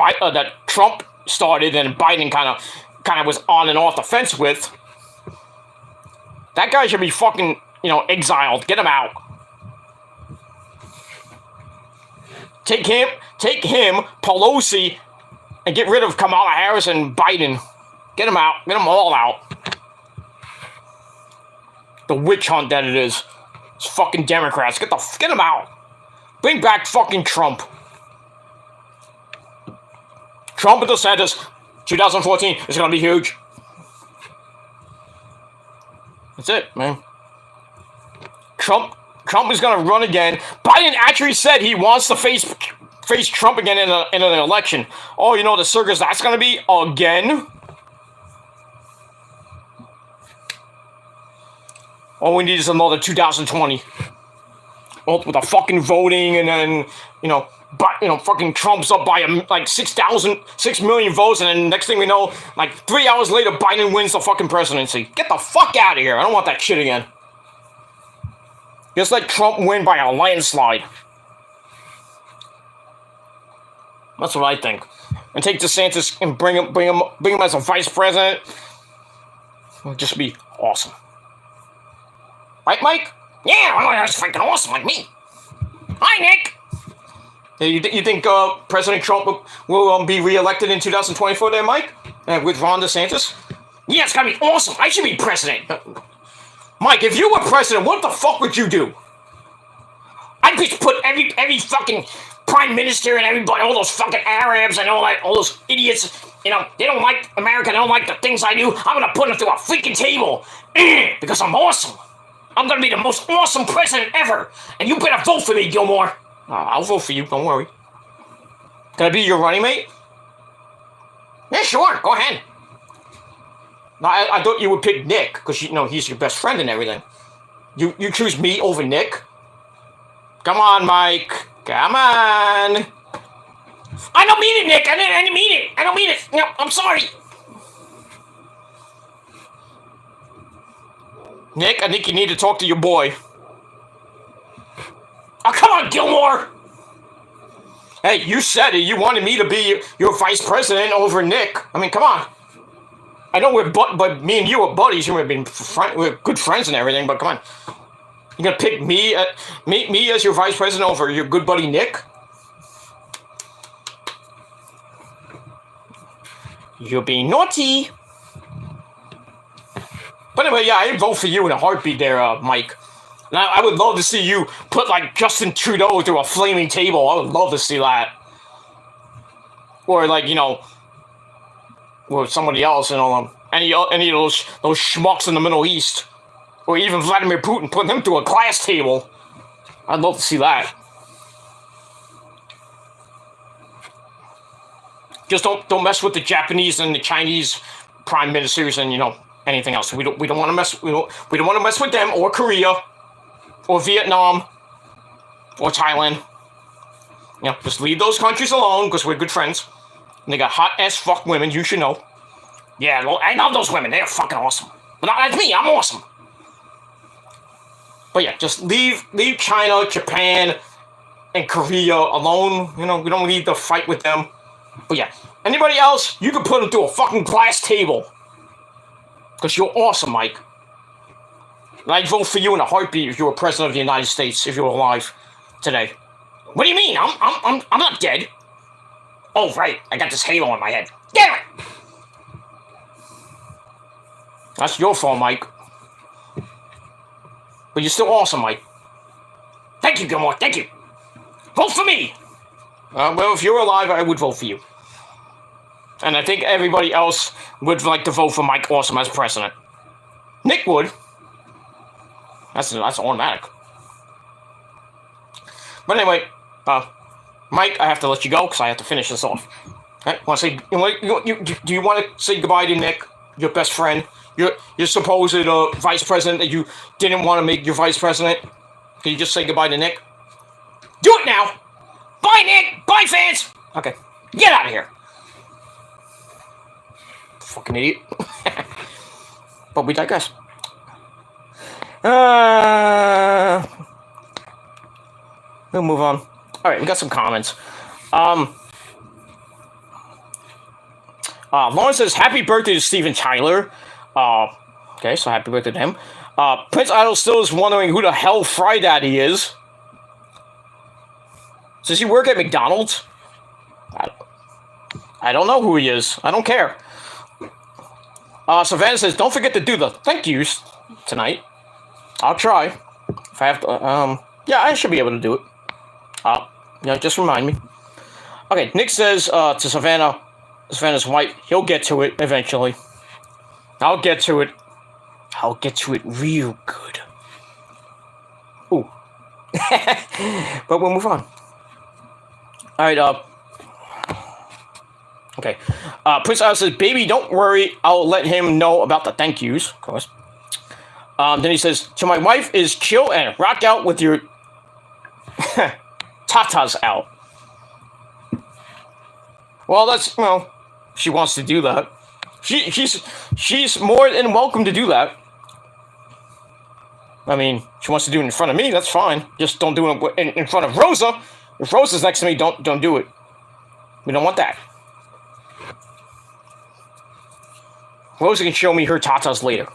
Trump started and Biden kind of was on and off the fence with. That guy should be fucking, exiled. Get him out. Take him, Pelosi, and get rid of Kamala Harris and Biden. Get them out. Get them all out. The witch hunt that it is. It's fucking Democrats. Get them out. Bring back fucking Trump. Trump and DeSantis, 2014 is gonna be huge. That's it, man. Trump is gonna run again. Biden actually said he wants to face Trump again in an election. Oh, the circus that's gonna be again. All we need is another 2020. Well, with the fucking voting and then, but fucking Trump's up by like 6 million votes, and then next thing we know, like 3 hours later, Biden wins the fucking presidency. Get the fuck out of here! I don't want that shit again. Just let Trump win by a landslide. That's what I think. And take DeSantis and bring him as a vice president. It'll just be awesome. Right, Mike? Yeah, that's freaking awesome, like me. Hi, Nick. You think President Trump will be reelected in 2024 there, Mike? With Ron DeSantis? Yeah, it's gonna be awesome. I should be president. Mike, if you were president, what the fuck would you do? I'd just put every fucking prime minister and everybody, all those fucking Arabs and all those idiots, they don't like America, they don't like the things I do. I'm gonna put them through a freaking table. Because I'm awesome. I'm gonna be the most awesome president ever. And you better vote for me, Gilmore. I'll vote for you, don't worry. Can I be your running mate? Yeah, sure, go ahead. No, I thought you would pick Nick, because he's your best friend and everything. You choose me over Nick? Come on, Mike. Come on. I don't mean it, Nick. I didn't mean it. I don't mean it. No, I'm sorry. Nick, I think you need to talk to your boy. Oh, come on, Gilmore. Hey, you said it. You wanted me to be your vice president over Nick. I mean, come on. I know but me and you are buddies. We're good friends and everything, but come on. You gonna pick me as your vice president over your good buddy Nick? You're being naughty. But anyway, yeah, I'd vote for you in a heartbeat there, Mike. Now, I would love to see you put, like, Justin Trudeau through a flaming table. I would love to see that. Or, like, or somebody else, any of those schmucks in the Middle East. Or even Vladimir Putin, put him through a glass table. I'd love to see that. Just don't mess with the Japanese and the Chinese prime ministers and anything else. We don't want to mess. We don't want to mess with them or Korea, or Vietnam, or Thailand. Just leave those countries alone because we're good friends. And they got hot ass fuck women. You should know. Yeah, I love those women. They're fucking awesome. But not like me. I'm awesome. But yeah, just leave China, Japan, and Korea alone. We don't need to fight with them. But yeah, anybody else, you can put them through a fucking glass table. Because you're awesome, Mike. And I'd vote for you in a heartbeat if you were president of the United States, if you were alive today. What do you mean? I'm not dead. Oh, right. I got this halo on my head. Damn it! That's your fault, Mike. But you're still awesome, Mike. Thank you, Gilmore. Thank you. Vote for me. Well, if you're alive, I would vote for you. And I think everybody else would like to vote for Mike Awesome as president. Nick would. That's automatic. But anyway, Mike, I have to let you go because I have to finish this off. Right? Do you want to say goodbye to Nick, your best friend, your supposed vice president that you didn't want to make your vice president? Can you just say goodbye to Nick? Do it now! Bye, Nick! Bye, fans! Okay, get out of here. Fucking idiot. But we digress. We'll move on. Alright, we got some comments. Lauren says, happy birthday to Steven Tyler. Okay, so happy birthday to him. Prince Idol still is wondering who the hell Fry Daddy is. Does he work at McDonald's? I don't know who he is. I don't care. Savannah says, don't forget to do the thank yous tonight. I'll try. If I have to, yeah, I should be able to do it. Just remind me. Okay, Nick says, to Savannah's wife, he'll get to it eventually. I'll get to it. I'll get to it real good. Ooh. But we'll move on. Alright, okay. Prince Al says, baby, don't worry. I'll let him know about the thank yous, of course. Then he says, to my wife is chill and rock out with your tatas out. Well, she wants to do that. She's more than welcome to do that. I mean, she wants to do it in front of me. That's fine. Just don't do it in front of Rosa. If Rosa's next to me, don't do it. We don't want that. Rosa can show me her tatas later.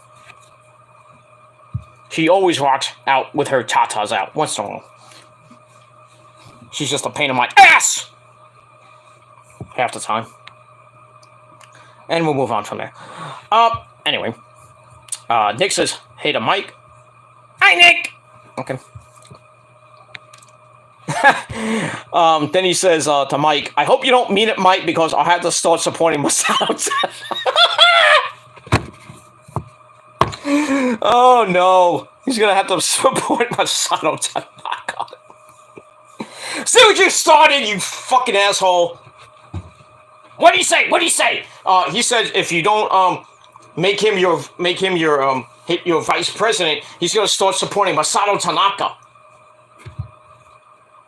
She always rocks out with her tatas out once in a while. She's just a pain in my ass half the time. And we'll move on from there. Anyway. Nick says, hey to Mike. Hi, Nick! Okay. Then he says to Mike, I hope you don't mean it, Mike, because I'll have to start supporting myself. Oh, no. He's going to have to support Masato Tanaka. See what you started, you fucking asshole. What did he say? He said if you don't make him your vice president, he's gonna start supporting Masato Tanaka.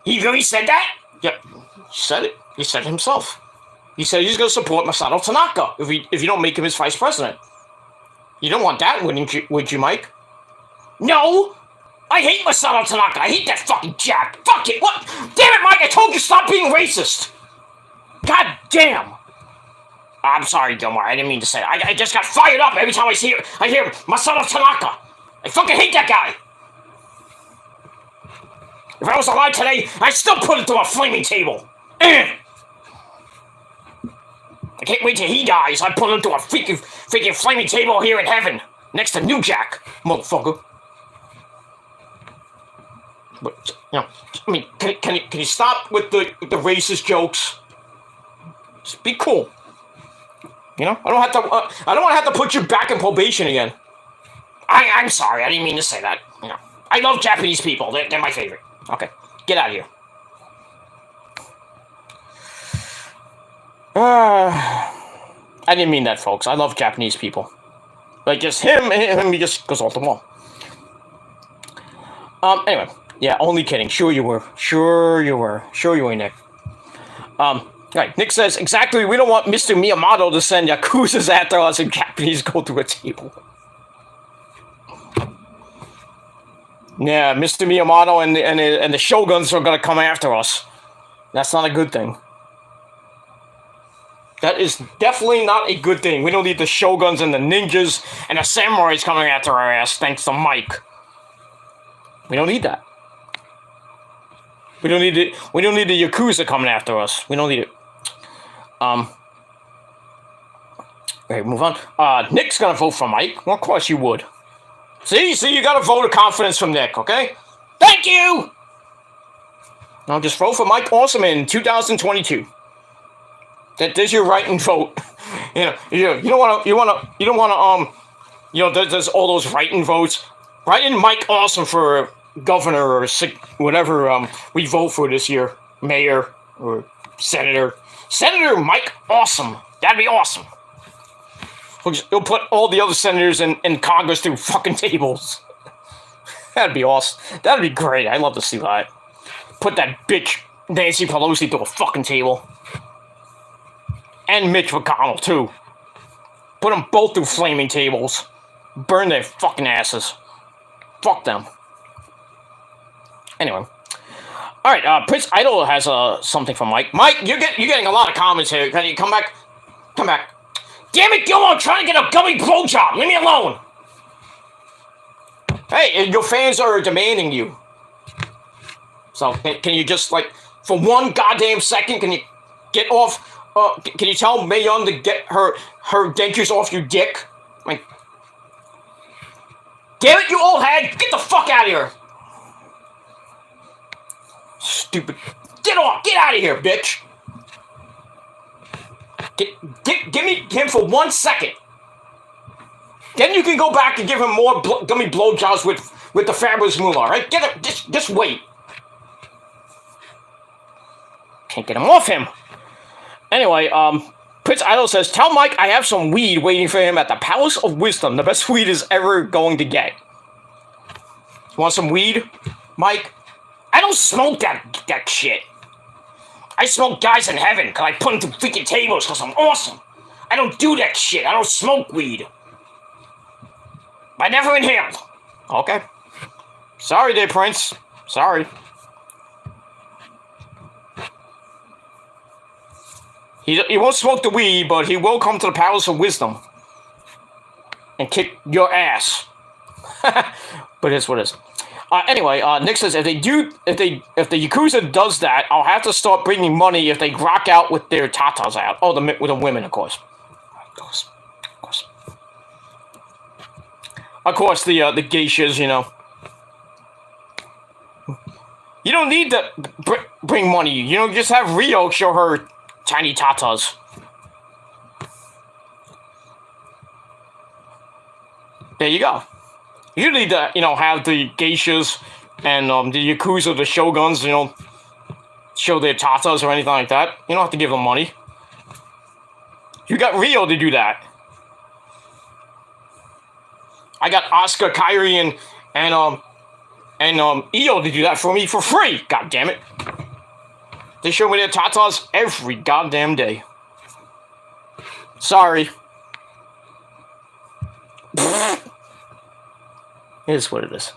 He really said that? Yeah, he said it. He said it himself. He said he's gonna support Masato Tanaka if you don't make him his vice president. You don't want that, would you, Mike? No! I hate Masato Tanaka. I hate that fucking Jack. Fuck it. What? Damn it, Mike. I told you stop being racist. God damn. I'm sorry, don't worry. I didn't mean to say that. I just got fired up every time I hear Masato Tanaka. I fucking hate that guy. If I was alive today, I'd still put it to a flaming table. I can't wait till he dies. I put him to a freaking flaming table here in heaven. Next to New Jack, motherfucker. But, I mean, can you stop with the racist jokes? Just be cool. I don't want to have to put you back in probation again. I'm sorry. I didn't mean to say that. I love Japanese people. They're my favorite. Okay, get out of here. I didn't mean that, folks. I love Japanese people. Like, just him, he just goes off the wall. Anyway. Yeah, only kidding. Sure you were, Nick. Right, Nick says, exactly, we don't want Mr. Miyamoto to send Yakuzas after us and Japanese go through a table. Yeah, Mr. Miyamoto and the Shoguns are gonna come after us. That's not a good thing. That is definitely not a good thing. We don't need the Shoguns and the ninjas and the samurais coming after our ass, thanks to Mike. We don't need that. We don't need it. We don't need the Yakuza coming after us. We don't need it. Okay, move on. Nick's gonna vote for Mike. Well, of course you would. See, you got a vote of confidence from Nick, okay? Thank you! Now just vote for Mike Awesome in 2022. There's your right and vote. You don't wanna, there's all those write-in votes. Write in Mike Awesome for governor or whatever we vote for this year. Mayor or senator. Senator Mike Awesome. That'd be awesome. He'll put all the other senators in Congress through fucking tables. That'd be awesome. That'd be great. I'd love to see that. Put that bitch Nancy Pelosi through a fucking table. And Mitch McConnell, too. Put them both through flaming tables. Burn their fucking asses. Fuck them. Anyway. Alright, Prince Idol has something from Mike. Mike, you're getting a lot of comments here. Can you come back? Come back. Damn it, Gilmore, I'm trying to get a gummy blowjob. Leave me alone. Hey, your fans are demanding you. So, can you just, like, for one goddamn second, can you get off... can you tell Mae Young to get her dentures off your dick? Like, damn it, you old hag! Get the fuck out of here! Stupid. Get off! Get out of here, bitch! Give me him for 1 second. Then you can go back and give him more gummy blowjobs with the fabulous moolah, alright? Get him. Just wait. Can't get him off him. Anyway, Prince Idol says, tell Mike I have some weed waiting for him at the Palace of Wisdom. The best weed is ever going to get. You want some weed, Mike? I don't smoke that shit. I smoke guys in heaven because I put them through freaking tables because I'm awesome. I don't do that shit. I don't smoke weed. I never inhaled. Okay. Sorry there, Prince. Sorry. He won't smoke the weed, but he will come to the Palace of Wisdom and kick your ass. But it's what it is. Anyway, Nick says if the Yakuza does that, I'll have to start bringing money if they rock out with their tatas out. Oh, with the women, of course. Of course, the geishas, you know. You don't need to bring money. You know, just have Rio show her tiny tatas. There you go. You need to, you know, have the geishas and the Yakuza, the shoguns, you know, show their tatas or anything like that. You don't have to give them money. You got Rio to do that. I got Oscar, Kyrie, and Aew to do that for me for free. God damn it. They show me their tatas every goddamn day. Sorry. It is what it is.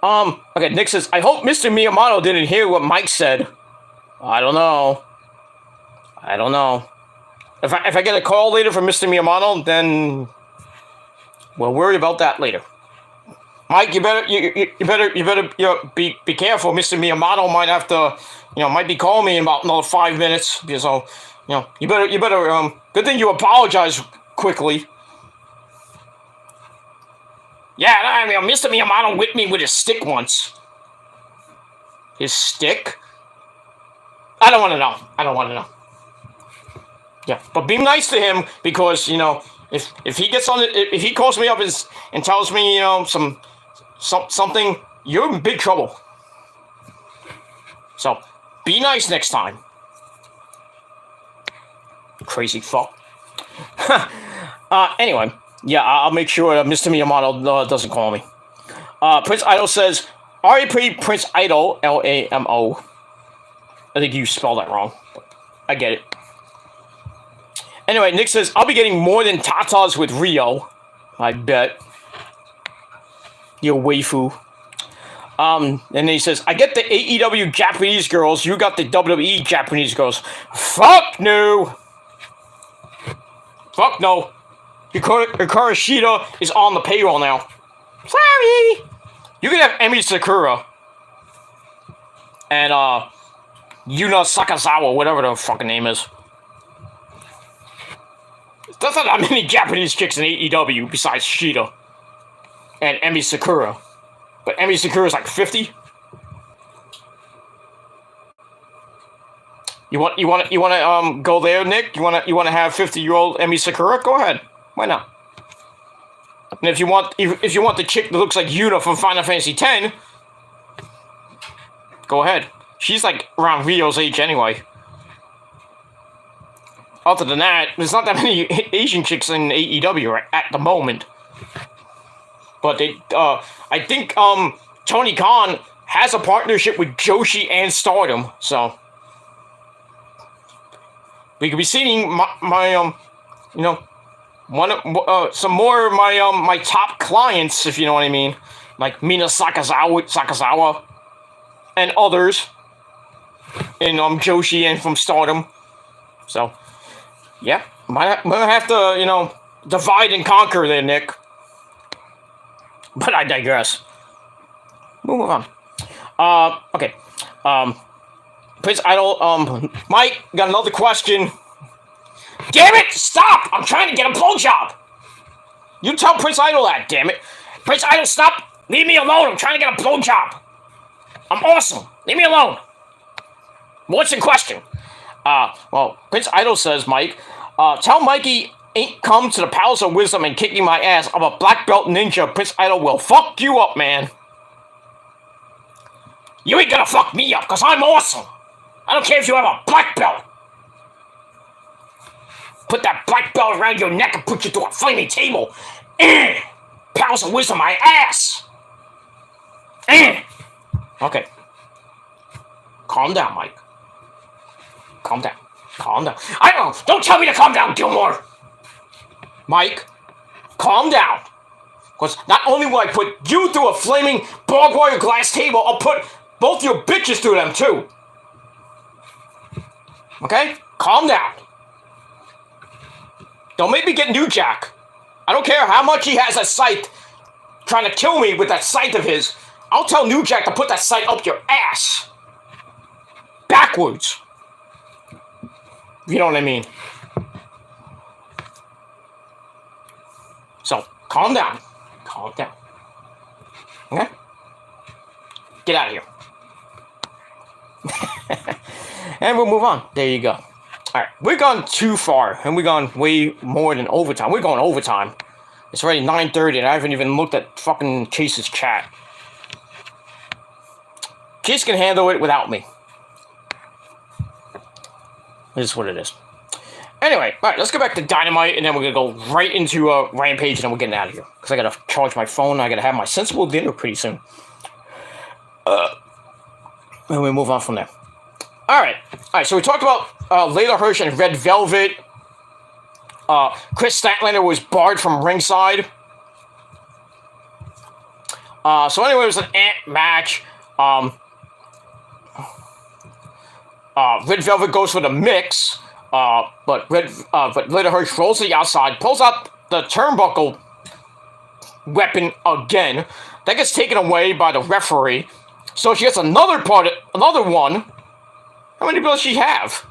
Okay, Nick says, I hope Mr. Miyamoto didn't hear what Mike said. I don't know. If I get a call later from Mr. Miyamoto, then we'll worry about that later. Mike, you better be careful. Mr. Miyamoto might have to, might be calling me in about another 5 minutes. So, you better. Good thing you apologize quickly. Yeah, I mean, Mr. Miyamoto whipped me with his stick once. His stick? I don't want to know. Yeah, but be nice to him because if he gets on it, if he calls me up and tells me something, you're in big trouble. So be nice next time. Crazy fuck. Anyway. Yeah, I'll make sure Mr. Miyamoto doesn't call me. Prince Idol says, R.I.P. Prince Idol, L-A-M-O. I think you spelled that wrong. I get it. Anyway, Nick says, I'll be getting more than tatas with Rio. I bet. Your waifu. And then he says, I get the AEW Japanese girls, you got the WWE Japanese girls. Fuck no! Fuck no. Hikaru Shida is on the payroll now. Sorry! You can have Emi Sakura. And, Yuna Sakazawa, whatever the fucking name is. There's not that many Japanese chicks in AEW besides Shida. And Emi Sakura. But Emi Sakura's like 50. You want to go there, Nick? You want to have 50-year-old Emi Sakura? Go ahead. Why not? And if you want the chick that looks like Yuna from Final Fantasy X, go ahead. She's like around Rio's age anyway. Other than that, there's not that many Asian chicks in AEW right at the moment. But I think Tony Khan has a partnership with Joshi and Stardom, so we could be seeing my some more of my top clients, if you know what I mean, like Mina Sakazawa, and others, and Joshi and from Stardom. So, yeah, might have to divide and conquer there, Nick. But I digress. We'll move on. Okay. Prince Idol. Mike, got another question. Damn it! Stop! I'm trying to get a blowjob! You tell Prince Idol that, damn it. Prince Idol, stop! Leave me alone! I'm trying to get a blowjob! I'm awesome! Leave me alone! What's the question? Well, Prince Idol says, Mike, tell Mikey ain't come to the Palace of Wisdom and kicking my ass. I'm a black belt ninja. Prince Idol will fuck you up, man. You ain't gonna fuck me up, because I'm awesome! I don't care if you have a black belt! Put that black belt around your neck and put you through a flaming table. Palace of Wisdom, my ass. Okay. Calm down, Mike. calm down. Calm down. I don't tell me to calm down, Gilmore. Mike, calm down. Because not only will I put you through a flaming barbed wire glass table, I'll put both your bitches through them too. Okay? Calm down. Don't make me get New Jack. I don't care how much he has a sight trying to kill me with that sight of his. I'll tell New Jack to put that sight up your ass. Backwards. You know what I mean? So, calm down. Calm down. Okay? Get out of here. And we'll move on. There you go. Alright, we've gone too far, and we've gone way more than overtime. We're going overtime. It's already 9:30, and I haven't even looked at fucking Chase's chat. Chase can handle it without me. It is what it is. Anyway, alright, let's go back to Dynamite, and then we're gonna go right into Rampage, and then we're getting out of here. Because I gotta charge my phone, I gotta have my sensible dinner pretty soon. And we move on from there. Alright, so we talked about Layla Hirsch and Red Velvet. Chris Statlander was barred from ringside. So anyway, it was an match. Red Velvet goes for the mix, but Layla Hirsch rolls to the outside, pulls out the turnbuckle weapon again. That gets taken away by the referee. So she gets another one. How many does she have?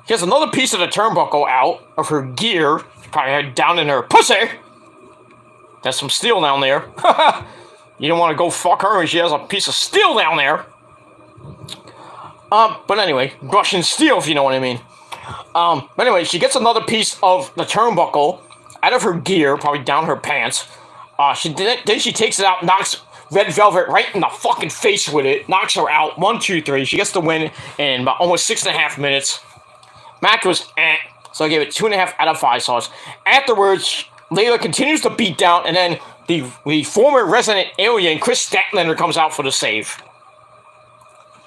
She has another piece of the turnbuckle out of her gear. Probably had down in her pussy. There's some steel down there. You don't want to go fuck her when she has a piece of steel down there. But anyway, Russian steel, if you know what I mean. But anyway, she gets another piece of the turnbuckle out of her gear, probably down her pants. Then she takes it out, knocks Red Velvet right in the fucking face with it, knocks her out. 1, 2, 3. She gets the win in about almost 6.5 minutes. Match was so I gave it 2.5 out of 5 stars. Afterwards, Layla continues to beat down, and then the former resident alien, Chris Statlander, comes out for the save.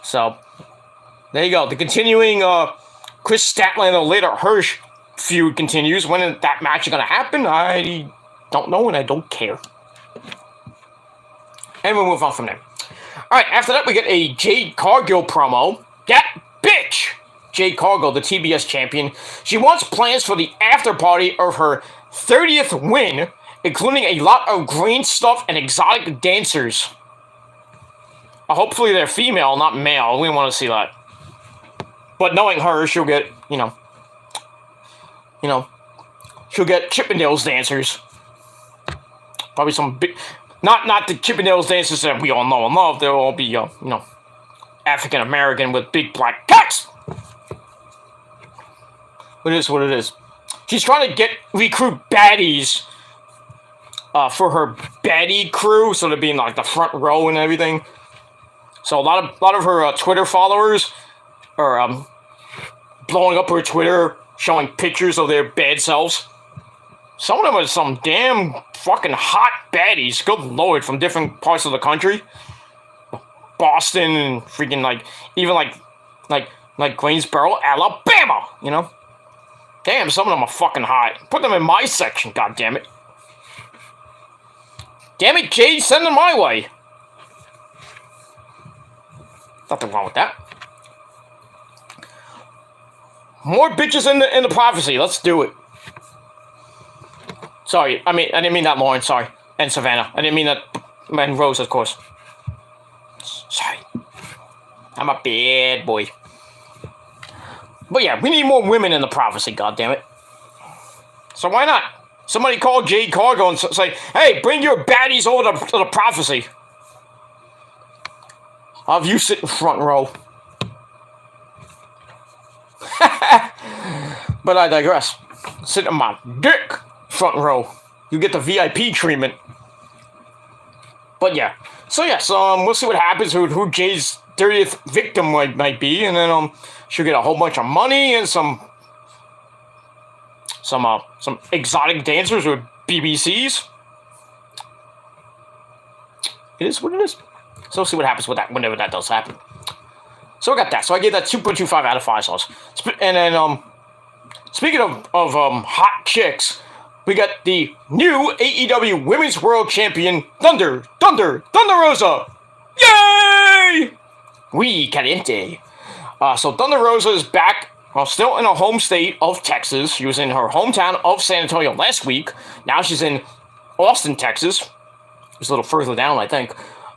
So, there you go. The continuing Chris Statlander, Layla Hirsch feud continues. When that match is going to happen, I don't know, and I don't care. And we'll move on from there. Alright, after that, we get a Jade Cargill promo. That bitch! Jade Cargill, the TBS champion. She wants plans for the after party of her 30th win, including a lot of green stuff and exotic dancers. Hopefully they're female, not male. We want to see that. But knowing her, she'll get, she'll get Chippendales dancers. Probably some big... Not the Chippendales dancers that we all know and love. They'll all be, African American with big black cocks. It is what it is. She's trying to recruit baddies for her baddie crew, so they're being like the front row and everything. So a lot of her Twitter followers are blowing up her Twitter, showing pictures of their bad selves. Some of them are some damn fucking hot baddies, good lord, from different parts of the country. Boston and freaking even Greensboro, Alabama, Damn, some of them are fucking hot. Put them in my section, goddammit. Damn it, Jade, send them my way. Nothing wrong with that. More bitches in the prophecy. Let's do it. Sorry, I didn't mean that, Lauren. Sorry, and Savannah. I didn't mean that. And Rose, of course. Sorry. I'm a bad boy. But yeah, we need more women in the prophecy. Goddammit. So why not? Somebody call Jade Cargill and say, "Hey, bring your baddies over to the prophecy. I'll have you sit in front row." But I digress. Sit in my dick front row. You get the VIP treatment. But yeah. So we'll see what happens, who Jay's 30th victim might be, and then she'll get a whole bunch of money and some exotic dancers with BBCs. It is what it is. So we'll see what happens with that whenever that does happen. So I got that. So I gave that 2.25 out of 5 stars. And then, speaking of hot chicks, we got the new AEW Women's World Champion, Thunder Rosa. Yay! We caliente. So Thunder Rosa is back, still in her home state of Texas. She was in her hometown of San Antonio last week. Now she's in Austin, Texas. It's a little further down, I think.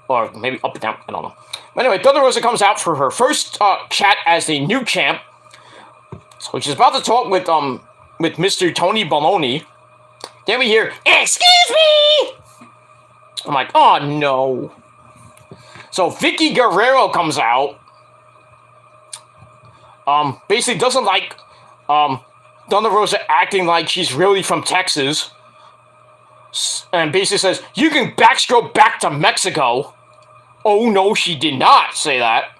Or maybe up and down, I don't know. But anyway, Thunder Rosa comes out for her first chat as the new champ. So she's about to talk with Mr. Tony Baloney. Then we hear, "Excuse me!" I'm like, oh no. So Vicky Guerrero comes out. Basically doesn't like Thunder Rosa acting like she's really from Texas. And basically says, "You can backstroke back to Mexico." Oh no, she did not say that.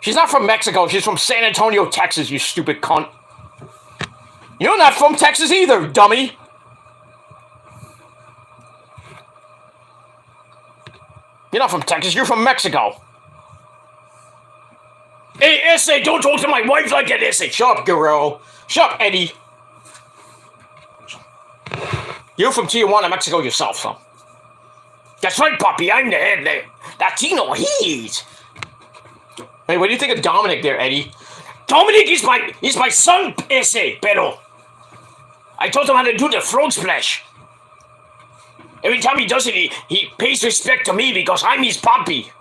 She's not from Mexico, she's from San Antonio, Texas, you stupid cunt. You're not from Texas either, dummy. You're not from Texas, you're from Mexico. Hey, Essay, don't talk to my wife like that, Essay. Shut up, Guerrero. Shut up, Eddie. You're from Tijuana, Mexico yourself, son. That's right, Poppy, I'm the head there. Latino heat. Hey, what do you think of Dominic there, Eddie? Dominic is my son, Essay, pero I taught him how to do the frog splash. Every time he does it, he pays respect to me because I'm his papi.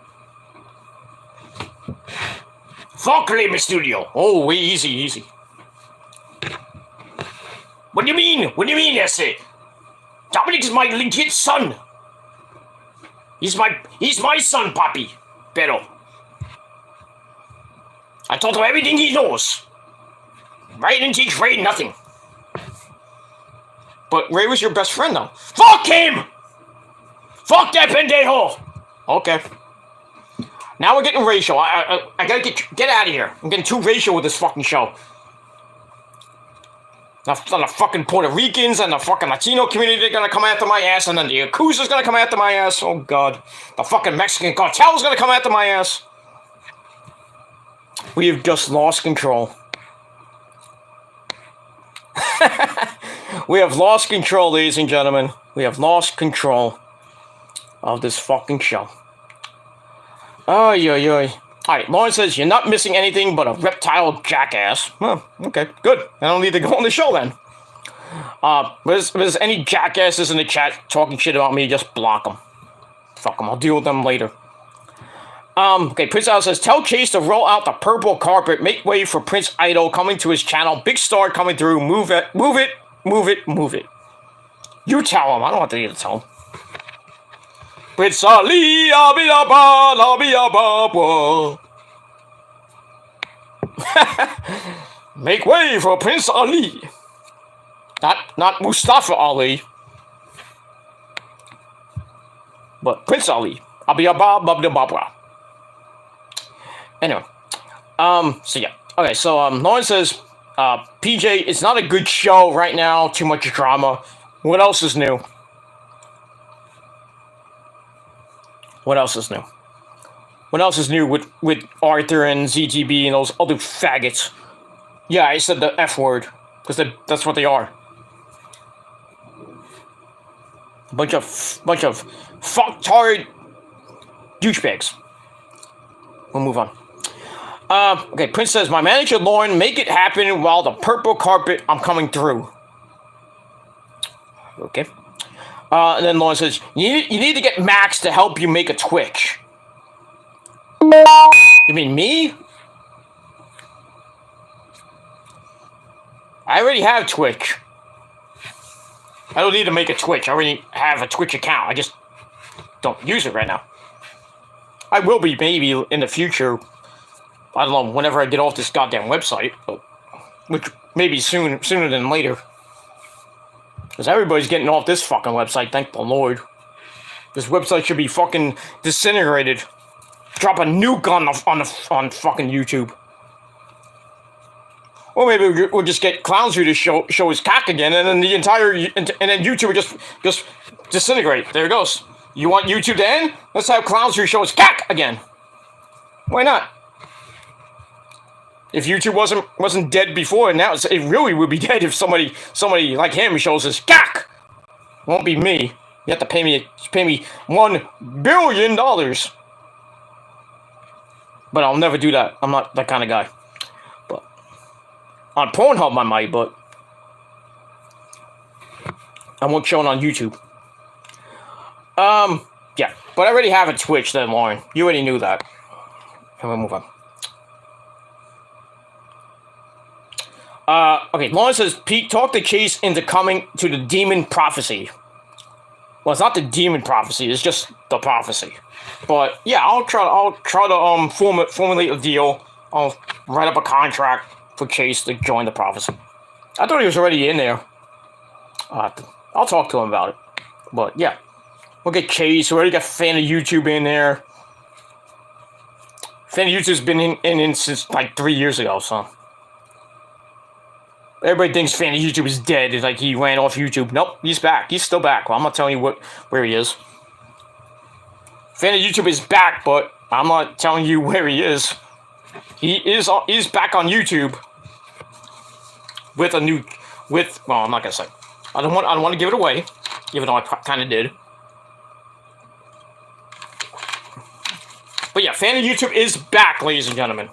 Fuck, studio. Oh, easy. What do you mean, Essay? Dominic is my legit son. He's my son, papi. Pero I told him everything he knows. Ray didn't teach Ray nothing. But Ray was your best friend, though. Fuck him! Fuck that pendejo! Okay. Now we're getting racial. I gotta get out of here. I'm getting too racial with this fucking show. The fucking Puerto Ricans and the fucking Latino community are gonna come after my ass, and then the Yakuza's gonna come after my ass. Oh god. The fucking Mexican cartel's gonna come after my ass. We have just lost control. We have lost control, ladies and gentlemen. We have lost control of this fucking show. Alright, Lauren says, "You're not missing anything but a reptile jackass." Well, okay, good. I don't need to go on the show then. If there's any jackasses in the chat talking shit about me, just block them. Fuck them, I'll deal with them later. Okay, Prince Idol says, "Tell Chase to roll out the purple carpet, make way for Prince Idol coming to his channel, big star coming through, move it. You tell him, I don't want to tell him. Prince Ali, I'll be a baba. Make way for Prince Ali. Not Mustafa Ali. But Prince Ali. I'll be a baba. Anyway. So yeah. Okay, so Lauren says, PJ, it's not a good show right now, too much drama. What else is new? What else is new? What else is new with Arthur and ZGB and those other faggots? Yeah, I said the F word, because that's what they are. Bunch of fucktard douchebags. We'll move on. Okay, Prince says, "My manager Lauren, make it happen while the purple carpet, I'm coming through." Okay. And then Lauren says, you need to get Max to help you make a Twitch. You mean me? I already have Twitch. I don't need to make a Twitch. I already have a Twitch account. I just don't use it right now. I will be maybe in the future. I don't know, whenever I get off this goddamn website. Which maybe sooner than later. Because everybody's getting off this fucking website, thank the Lord. This website should be fucking disintegrated. Drop a nuke on fucking YouTube. Or maybe we'll just get Clownsview to show his cock again, and then then YouTube would just disintegrate. There it goes. You want YouTube to end? Let's have Clownsview show his cock again. Why not? If YouTube wasn't dead before, and now it really would be dead if somebody like him shows us. Gak! Won't be me. You have to pay me $1 billion. But I'll never do that. I'm not that kind of guy. But on Pornhub I might, but I won't show it on YouTube. Yeah, but I already have a Twitch then, Lauren. You already knew that. Okay, we'll move on. Okay, Lauren says, Pete, talk the Chase into coming to the Demon Prophecy. Well, it's not the Demon Prophecy, it's just the Prophecy. But, yeah, I'll try to formulate a deal. I'll write up a contract for Chase to join the Prophecy. I thought he was already in there. I'll talk to him about it. But, yeah. We'll get Chase. We already got Fan of YouTube in there. Fan of YouTube's been in since, like, 3 years ago, so. Everybody thinks Fan of YouTube is dead. It's like he ran off YouTube. Nope, he's back. He's still back. Well, I'm not telling you where he is. Fan of YouTube is back, but I'm not telling you where he is. He's back on YouTube with well, I'm not gonna say. I don't want to give it away, even though I kind of did. But yeah, Fan of YouTube is back, ladies and gentlemen.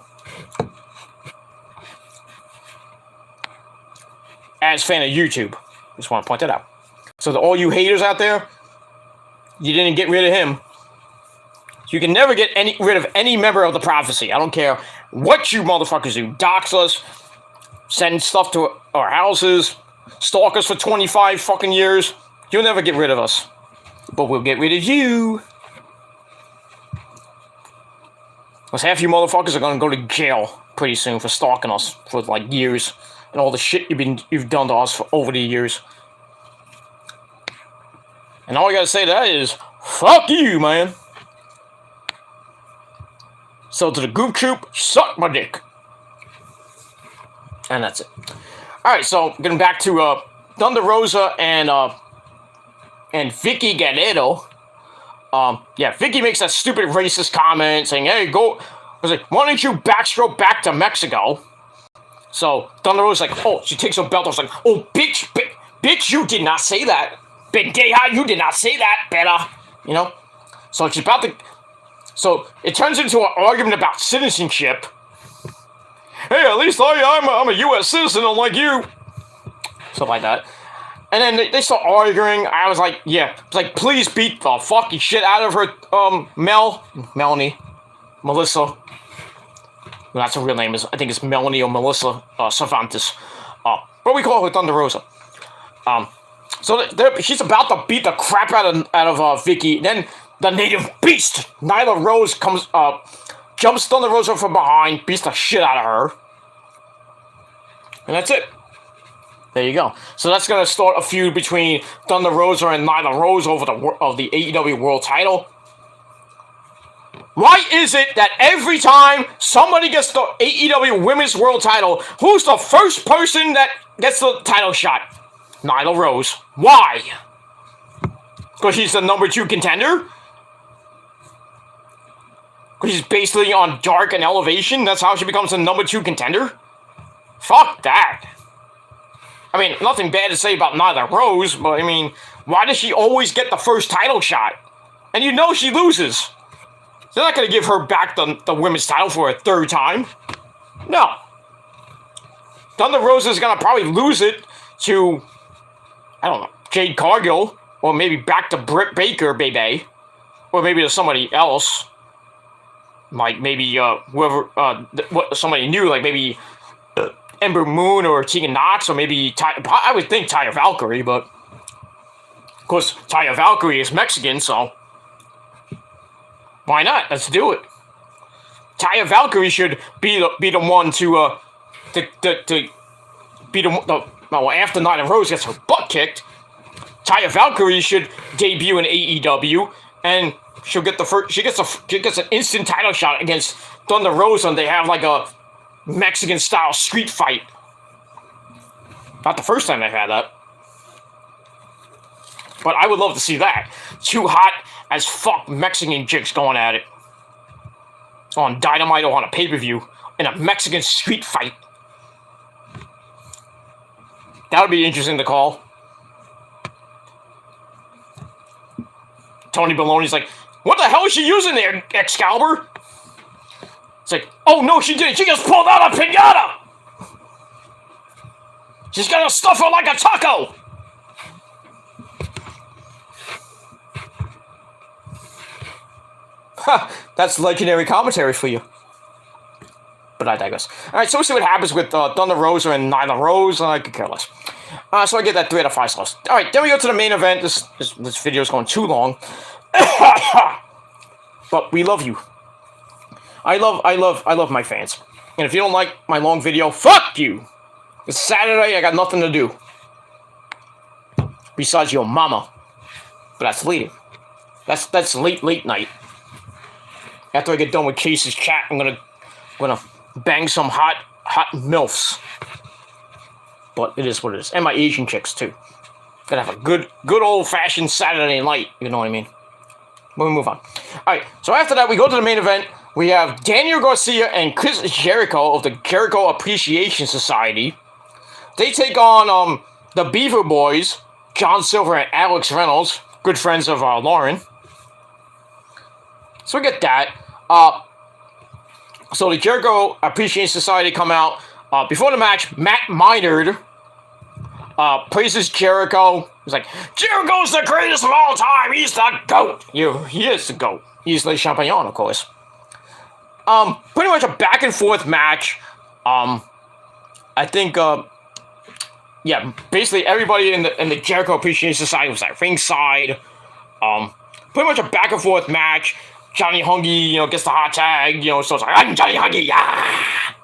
As Fan of YouTube. Just want to point that out. So to all you haters out there, you didn't get rid of him. You can never get rid of any member of the Prophecy. I don't care what you motherfuckers do. Dox us, send stuff to our houses, stalk us for 25 fucking years. You'll never get rid of us. But we'll get rid of you. Because half you motherfuckers are going to go to jail pretty soon for stalking us for like years. And all the shit you've done to us for over the years. And all I gotta say to that is, fuck you, man. So to the Goop Troop, suck my dick. And that's it. Alright, so getting back to Thunder Rosa and Vicky Guerrero. Yeah, Vicky makes that stupid racist comment saying, hey, why don't you backstroke back to Mexico? So, Thunder Rosa's like, oh, she takes her belt off, like, oh, bitch, you did not say that. Bendeja, you did not say that, better. You know? So she's about to... So, it turns into an argument about citizenship. Hey, at least I'm a U.S. citizen, unlike you. Stuff like that. And then they start arguing. I was like, yeah. It's like, please beat the fucking shit out of her, Melissa. Well, that's her real name. I think it's Melanie or Melissa Cervantes. But we call her Thunder Rosa. So she's about to beat the crap out of Vicky. Then the native beast, Nyla Rose, comes up, jumps Thunder Rosa from behind, beats the shit out of her. And that's it. There you go. So that's going to start a feud between Thunder Rosa and Nyla Rose over the AEW World Title. Why is it that every time somebody gets the AEW Women's World Title, who's the first person that gets the title shot? Nyla Rose. Why? Because she's the number 2 contender? Because she's basically on Dark and Elevation? That's how she becomes the number 2 contender? Fuck that. I mean, nothing bad to say about Nyla Rose, but I mean, why does she always get the first title shot? And you know she loses. They're not going to give her back the women's title for a 3rd time. No. Thunder Rosa is going to probably lose it to, I don't know, Jade Cargill, or maybe back to Britt Baker, baby. Or maybe to somebody else. Like maybe whoever, somebody new, like maybe Ember Moon or Tegan Knox, or maybe, I would think Taya Valkyrie, but of course Taya Valkyrie is Mexican, so why not? Let's do it. Taya Valkyrie should be the one to be well, after Nyla Rose gets her butt kicked, Taya Valkyrie should debut in AEW, and she'll get she gets an instant title shot against Thunder Rosa, and they have like a Mexican style street fight. Not the first time they've had that, but I would love to see that. 2 hot as fuck Mexican chicks going at it on Dynamite or on a pay-per-view in a Mexican street fight. That would be interesting to call. Tony Baloney's like, what the hell is she using there, Excalibur? It's like, oh no, she didn't. She just pulled out a piñata. She's gonna stuff her like a taco. Ha, that's legendary commentary for you. But I digress. Alright, so we'll see what happens with Thunder Rosa and Nyla Rose, and I could care less. So I get that 3 out of 5 stars. Alright, then we go to the main event. This video is going too long. But we love you. I love my fans. And if you don't like my long video, fuck you! It's Saturday, I got nothing to do. Besides your mama. But that's late. That's late night. After I get done with Case's chat, I'm gonna bang some hot MILFs. But it is what it is. And my Asian chicks too. Gotta have a good old-fashioned Saturday night, you know what I mean? We'll move on. Alright, so after that we go to the main event. We have Daniel Garcia and Chris Jericho of the Jericho Appreciation Society. They take on the Beaver Boys, John Silver and Alex Reynolds, good friends of Lauren. So we get that. So the Jericho Appreciation Society come out. Before the match, Matt Minard praises Jericho. He's like, Jericho's the greatest of all time. He's the GOAT. He is the GOAT. He's Le Champion, of course. Pretty much a back and forth match. I think, yeah, basically everybody in the Jericho Appreciation Society was at ringside. Pretty much a back and forth match. Johnny Hungy, gets the hot tag, so it's like, I'm Johnny Hungy, yeah!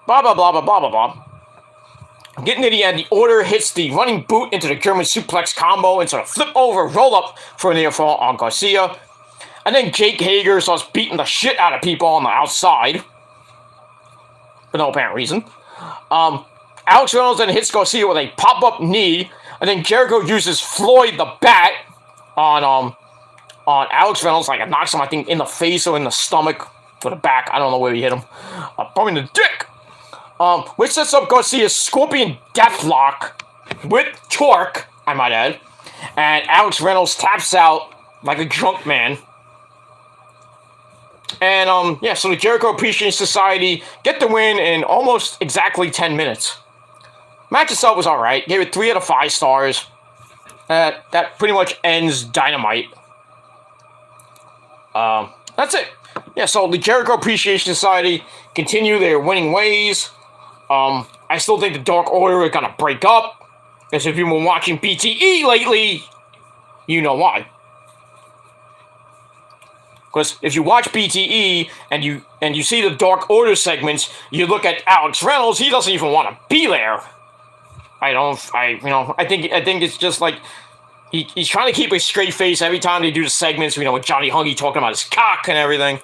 Blah, blah, blah, blah, blah, blah, blah. Getting to the end, the Order hits the running boot into the German suplex combo into a flip over roll up for a near fall on Garcia. And then Jake Hager starts beating the shit out of people on the outside. For no apparent reason. Alex Reynolds then hits Garcia with a pop-up knee. And then Jericho uses Floyd the Bat on Alex Reynolds. Like, it knocks him, I think, in the face or in the stomach. For the back. I don't know where he hit him. Probably in the dick. Which sets up Garcia's Scorpion Deathlock with torque, I might add. And Alex Reynolds taps out like a drunk man. And, yeah, so the Jericho Appreciation Society get the win in almost exactly 10 minutes. Match itself was alright. Gave it 3 out of 5 stars. That pretty much ends Dynamite. That's it. Yeah, so the Jericho Appreciation Society continue their winning ways. I still think the Dark Order are gonna break up. Because if you've been watching BTE lately, you know why. Because if you watch BTE and you see the Dark Order segments, you look at Alex Reynolds, he doesn't even want to be there. I think it's just like he's trying to keep a straight face every time they do the segments, with Johnny Hungy talking about his cock and everything.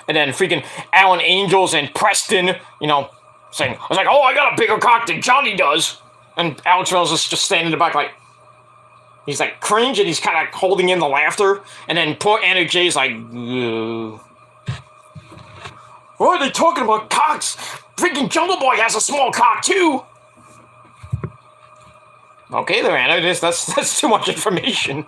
And then freaking Alan Angels and Preston, saying, I was like, oh, I got a bigger cock than Johnny does. And Alex Reynolds is just standing in the back like, he's like cringe and he's kind of holding in the laughter. And then poor Anna Jay's like, ugh. What are they talking about cocks? Freaking Jungle Boy has a small cock too. Okay there, Anna, that's too much information.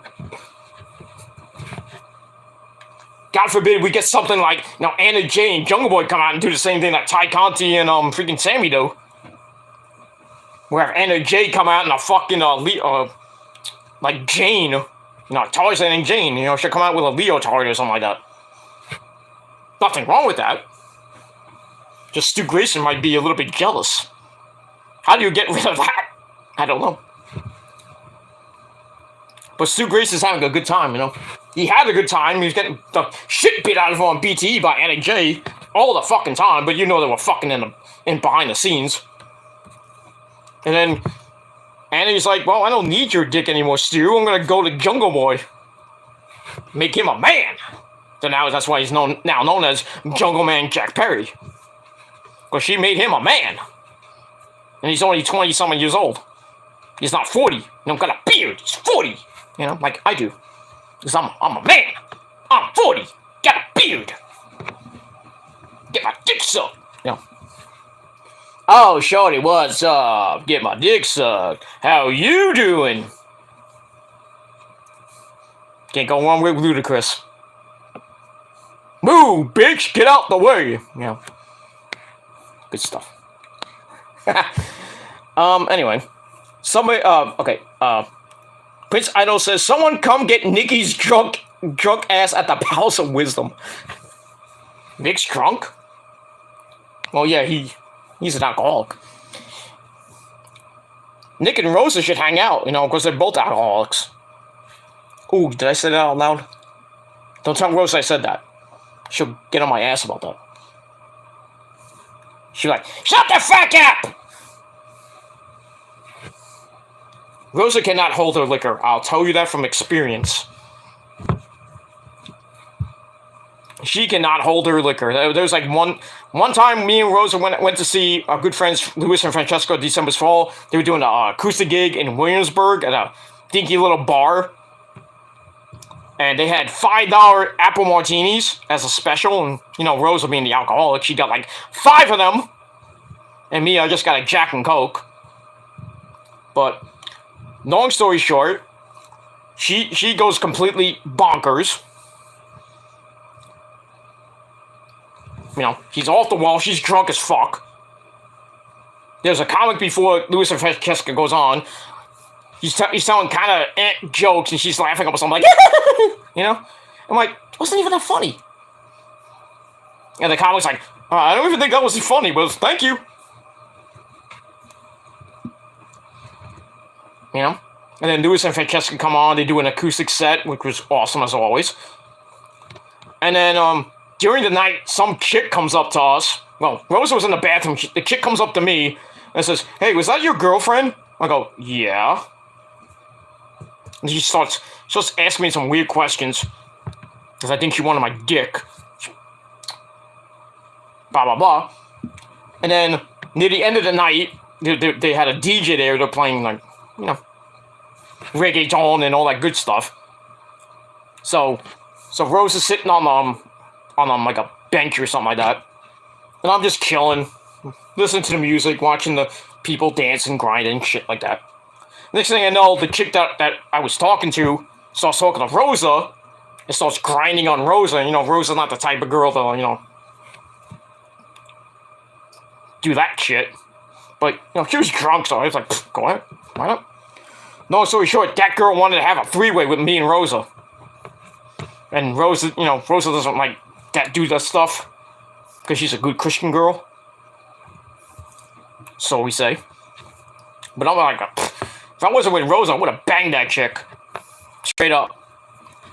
God forbid we get something like, Anna Jay and Jungle Boy come out and do the same thing that Ty Conti and freaking Sammy do. We have Anna Jay come out and a fucking, like Jane, Tarzan and Jane, she'll come out with a leotard or something like that. Nothing wrong with that. Just Stu Grayson might be a little bit jealous. How do you get rid of that? I don't know. But Stu Grayson's having a good time, He had a good time. He was getting the shit beat out of him on BTE by Anna Jay all the fucking time, but they were fucking in behind the scenes. And then Anna's like, well, I don't need your dick anymore, Stu. I'm gonna go to Jungle Boy. Make him a man. So now that's why he's known as Jungle Man Jack Perry. Because she made him a man. And he's only 20-something years old. He's not 40. He don't got a beard. He's 40. Like I do. Because I'm a man. I'm 40. Got a beard. Get my dick sucked. You know. Oh, shorty, what's up? Get my dick sucked. How you doing? Can't go wrong with Ludacris. Move, bitch! Get out the way! You know. Good stuff. Anyway. Somebody, okay, Prince Idol says, someone come get Nikki's drunk ass at the Palace of Wisdom. Nick's drunk? Well, yeah, he's an alcoholic. Nick and Rosa should hang out, you know, because they're both alcoholics. Ooh, did I say that out loud? Don't tell Rosa I said that. She'll get on my ass about that. She'll be like, shut the fuck up! Rosa cannot hold her liquor. I'll tell you that from experience. She cannot hold her liquor. There's like one time me and Rosa went to see our good friends Louis and Francesco at December's Fall. They were doing an acoustic gig in Williamsburg at a dinky little bar. And they had $5 apple martinis as a special. And, you know, Rosa being the alcoholic, she got like 5 of them. And me, I just got a Jack and Coke. But, long story short, she goes completely bonkers. You know, she's off the wall. She's drunk as fuck. There's a comic before Louis and Francesca goes on. He's telling kind of jokes, and she's laughing up something like, you know? I'm like, it wasn't even that funny. And the comic's like, I don't even think that was funny, but thank you. You know? And then Louis and Francesca come on. They do an acoustic set, which was awesome as always. And then, during the night, some chick comes up to us. Well, Rosa was in the bathroom. The chick comes up to me and says, hey, was that your girlfriend? I go, yeah. And she starts asking me some weird questions. Because I think she wanted my dick. Blah, blah, blah. And then, near the end of the night, they had a DJ there. They're playing, like, you know, reggaeton and all that good stuff. So Rosa's sitting on like a bench or something like that. And I'm just chilling, listening to the music, watching the people dance and grind and shit like that. Next thing I know, the chick that I was talking to starts talking to Rosa and starts grinding on Rosa. You know, Rosa's not the type of girl to, you know, do that shit. But, you know, she was drunk, so I was like, go ahead, why not? Long story short, that girl wanted to have a three-way with me and Rosa. And Rosa, you know, Rosa doesn't like do that stuff because she's a good Christian girl. So we say. But I'm like, if I wasn't with Rosa, I would have banged that chick. Straight up.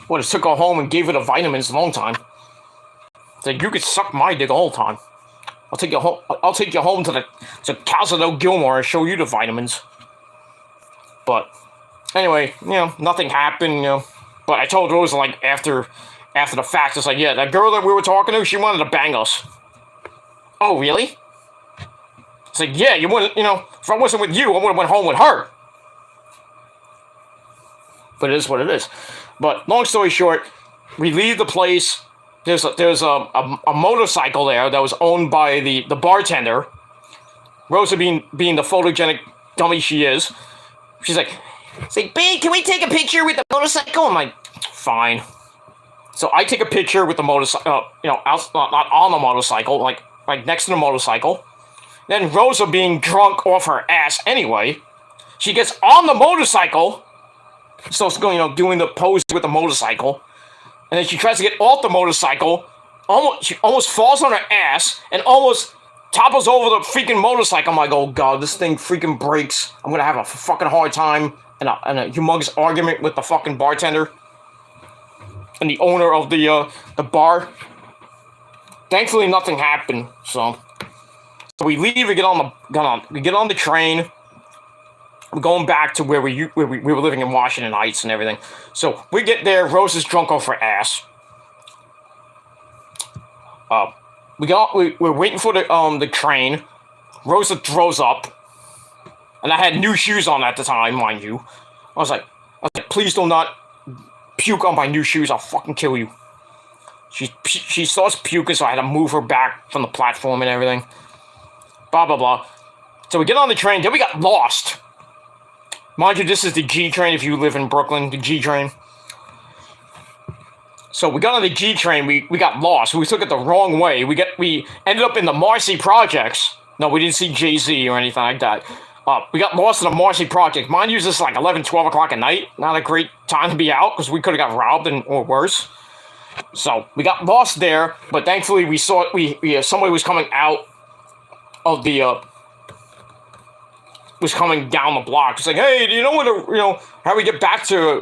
Would have took her home and gave her the vitamins a long time. Said, you could suck my dick all the time. I'll take you home. I'll take you home to Casa del Gilmore and show you the vitamins. But anyway, you know, nothing happened. You know, but I told Rosa like after the fact, it's like, yeah, that girl that we were talking to, she wanted to bang us. Oh, really? It's like, yeah, you wouldn't. You know, if I wasn't with you, I would have went home with her. But it is what it is. But long story short, we leave the place. There's a motorcycle there that was owned by the bartender. Rosa being the photogenic dummy she is. She's like, babe, can we take a picture with the motorcycle? I'm like, fine. So I take a picture with the motorcycle, you know, not on the motorcycle, like next to the motorcycle. Then Rosa being drunk off her ass anyway, she gets on the motorcycle, starts going, you know, doing the pose with the motorcycle, and then she tries to get off the motorcycle, she almost falls on her ass, and almost topples over the freaking motorcycle. I'm like, oh god, this thing freaking breaks. I'm gonna have a fucking hard time, and a humongous argument with the fucking bartender and the owner of the bar. Thankfully, nothing happened. So we leave. We get on the train. We're going back to where we were living in Washington Heights and everything. So we get there. Rose is drunk off her ass. We're waiting for the train. Rosa throws up, and I had new shoes on at the time, mind you. I was like, please do not puke on my new shoes. I'll fucking kill you. She starts puking, so I had to move her back from the platform and everything. Blah, blah, blah. So we get on the train, then we got lost. Mind you, this is the G train if you live in Brooklyn, the G train. So we got on the G train, we got lost. We took it the wrong way. We ended up in the Marcy Projects. No, we didn't see Jay-Z or anything like that. We got lost in the Marcy Project. Mind you, this is like 11, 12 o'clock at night. Not a great time to be out, because we could have got robbed or worse. So we got lost there, but thankfully we saw somebody was coming out of the was coming down the block. It's like, hey, do you know how we get back to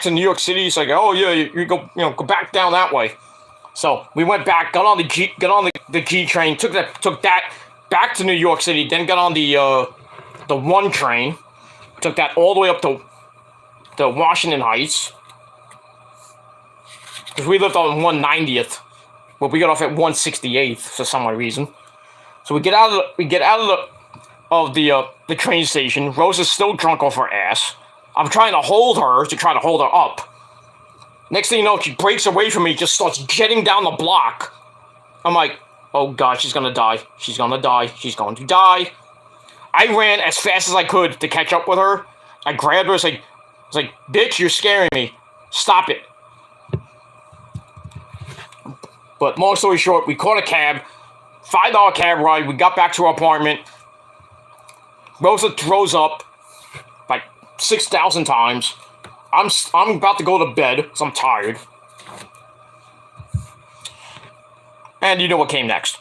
New York City? It's like, oh yeah, you go go back down that way. So we went back, got on the G train, took that back to New York City, then got on the 1 train, took that all the way up to Washington Heights. Because we lived on 190th, but we got off at 168th for some odd reason. So we get out of the train station. Rose is still drunk off her ass. I'm trying to hold her up. Next thing you know, she breaks away from me, just starts jetting down the block. I'm like, oh god, she's gonna die. She's gonna die. She's going to die. I ran as fast as I could to catch up with her. I grabbed her. I was like, bitch, you're scaring me. Stop it. But long story short, we caught a cab, $5 cab ride. We got back to our apartment. Rosa throws up like 6,000 times. I'm about to go to bed because I'm tired. And you know what came next.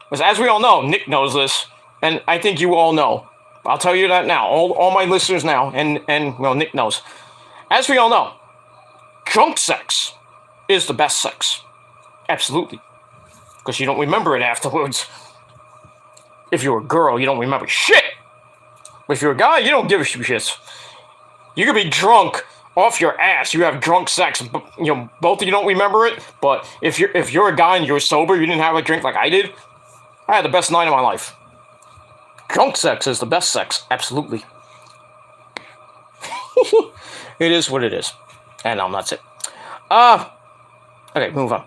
Because as we all know, Nick knows this, and I think you all know. I'll tell you that now. All my listeners now, and Nick knows. As we all know, drunk sex is the best sex. Absolutely. Because you don't remember it afterwards. If you're a girl, you don't remember shit. But if you're a guy, you don't give a shit. You could be drunk off your ass. You have drunk sex. Both of you don't remember it. But if you're a guy and you're sober, you didn't have a drink like I did, I had the best night of my life. Drunk sex is the best sex. Absolutely. It is what it is. And that's it. Okay, move on.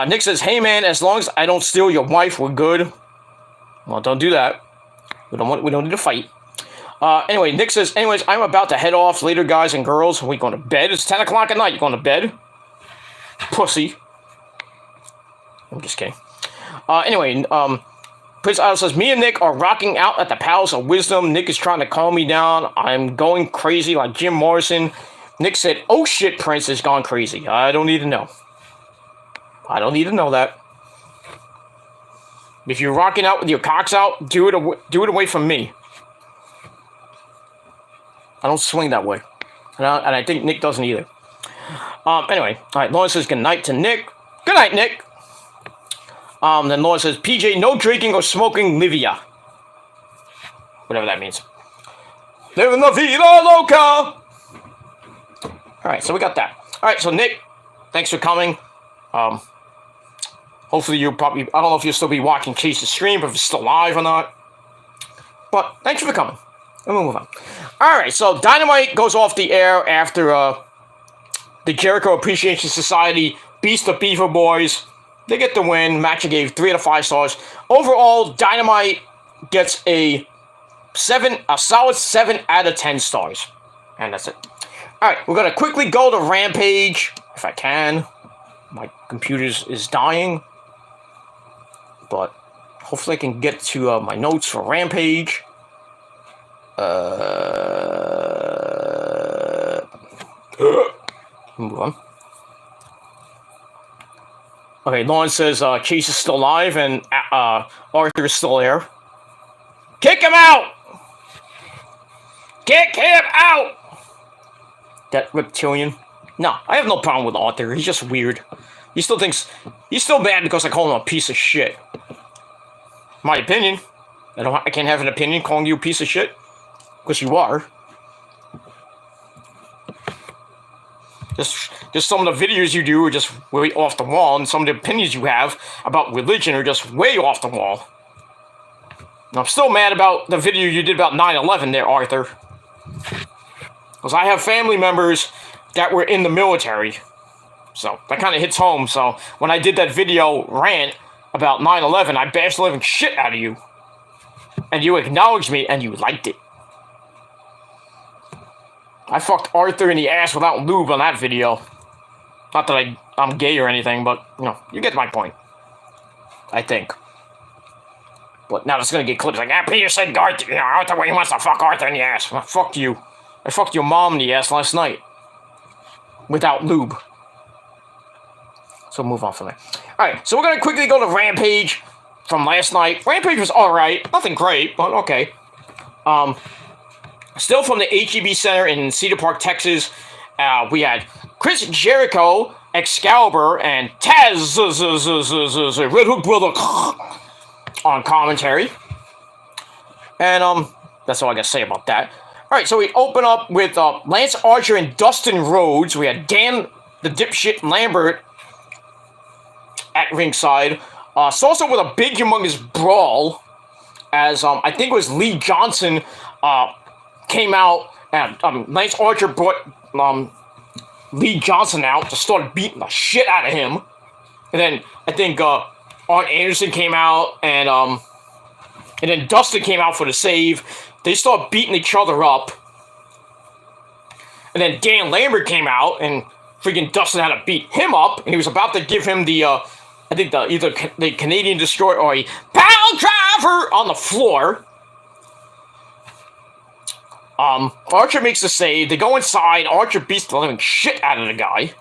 Nick says, hey man, as long as I don't steal your wife, we're good. Well, don't do that. We don't need to fight. Anyway, Nick says, anyways, I'm about to head off later, guys and girls. Are we going to bed? It's 10 o'clock at night. You going to bed? Pussy. I'm just kidding. Anyway, Prince Idol says, me and Nick are rocking out at the Palace of Wisdom. Nick is trying to calm me down. I'm going crazy like Jim Morrison. Nick said, oh shit, Prince has gone crazy. I don't need to know. I don't need to know that. If you're rocking out with your cocks out, do it away from me. I don't swing that way. And I think Nick doesn't either. Anyway, alright, Lauren says good night to Nick. Good night, Nick. Then Lauren says, PJ, no drinking or smoking Livia. Whatever that means. Living la vida loca. Alright, so we got that. Alright, so Nick, thanks for coming. Hopefully you'll probably, I don't know if you'll still be watching Chase's stream, if it's still live or not. But thanks for coming. And we'll move on. Alright, so Dynamite goes off the air after the Jericho Appreciation Society beats the Beaver Boys. They get the win. Match I gave 3 out of 5 stars. Overall, Dynamite gets a solid 7 out of 10 stars. And that's it. Alright, we're going to quickly go to Rampage, if I can. My computer is dying. But hopefully I can get to my notes for Rampage. Move on. Okay, Lauren says Chase is still alive and Arthur is still there. Kick him out! Kick him out! That reptilian. No, I have no problem with Arthur. He's just weird. He's still mad because I call him a piece of shit. My opinion. I can't have an opinion calling you a piece of shit. Because you are. Just some of the videos you do are just way off the wall, and some of the opinions you have about religion are just way off the wall. And I'm still mad about the video you did about 9/11 there, Arthur. Because I have family members that were in the military. So that kind of hits home. So when I did that video rant about 9/11, I bashed the living shit out of you. And you acknowledged me and you liked it. I fucked Arthur in the ass without lube on that video. Not that I'm gay or anything, but, you know, you get my point. I think. But now it's gonna get clips like, Peter said Arthur, you know, Arthur, he wants to fuck Arthur in the ass. Well, fuck you. I fucked your mom in the ass last night. Without lube. So move on from there. Alright, so we're gonna quickly go to Rampage from last night. Rampage was alright. Nothing great, but okay. Still from the HEB Center in Cedar Park, Texas. We had Chris Jericho, Excalibur, and Taz, Red Hook Brother, on commentary. And, that's all I gotta say about that. Alright, so we open up with, Lance Archer and Dustin Rhodes. We had Dan, the dipshit Lambert, at ringside. Starts with a big, humongous brawl, as, I think it was Lee Johnson, came out, and, Lance Archer brought, Lee Johnson out to start beating the shit out of him. And then, I think, Arn Anderson came out, and then Dustin came out for the save. They start beating each other up. And then Dan Lambert came out, and freaking Dustin had to beat him up, and he was about to give him the, I think either the Canadian Destroyer or a Pile Driver on the floor. Archer makes the save. They go inside. Archer beats the living shit out of the guy.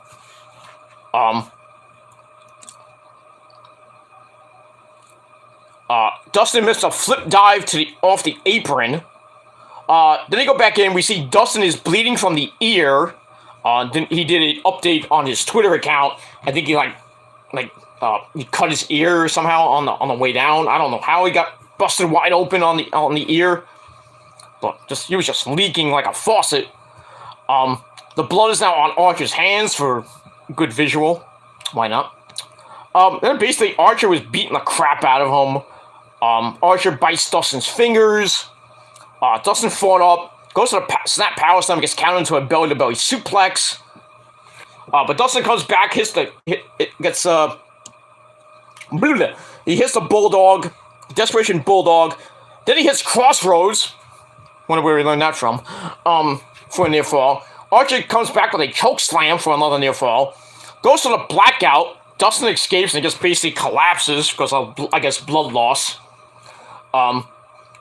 Dustin missed a flip dive off the apron. Then they go back in. We see Dustin is bleeding from the ear. Then he did an update on his Twitter account. I think he he cut his ear somehow on the way down. I don't know how he got busted wide open on the ear, but he was just leaking like a faucet. The blood is now on Archer's hands for good visual. Why not? Then basically Archer was beating the crap out of him. Archer bites Dustin's fingers. Dustin fought up, goes to the snap power slam, gets countered into a belly-to-belly suplex. But Dustin comes back, he hits the Bulldog, Desperation Bulldog. Then he hits Crossroads. Wonder where he learned that from. For a near fall. Archer comes back with a choke slam for another near fall. Goes to the Blackout. Dustin escapes and just basically collapses because of, I guess, blood loss.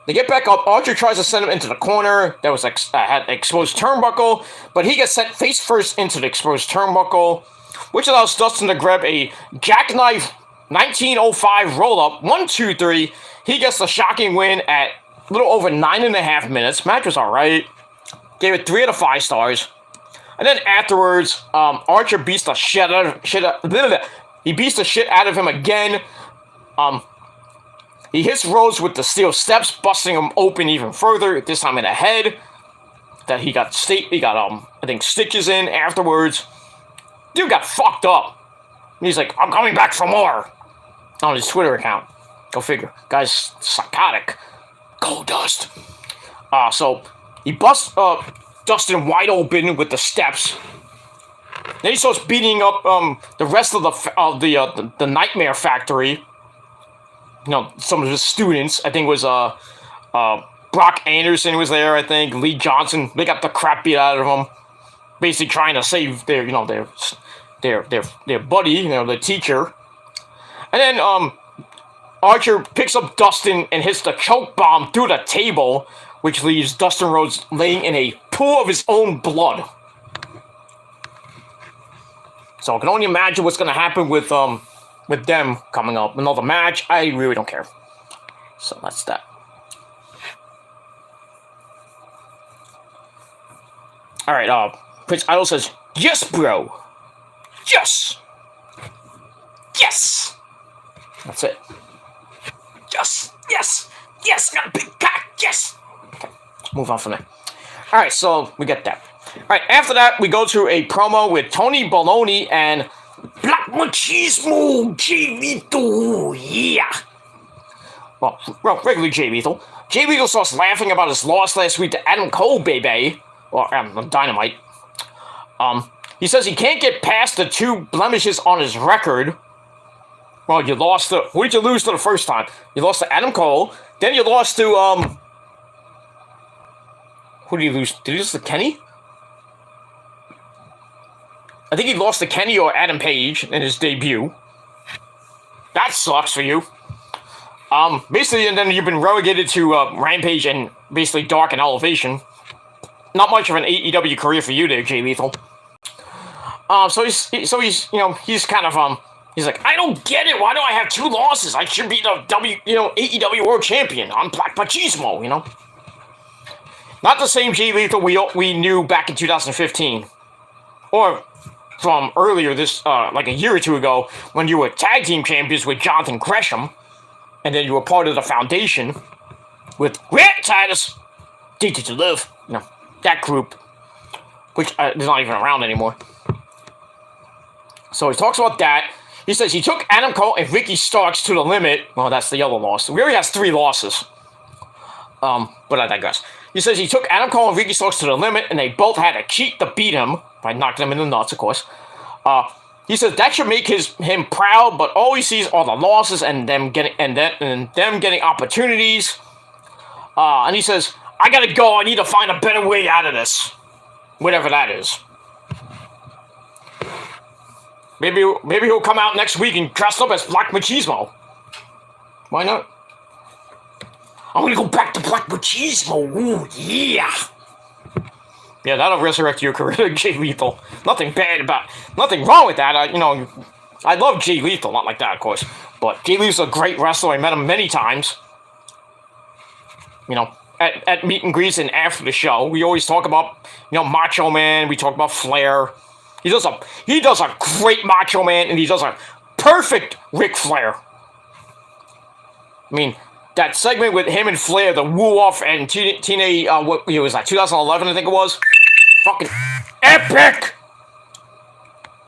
They get back up. Archer tries to send him into the corner. That was had exposed turnbuckle, but he gets sent face first into the exposed turnbuckle, which allows Dustin to grab a jackknife 1905 roll up 1, 2, 3. He gets the shocking win at a little over 9.5 minutes. Match was alright. Gave it 3 out of 5 stars. And then afterwards, Archer beats the shit out of him again. He hits Rhodes with the steel steps, busting him open even further, this time in the head. That he got, I think, stitches in afterwards. Dude got fucked up. He's like, I'm coming back for more. On his Twitter account. Go figure. Guy's psychotic. Goldust. So, he busts Dustin wide open with the steps. Then he starts beating up the rest of the Nightmare Factory. You know, some of his students. I think it was Brock Anderson was there, I think. Lee Johnson. They got the crap beat out of him. Basically trying to save their buddy, their teacher. And then Archer picks up Dustin and hits the choke bomb through the table, which leaves Dustin Rhodes laying in a pool of his own blood. So I can only imagine what's gonna happen with them coming up. Another match, I really don't care. So that's that. Alright, Prince Idol says, yes, bro! Yes! Yes! That's it. Yes! Yes! Yes! I got a big cock! Yes! Okay, move on from there. Alright, so we get that. Alright, after that, we go to a promo with Tony Baloney and Black Machismo Jay Lethal, yeah! Well, regular Jay Lethal. Jay Lethal starts laughing about his loss last week to Adam Cole, baby. Or, Dynamite. He says he can't get past the 2 blemishes on his record. Well, you lost to... Who did you lose to the first time? You lost to Adam Cole. Then you lost to, Who did you lose? Did you lose to Kenny? I think he lost to Kenny or Adam Page in his debut. That sucks for you. Basically, and then you've been relegated to Rampage and basically Dark and Elevation. Not much of an AEW career for you there, Jay Lethal. So he's he's kind of he's like, I don't get it. Why do I have 2 losses? I should be the AEW World Champion. I'm Black Machismo, Not the same Jay Lethal we knew back in 2015, or from earlier like a year or 2 ago when you were tag team champions with Jonathan Gresham. And then you were part of the Foundation with Grant Titus, Addicted to Love, that group, which is not even around anymore. So he talks about that. He says he took Adam Cole and Ricky Starks to the limit. Well, that's the other loss. He already has 3 losses. But I digress. He says he took Adam Cole and Ricky Starks to the limit, and they both had to cheat to beat him by knocking him in the nuts, of course. He says that should make him proud, but all he sees are the losses and them getting opportunities. And he says, I gotta go. I need to find a better way out of this, whatever that is. Maybe he'll come out next week and dress up as Black Machismo. Why not? I'm gonna go back to Black Machismo. Ooh, yeah. Yeah, that'll resurrect your career, Jay Lethal. Nothing wrong with that. I love Jay Lethal, not like that, of course. But Jay Lethal's a great wrestler. I met him many times. At meet and greets and after the show. We always talk about, Macho Man. We talk about Flair. He does a great Macho Man, and he does a perfect Ric Flair. I mean, that segment with him and Flair, the woo-off and teenage, what was that, 2011, I think it was? Fucking epic!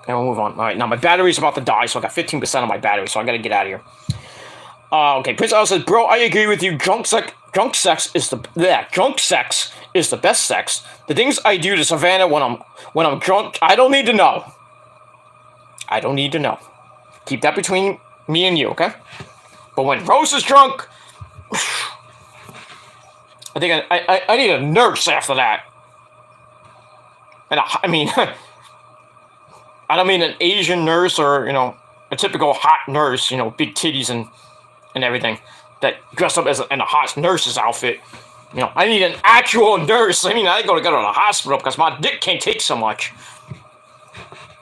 And we'll move on. Alright, now my battery's about to die, so I got 15% of my battery, so I gotta get out of here. Okay, Prince Al says, bro, I agree with you. Drunk sex is the best sex. The things I do to Savannah when I'm drunk, I don't need to know. I don't need to know. Keep that between me and you, okay? But when Rose is drunk, I think I need a nurse after that. And I mean, I don't mean an Asian nurse or, a typical hot nurse, big titties and everything, that dressed up in a hot nurse's outfit. I need an actual nurse. I mean, I gotta go to the hospital because my dick can't take so much.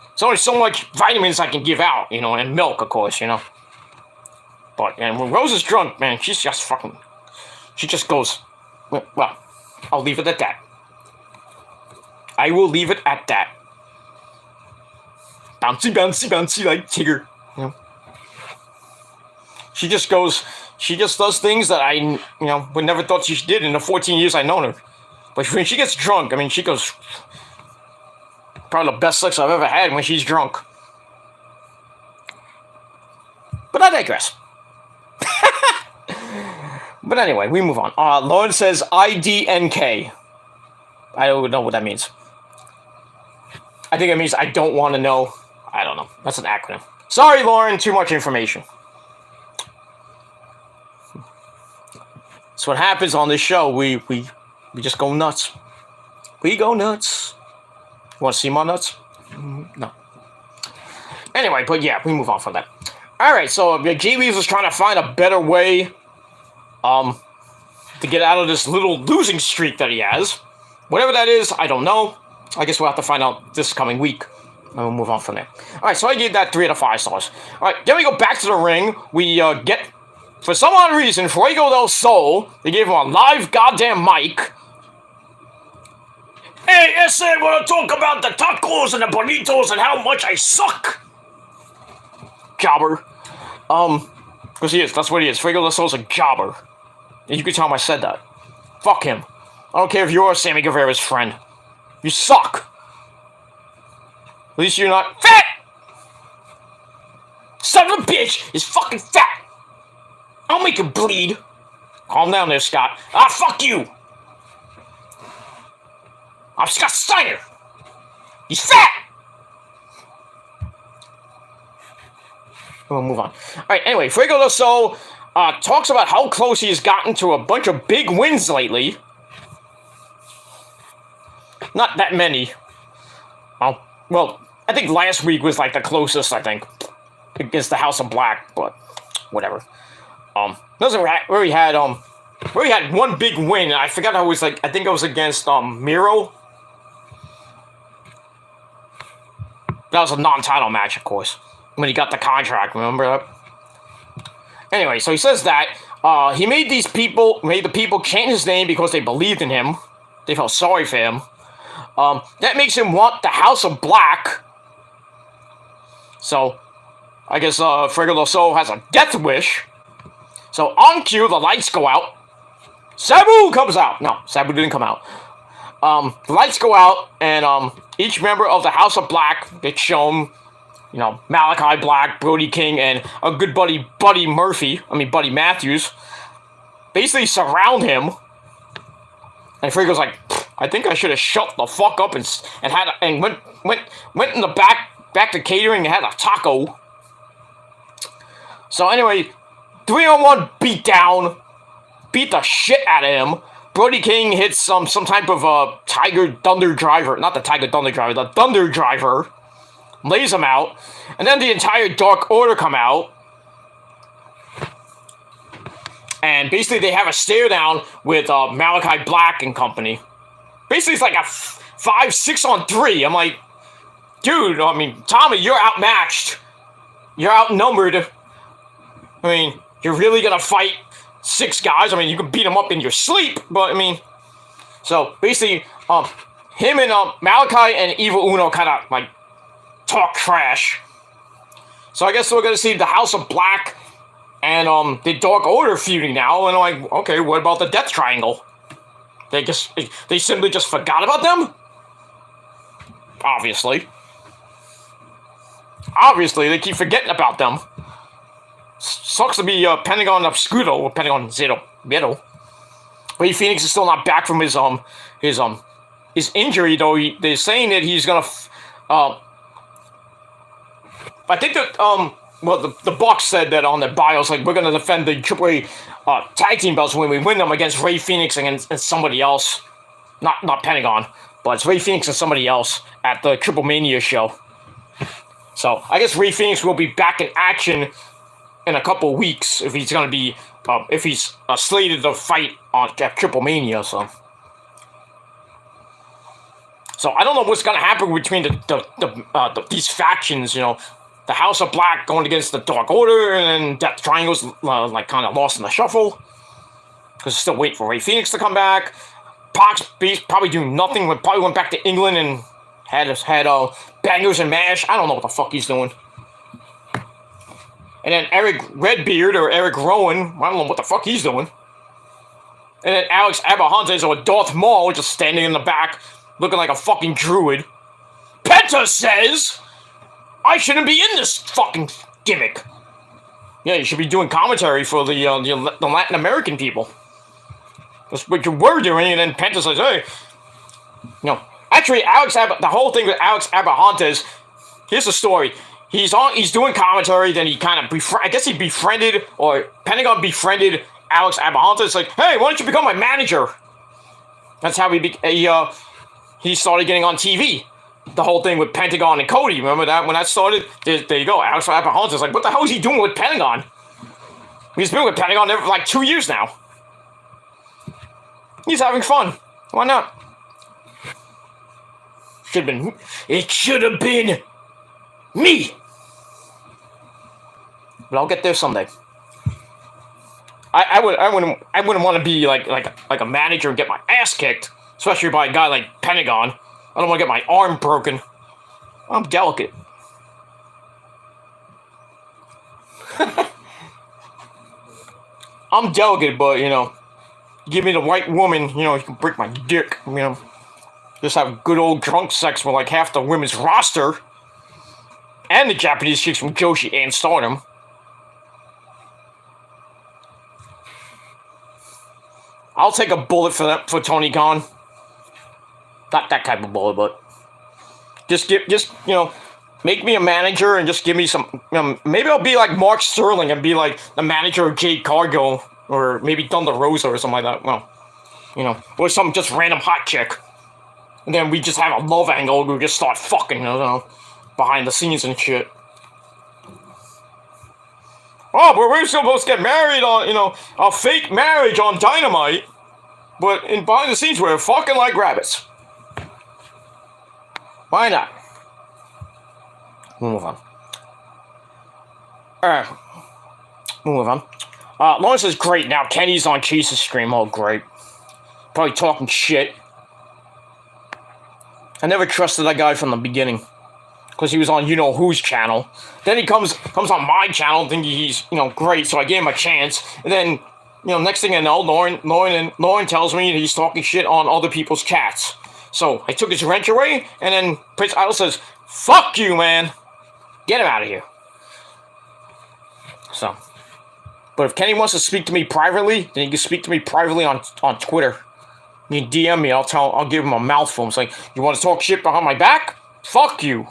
There's only so much vitamins I can give out, and milk, of course, But, and when Rose is drunk, man, she just goes, well, I'll leave it at that. I will leave it at that. Bouncy, bouncy, bouncy like Tigger. She just does things that I, would never thought she did in the 14 years I've known her. But when she gets drunk, I mean, she goes, probably the best sex I've ever had when she's drunk. But I digress. But anyway, we move on. Lauren says IDNK. I don't know what that means. I think it means I don't want to know. I don't know. That's an acronym. Sorry, Lauren. Too much information. That's what happens on this show. We just go nuts. We go nuts. You want to see my nuts? No. Anyway, but yeah, we move on from that. Alright, so Jay Lee's was trying to find a better way to get out of this little losing streak that he has. Whatever that is, I don't know. I guess we'll have to find out this coming week. And we'll move on from there. Alright, so I gave that 3 out of 5 stars. Alright, then we go back to the ring. We get, for some odd reason, Fuego del Sol, they gave him a live goddamn mic. Hey, ese, wanna talk about the tacos and the burritos and how much I suck? Jobber. Because he is, that's what he is. Fuego del Sol's a jobber. And you can tell him I said that. Fuck him. I don't care if you're Sammy Guevara's friend. You suck. At least you're not fat! Son of a bitch is fucking fat! I'll make him bleed. Calm down there, Scott. Fuck you! I'm Scott Steiner! He's fat! We'll move on. All right. Anyway, Fuego del Sol talks about how close he has gotten to a bunch of big wins lately. Not that many. Well, I think last week was like the closest. I think against the House of Black, but whatever. Where he had one big win. I forgot how it was like. I think it was against Miro. That was a non-title match, of course, when he got the contract. Remember that? Anyway, so he says that he made the people change his name because they believed in him. They felt sorry for him. That makes him want the House of Black. So, I guess Fuego del Sol has a death wish. So on cue, the lights go out. Sabu comes out. No, Sabu didn't come out. The lights go out, and each member of the House of Black gets shown. You know, Malachi Black, Brody King, and a good buddy, Buddy Matthews, basically surround him. And Fuego's like, I think I should have shut the fuck up and went in the back to catering and had a taco. So anyway, 3-on-1 beatdown, beat the shit out of him. Brody King hits some type of Tiger Thunder Driver, not the Tiger Thunder Driver, the Thunder Driver, lays him out, and then the entire Dark Order come out, and basically they have a stare down with Malachi Black and company. Basically, it's like a 5-6-on-3. I'm like, dude, I mean, Tommy, you're outmatched. You're outnumbered. I mean, you're really gonna fight 6 guys? I mean, you can beat them up in your sleep, but I mean, so basically, him and Malachi and Evil Uno kind of like talk trash. So I guess we're gonna see the House of Black and the Dark Order feuding now, and I'm like, okay, what about the Death Triangle? They simply just forgot about them? Obviously, they keep forgetting about them. Sucks to be Pentagon Obscuro or Pentagon Zero Middle. Ray Phoenix is still not back from his injury, though. They're saying that he's gonna. I think that the Bucks said that on their bios, like, we're gonna defend the AAA tag team belts when we win them against Ray Phoenix and somebody else, not Pentagon, but it's Ray Phoenix and somebody else at the Triple Mania show. So I guess Ray Phoenix will be back in action in a couple weeks if he's gonna be if he's slated to fight at Triple Mania. So I don't know what's gonna happen between these factions. You know, the House of Black going against the Dark Order, and then Death Triangle's like kind of lost in the shuffle because still waiting for Ray Phoenix to come back. Pac's probably doing nothing. Probably went back to England and had bangers and mash. I don't know what the fuck he's doing. And then Eric Redbeard or Eric Rowan, I don't know what the fuck he's doing. And then Alex Abrahantes or Darth Maul just standing in the back, looking like a fucking druid. Penta says, I shouldn't be in this fucking gimmick. Yeah, you should be doing commentary for the Latin American people. That's what you were doing, and then Penta says, hey. No, actually, the whole thing with Alex Abrahantes, here's the story. He's doing commentary, then he kind of I guess he befriended, or Pentagon befriended Alex Abrahantes. Like, hey, why don't you become my manager? That's how he started getting on TV. The whole thing with Pentagon and Cody. Remember that when that started? There you go. Alex Abrahantes like, what the hell is he doing with Pentagon? He's been with Pentagon for like 2 years now. He's having fun. Why not? It should have been me. But I'll get there someday. I wouldn't want to be like a manager and get my ass kicked, especially by a guy like Pentagon. I don't want to get my arm broken. I'm delicate. I'm delicate, but you know, give me the right woman, you know, you can break my dick. You know, just have good old drunk sex with like half the women's roster. And the Japanese chicks from Joshi and Stardom. I'll take a bullet for Tony Khan. Not that type of bullet, but just you know, make me a manager and just give me some. Maybe I'll be like Mark Sterling and be like the manager of Jade Cargill, or maybe Thunder Rosa or something like that. Well, or some just random hot chick. And then we just have a love angle. We just start fucking, behind the scenes and shit. Oh, but we're supposed to get married on, a fake marriage on Dynamite. But behind the scenes, we're fucking like rabbits. Why not? We'll move on. Alright. We'll move on. Lawrence is great now. Kenny's on Chase's stream. Oh, great. Probably talking shit. I never trusted that guy from the beginning. Because he was on you-know-whose channel. Then he comes on my channel thinking he's, great. So I gave him a chance. And then, next thing I know, Lauren tells me he's talking shit on other people's chats. So I took his wrench away. And then Prince Idol says, "Fuck you, man. Get him out of here." So. But if Kenny wants to speak to me privately, then he can speak to me privately on Twitter. You DM me, I'll give him a mouthful. It's like, you want to talk shit behind my back? Fuck you.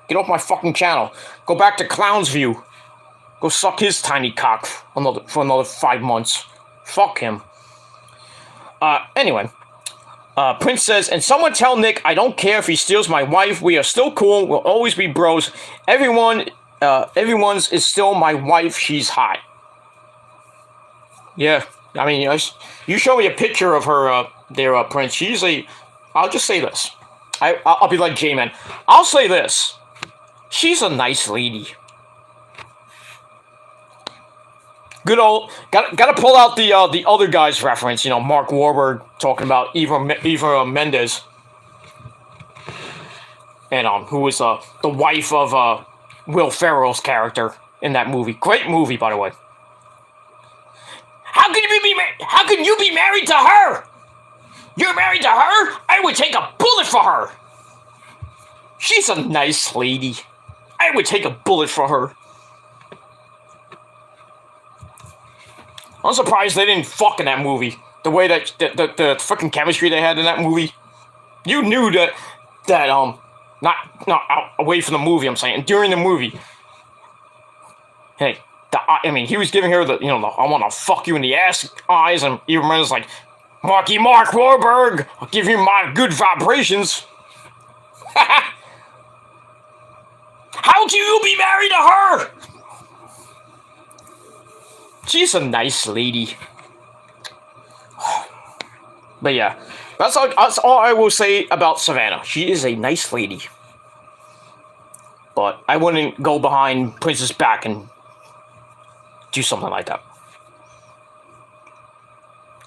Get off my fucking channel. Go back to Clown's View. Go suck his tiny cock for another 5 months. Fuck him. Anyway. Prince says, "And someone tell Nick I don't care if he steals my wife. We are still cool. We'll always be bros. Everyone's is still my wife. She's hot." Yeah. I mean, you show me a picture of her there, Prince. She's I'll just say this. I'll be like J-Man. I'll say this. She's a nice lady. Good old... Gotta pull out the other guy's reference. Mark Wahlberg talking about Eva Mendes. And who was the wife of Will Ferrell's character in that movie. Great movie, by the way. How can you be married to her? You're married to her? I would take a bullet for her. She's a nice lady. I would take a bullet for her. I'm surprised they didn't fuck in that movie. The way that the fucking chemistry they had in that movie. You knew that not out, away from the movie, I'm saying, during the movie. Hey, he was giving her the I want to fuck you in the ass eyes, and even when it's like, Mark Wahlberg, I'll give you my good vibrations. How can you be married to her? She's a nice lady. But yeah, that's all I will say about Savannah. She is a nice lady. But I wouldn't go behind Prince's back and do something like that.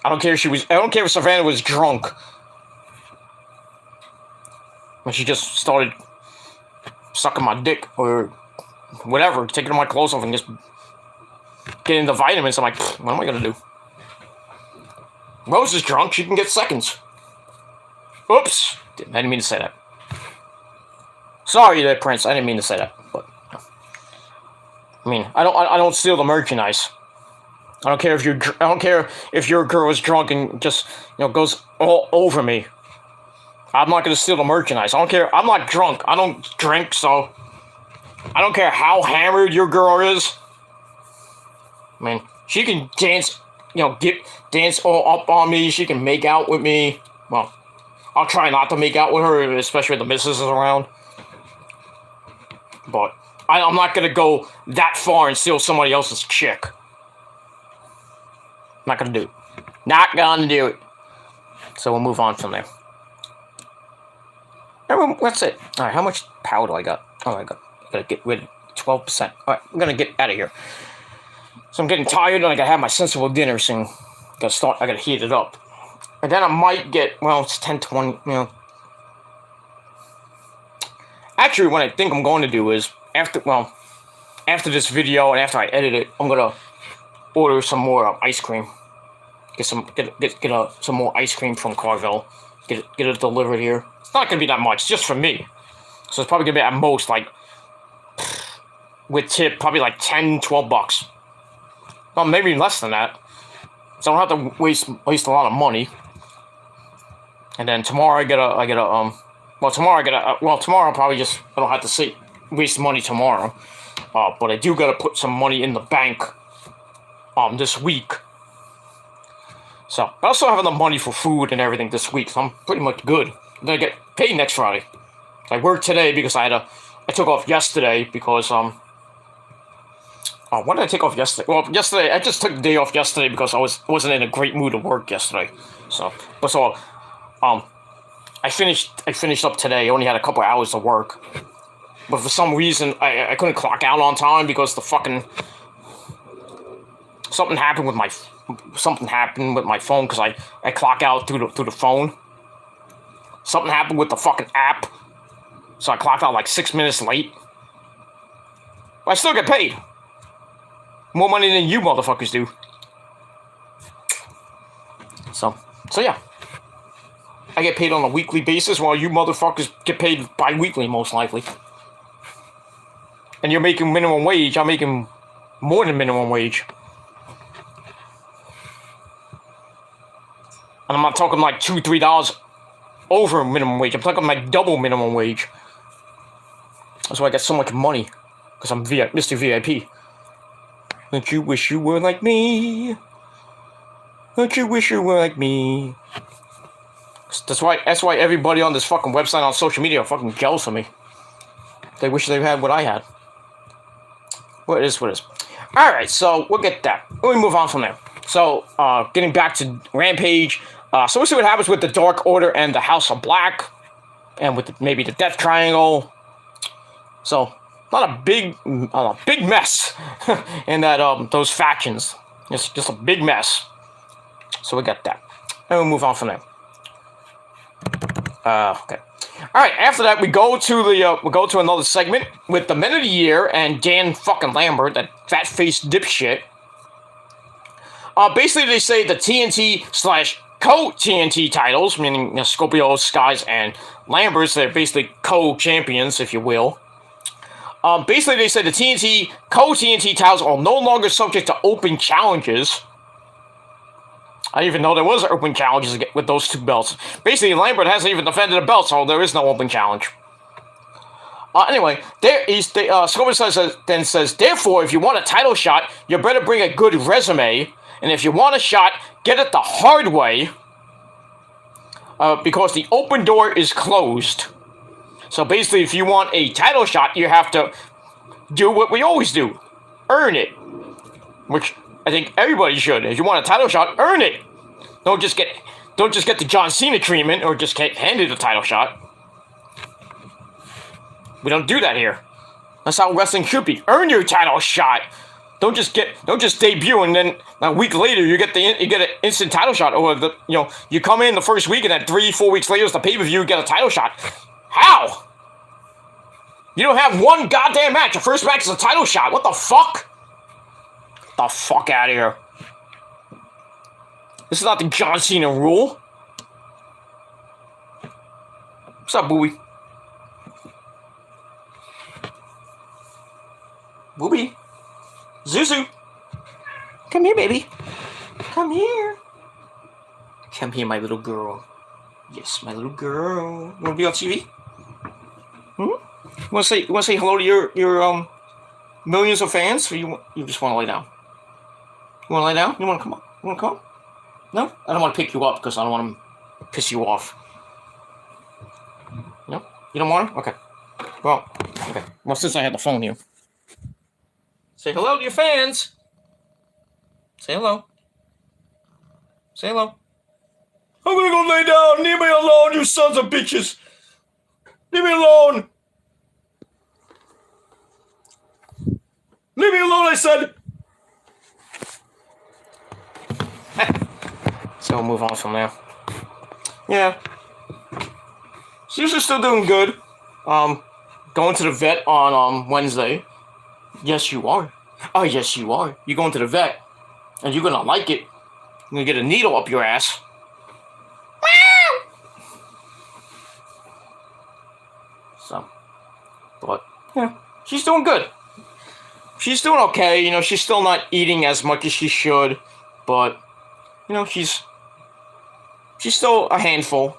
I don't care if Savannah was drunk when she just started sucking my dick or whatever, taking my clothes off and just getting the vitamins. I'm like, what am I gonna do? Rose is drunk, she can get seconds. Oops, I didn't mean to say that. Sorry there, Prince, I didn't mean to say that. But I don't steal the merchandise. I don't care if your girl is drunk and just goes all over me. I'm not gonna steal the merchandise. I don't care. I'm not drunk. I don't drink, so I don't care how hammered your girl is. She can dance, dance all up on me. She can make out with me. Well, I'll try not to make out with her, especially if the missus is around. But I'm not gonna go that far and steal somebody else's chick. Not gonna do it. Not gonna do it. So we'll move on from there. That's it. Alright, how much power do I got? Oh, I gotta get rid of 12%. Alright, I'm gonna get out of here. So I'm getting tired and I gotta have my sensible dinner soon. I gotta heat it up. And then I might get, it's 10:20, Actually, what I think I'm going to do is, after this video and after I edit it, I'm gonna order some more ice cream. Get some more ice cream from Carvel. Get it delivered here. It's not gonna be that much, just for me. So it's probably gonna be at most with tip, probably like $10-12. Well, maybe less than that. So I don't have to waste a lot of money. And then tomorrow tomorrow I'll probably I don't have to waste money tomorrow. But I do gotta put some money in the bank this week. So I also have enough money for food and everything this week, so I'm pretty much good. I'm gonna get paid next Friday. I worked today because I took off yesterday because when did I take off yesterday? Well, yesterday I just took the day off yesterday because I wasn't in a great mood to work yesterday. So I finished up today. I only had a couple hours to work, but for some reason I couldn't clock out on time because the fucking something happened with my phone because I clock out through the phone. Something happened with the fucking app, so I clocked out like 6 minutes late. But I still get paid. More money than you motherfuckers do. So yeah. I get paid on a weekly basis while you motherfuckers get paid bi-weekly most likely. And you're making minimum wage, I'm making more than minimum wage. And I'm not talking like $2, $3 over minimum wage. I'm talking like double minimum wage. That's why I got so much money. Because I'm Mr. VIP. Don't you wish you were like me? Don't you wish you were like me? That's why everybody on this fucking website on social media are fucking jealous of me. They wish they had what I had. What is. Alright, so we'll get that. Let me move on from there. So, getting back to Rampage. So we'll see what happens with the Dark Order and the House of Black. And with maybe the Death Triangle. So, not a big mess in that those factions. It's just a big mess. So we got that. And we'll move on from there. Okay. All right. After that, we go to another segment with the Men of the Year and Dan fucking Lambert, that fat-faced dipshit. Basically, they say the TNT / co-TNT titles, meaning Scorpio, Skies, and Lambert's, they're basically co-champions, if you will. Basically, they said the co-TNT titles are no longer subject to open challenges. I didn't even know there was open challenges with those two belts. Basically, Lambert hasn't even defended a belt, so there is no open challenge. Anyway, Scorpio says, therefore, if you want a title shot, you better bring a good resume, and if you want a shot, get it the hard way, because the open door is closed. So basically, if you want a title shot, you have to do what we always do. Earn it. Which I think everybody should. If you want a title shot, earn it. Don't just get the John Cena treatment or just get handed a title shot. We don't do that here. That's how wrestling should be. Earn your title shot. Don't just debut and then a week later you get an instant title shot, or you come in the first week and then 3-4 weeks later it's the pay-per-view, you get a title shot. How? You don't have one goddamn match. Your first match is a title shot. What the fuck? Get the fuck out of here. This is not the John Cena rule. What's up, Booby? Booby? Zuzu? Come here, baby. Come here. Come here, my little girl. Yes, my little girl. You wanna be on TV? You wanna say hello to your millions of fans, or you just wanna lay down? You wanna lay down? You wanna come on? You wanna come? No? I don't wanna pick you up because I don't wanna piss you off. No? You don't want to? Okay. Well, okay. Well, since I had the phone here. Say hello to your fans. Say hello. Say hello. I'm gonna go lay down. Leave me alone, you sons of bitches. Leave me alone. Leave me alone, I said. So we'll move on from there. Yeah. She's still doing good. Going to the vet on Wednesday. Yes, you are. Oh, yes, you are. You're going to the vet, and you're gonna like it. You're gonna get a needle up your ass. So, but yeah, she's doing good. She's doing okay. She's still not eating as much as she should, but she's still a handful.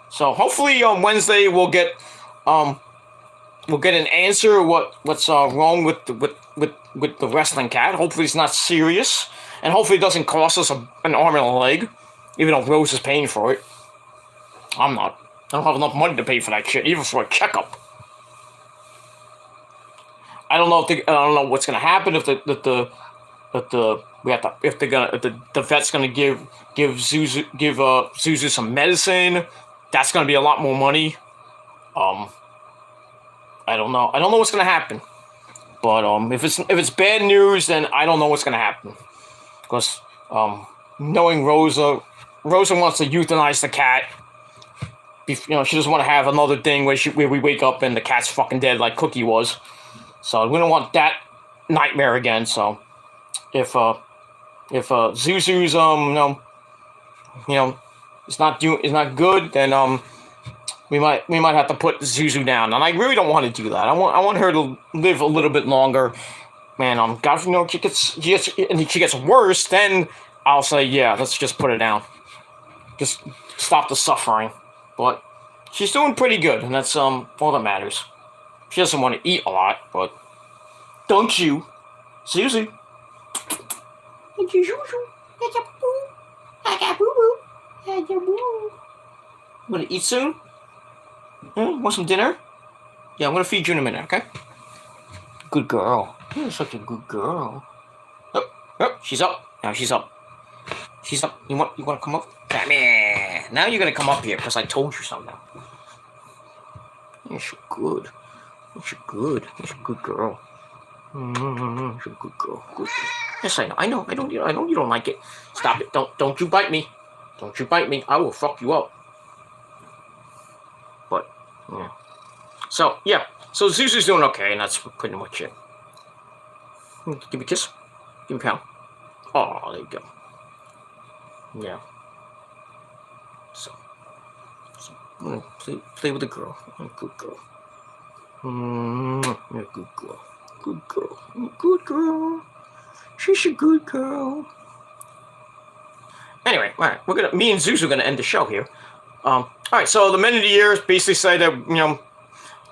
So hopefully on Wednesday we'll get we'll get an answer what's wrong with the wrestling cat. Hopefully it's not serious, and hopefully it doesn't cost us an arm and a leg, even though Rose is paying for it. I'm not. I don't have enough money to pay for that shit, even for a checkup. I don't know what's gonna happen if the vet's gonna give Zuzu some medicine. That's gonna be a lot more money. I don't know. I don't know what's gonna happen. But if it's bad news, then I don't know what's gonna happen. Because knowing Rosa wants to euthanize the cat. She doesn't want to have another thing where we wake up and the cat's fucking dead like Cookie was. So we don't want that nightmare again. So if Zuzu's it's not good, then we might have to put Zuzu down, and I really don't want to do that. I want her to live a little bit longer. Man, God, she gets worse, then I'll say, yeah, let's just put her down. Just stop the suffering. But she's doing pretty good, and that's all that matters. She doesn't want to eat a lot, but don't you, Susie? Thank you, Zuzu. I got boo boo. I got boo boo. You wanna eat soon? Want some dinner? Yeah, I'm gonna feed you in a minute, okay? Good girl. You're such a good girl. Oh, she's up. Now she's up. She's up. You want to come up? Come here. Now you're gonna come up here because I told you so now. You're so good. You're so good. You're a good girl. You're a good girl. Good girl. Yes, I know. I know you don't like it. Stop it. Don't you bite me. Don't you bite me. I will fuck you up. But yeah. So So Zuzu's doing okay, and that's pretty much it. Give me a kiss. Give me a pound. Oh, there you go. Yeah. So I'm gonna play with the girl. I'm a good girl. You're a good girl. Good girl. Good girl. She's a good girl. Anyway, all right, me and Zuzu are gonna end the show here. All right, so the men of the year basically say that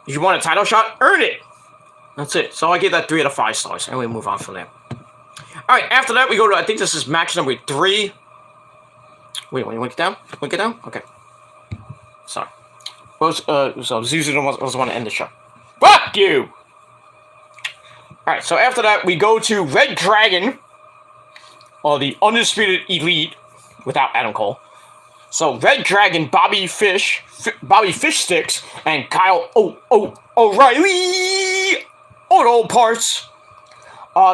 if you want a title shot, earn it. That's it. So I give that 3 out of 5 stars, and we move on from there. All right, after that we go to, I think this is match number 3. Wait, want it down? Want it down? Okay. Sorry. So Zuzu doesn't want to end the show. Fuck you! Alright, so after that, we go to Red Dragon, or the Undisputed Elite, without Adam Cole. So Red Dragon, Bobby Fish Sticks, and Kyle O'Reilly Auto Parts.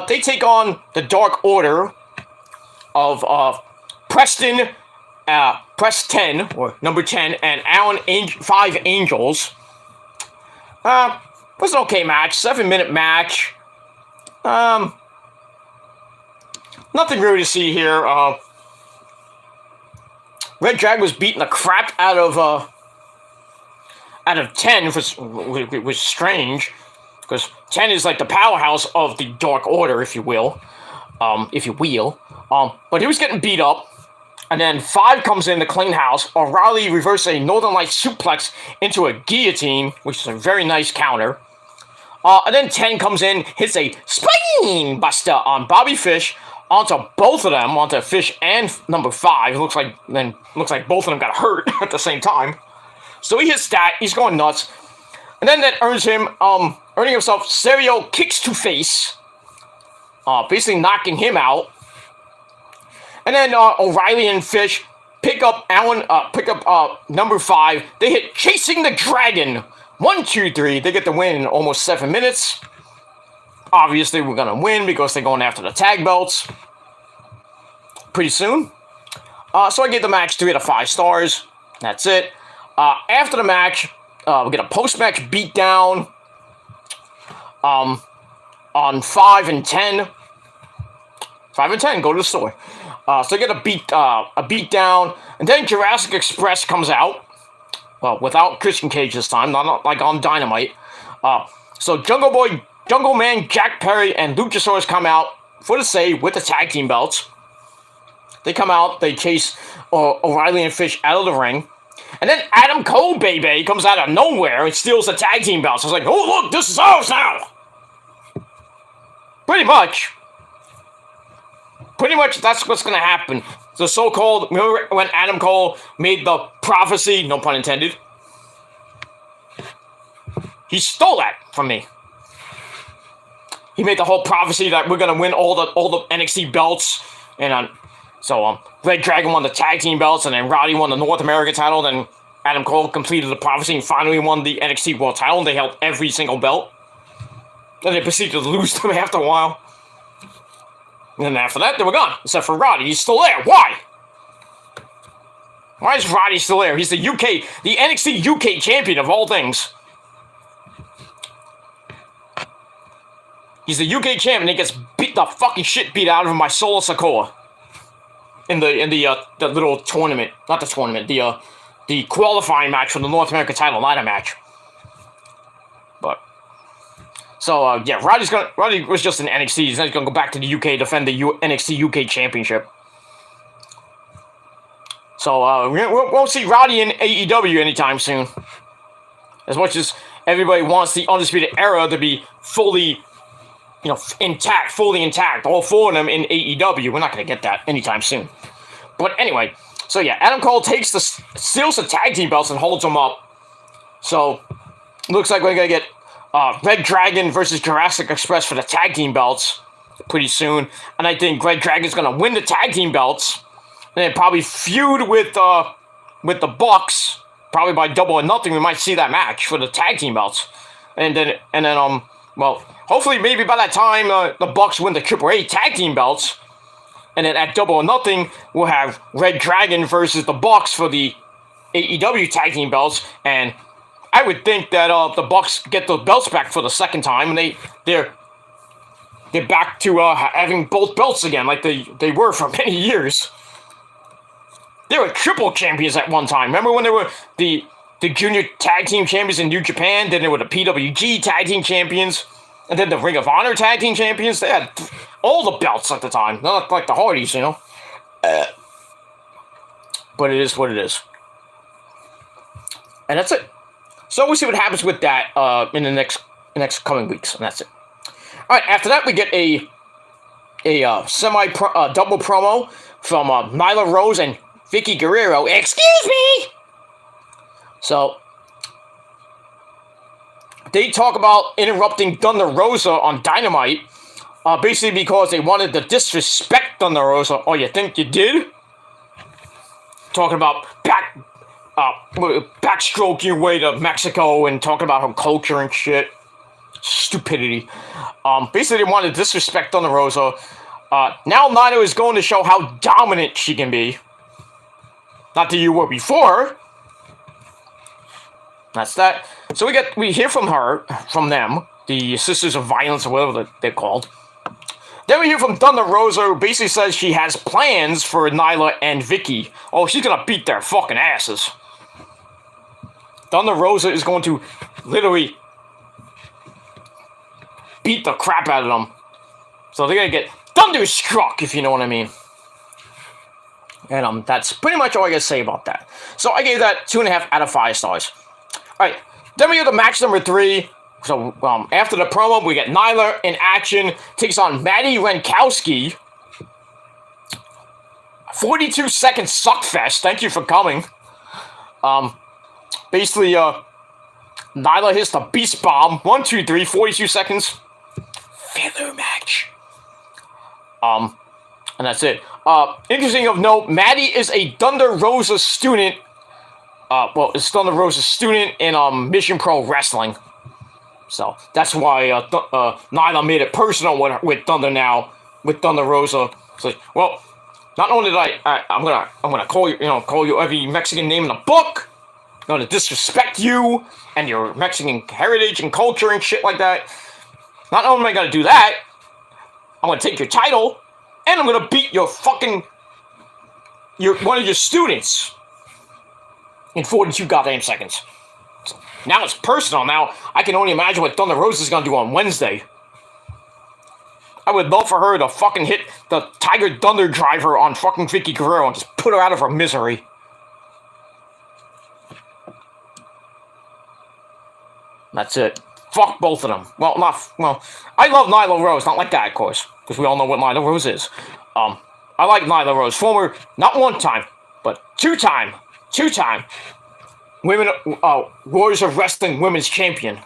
They take on the Dark Order of Preston, or number 10, and Allen 5 Angels. It was an okay match, 7-minute match. Nothing really to see here. Red Dragon was beating the crap out of 10, which was strange, because 10 is like the powerhouse of the Dark Order, if you will. But he was getting beat up. And then 5 comes in to clean house. O'Reilly reverses a Northern Light suplex into a guillotine, which is a very nice counter. And then 10 comes in, hits a spine buster on Bobby Fish, onto both of them, onto Fish and number 5. Looks like both of them got hurt at the same time. So he hits that. He's going nuts. And then that earning himself serial kicks to face, basically knocking him out. And then O'Reilly and Fish pick up number 5. They hit Chasing the Dragon. 1, 2, 3. They get the win in almost 7 minutes. Obviously, we're gonna win because they're going after the tag belts pretty soon. So I give the match 3 out of 5 stars. That's it. After the match, we get a post-match beatdown on 5 and 10. 5 and 10, go to the store. So they get a beat down, and then Jurassic Express comes out. Well, without Christian Cage this time, not like on Dynamite. So Jungle Man, Jack Perry, and Luchasaurus come out for the save with the tag team belts. They come out, they chase O'Reilly and Fish out of the ring. And then Adam Cole, baby, comes out of nowhere and steals the tag team belts. I was like, oh, look, this is ours now. Pretty much. Pretty much that's what's going to happen. The so-called, remember when Adam Cole made the prophecy, no pun intended? He stole that from me. He made the whole prophecy that we're going to win all the NXT belts. And Red Dragon won the tag team belts, and then Roddy won the North American title. Then Adam Cole completed the prophecy and finally won the NXT World title, and they held every single belt. Then they proceeded to lose them after a while. And then after that, they were gone. Except for Roddy. He's still there. Why? Why is Roddy still there? He's the NXT UK champion of all things. He's the UK champion, and he gets beat the fucking shit beat out of him by Solo Sikoa. In the little tournament. Not the tournament. The qualifying match for the North American title ladder match. But so yeah, Roddy was just in NXT. He's gonna go back to the UK, defend the NXT UK championship. So we won't see Roddy in AEW anytime soon. As much as everybody wants the Undisputed Era to be fully, fully intact, all four of them in AEW, we're not gonna get that anytime soon. But anyway, so yeah, Adam Cole steals the tag team belts and holds them up. So looks like we're gonna get Red Dragon versus Jurassic Express for the tag team belts pretty soon, and I think Red Dragon's gonna win the tag team belts, and then probably feud with the Bucks, probably by Double or Nothing. We might see that match for the tag team belts, and then hopefully maybe by that time the Bucks win the AAA tag team belts, and then at Double or Nothing we'll have Red Dragon versus the Bucks for the AEW tag team belts, and I would think that the Bucks get the belts back for the second time, and they're back to having both belts again, like they were for many years. They were triple champions at one time. Remember when they were the junior tag team champions in New Japan? Then they were the PWG tag team champions, and then the Ring of Honor tag team champions. They had all the belts at the time, not like the Hardys, But it is what it is, and that's it. So we'll see what happens with that in the next coming weeks, and that's it. All right, after that we get a double promo from Nyla Rose and Vicky Guerrero. Excuse me. So they talk about interrupting Thunder Rosa on Dynamite, basically because they wanted to disrespect Thunder Rosa. Oh, you think you did? Talking about backstroking your way to Mexico and talking about her culture and shit. Stupidity. Basically, they wanted to disrespect Thunder Rosa. Now Nyla is going to show how dominant she can be. Not that you were before. That's that. So we hear from them, the Sisters of Violence or whatever they're called. Then we hear from Thunder Rosa, who basically says she has plans for Nyla and Vicky. Oh, she's gonna beat their fucking asses. Thunder Rosa is going to literally beat the crap out of them. So they're gonna get thunderstruck, if you know what I mean. And that's pretty much all I gotta say about that. So I gave that 2.5 out of 5 stars. Alright, then we have the match number 3. So after the promo, we get Nyla in action, takes on Maddie Renkowski. 42-second suckfest. Thank you for coming. Basically, Nyla hits the Beast Bomb. 1, 2, 3, 42 seconds. Filler match. And that's it. Interesting of note, Maddie is a Thunder Rosa student. Is Thunder Rosa's student in Mission Pro Wrestling. So that's why Nyla made it personal with Thunder now, with Thunder Rosa. So, well, not only did I'm gonna call you every Mexican name in the book. I'm gonna disrespect you and your Mexican heritage and culture and shit like that. Not only am I gonna do that, I'm gonna take your title. And I'm gonna beat one of your students in 42 goddamn seconds. So now it's personal. Now I can only imagine what Thunder Rosa is gonna do on Wednesday. I would love for her to fucking hit the Tiger Thunder Driver on fucking Vicky Guerrero and just put her out of her misery. That's it. Fuck both of them. Well, I love Nyla Rose, not like that, of course, because we all know what Nyla Rose is. I like Nyla Rose, former, not one time, but two-time women, Warriors of Wrestling Women's Champion.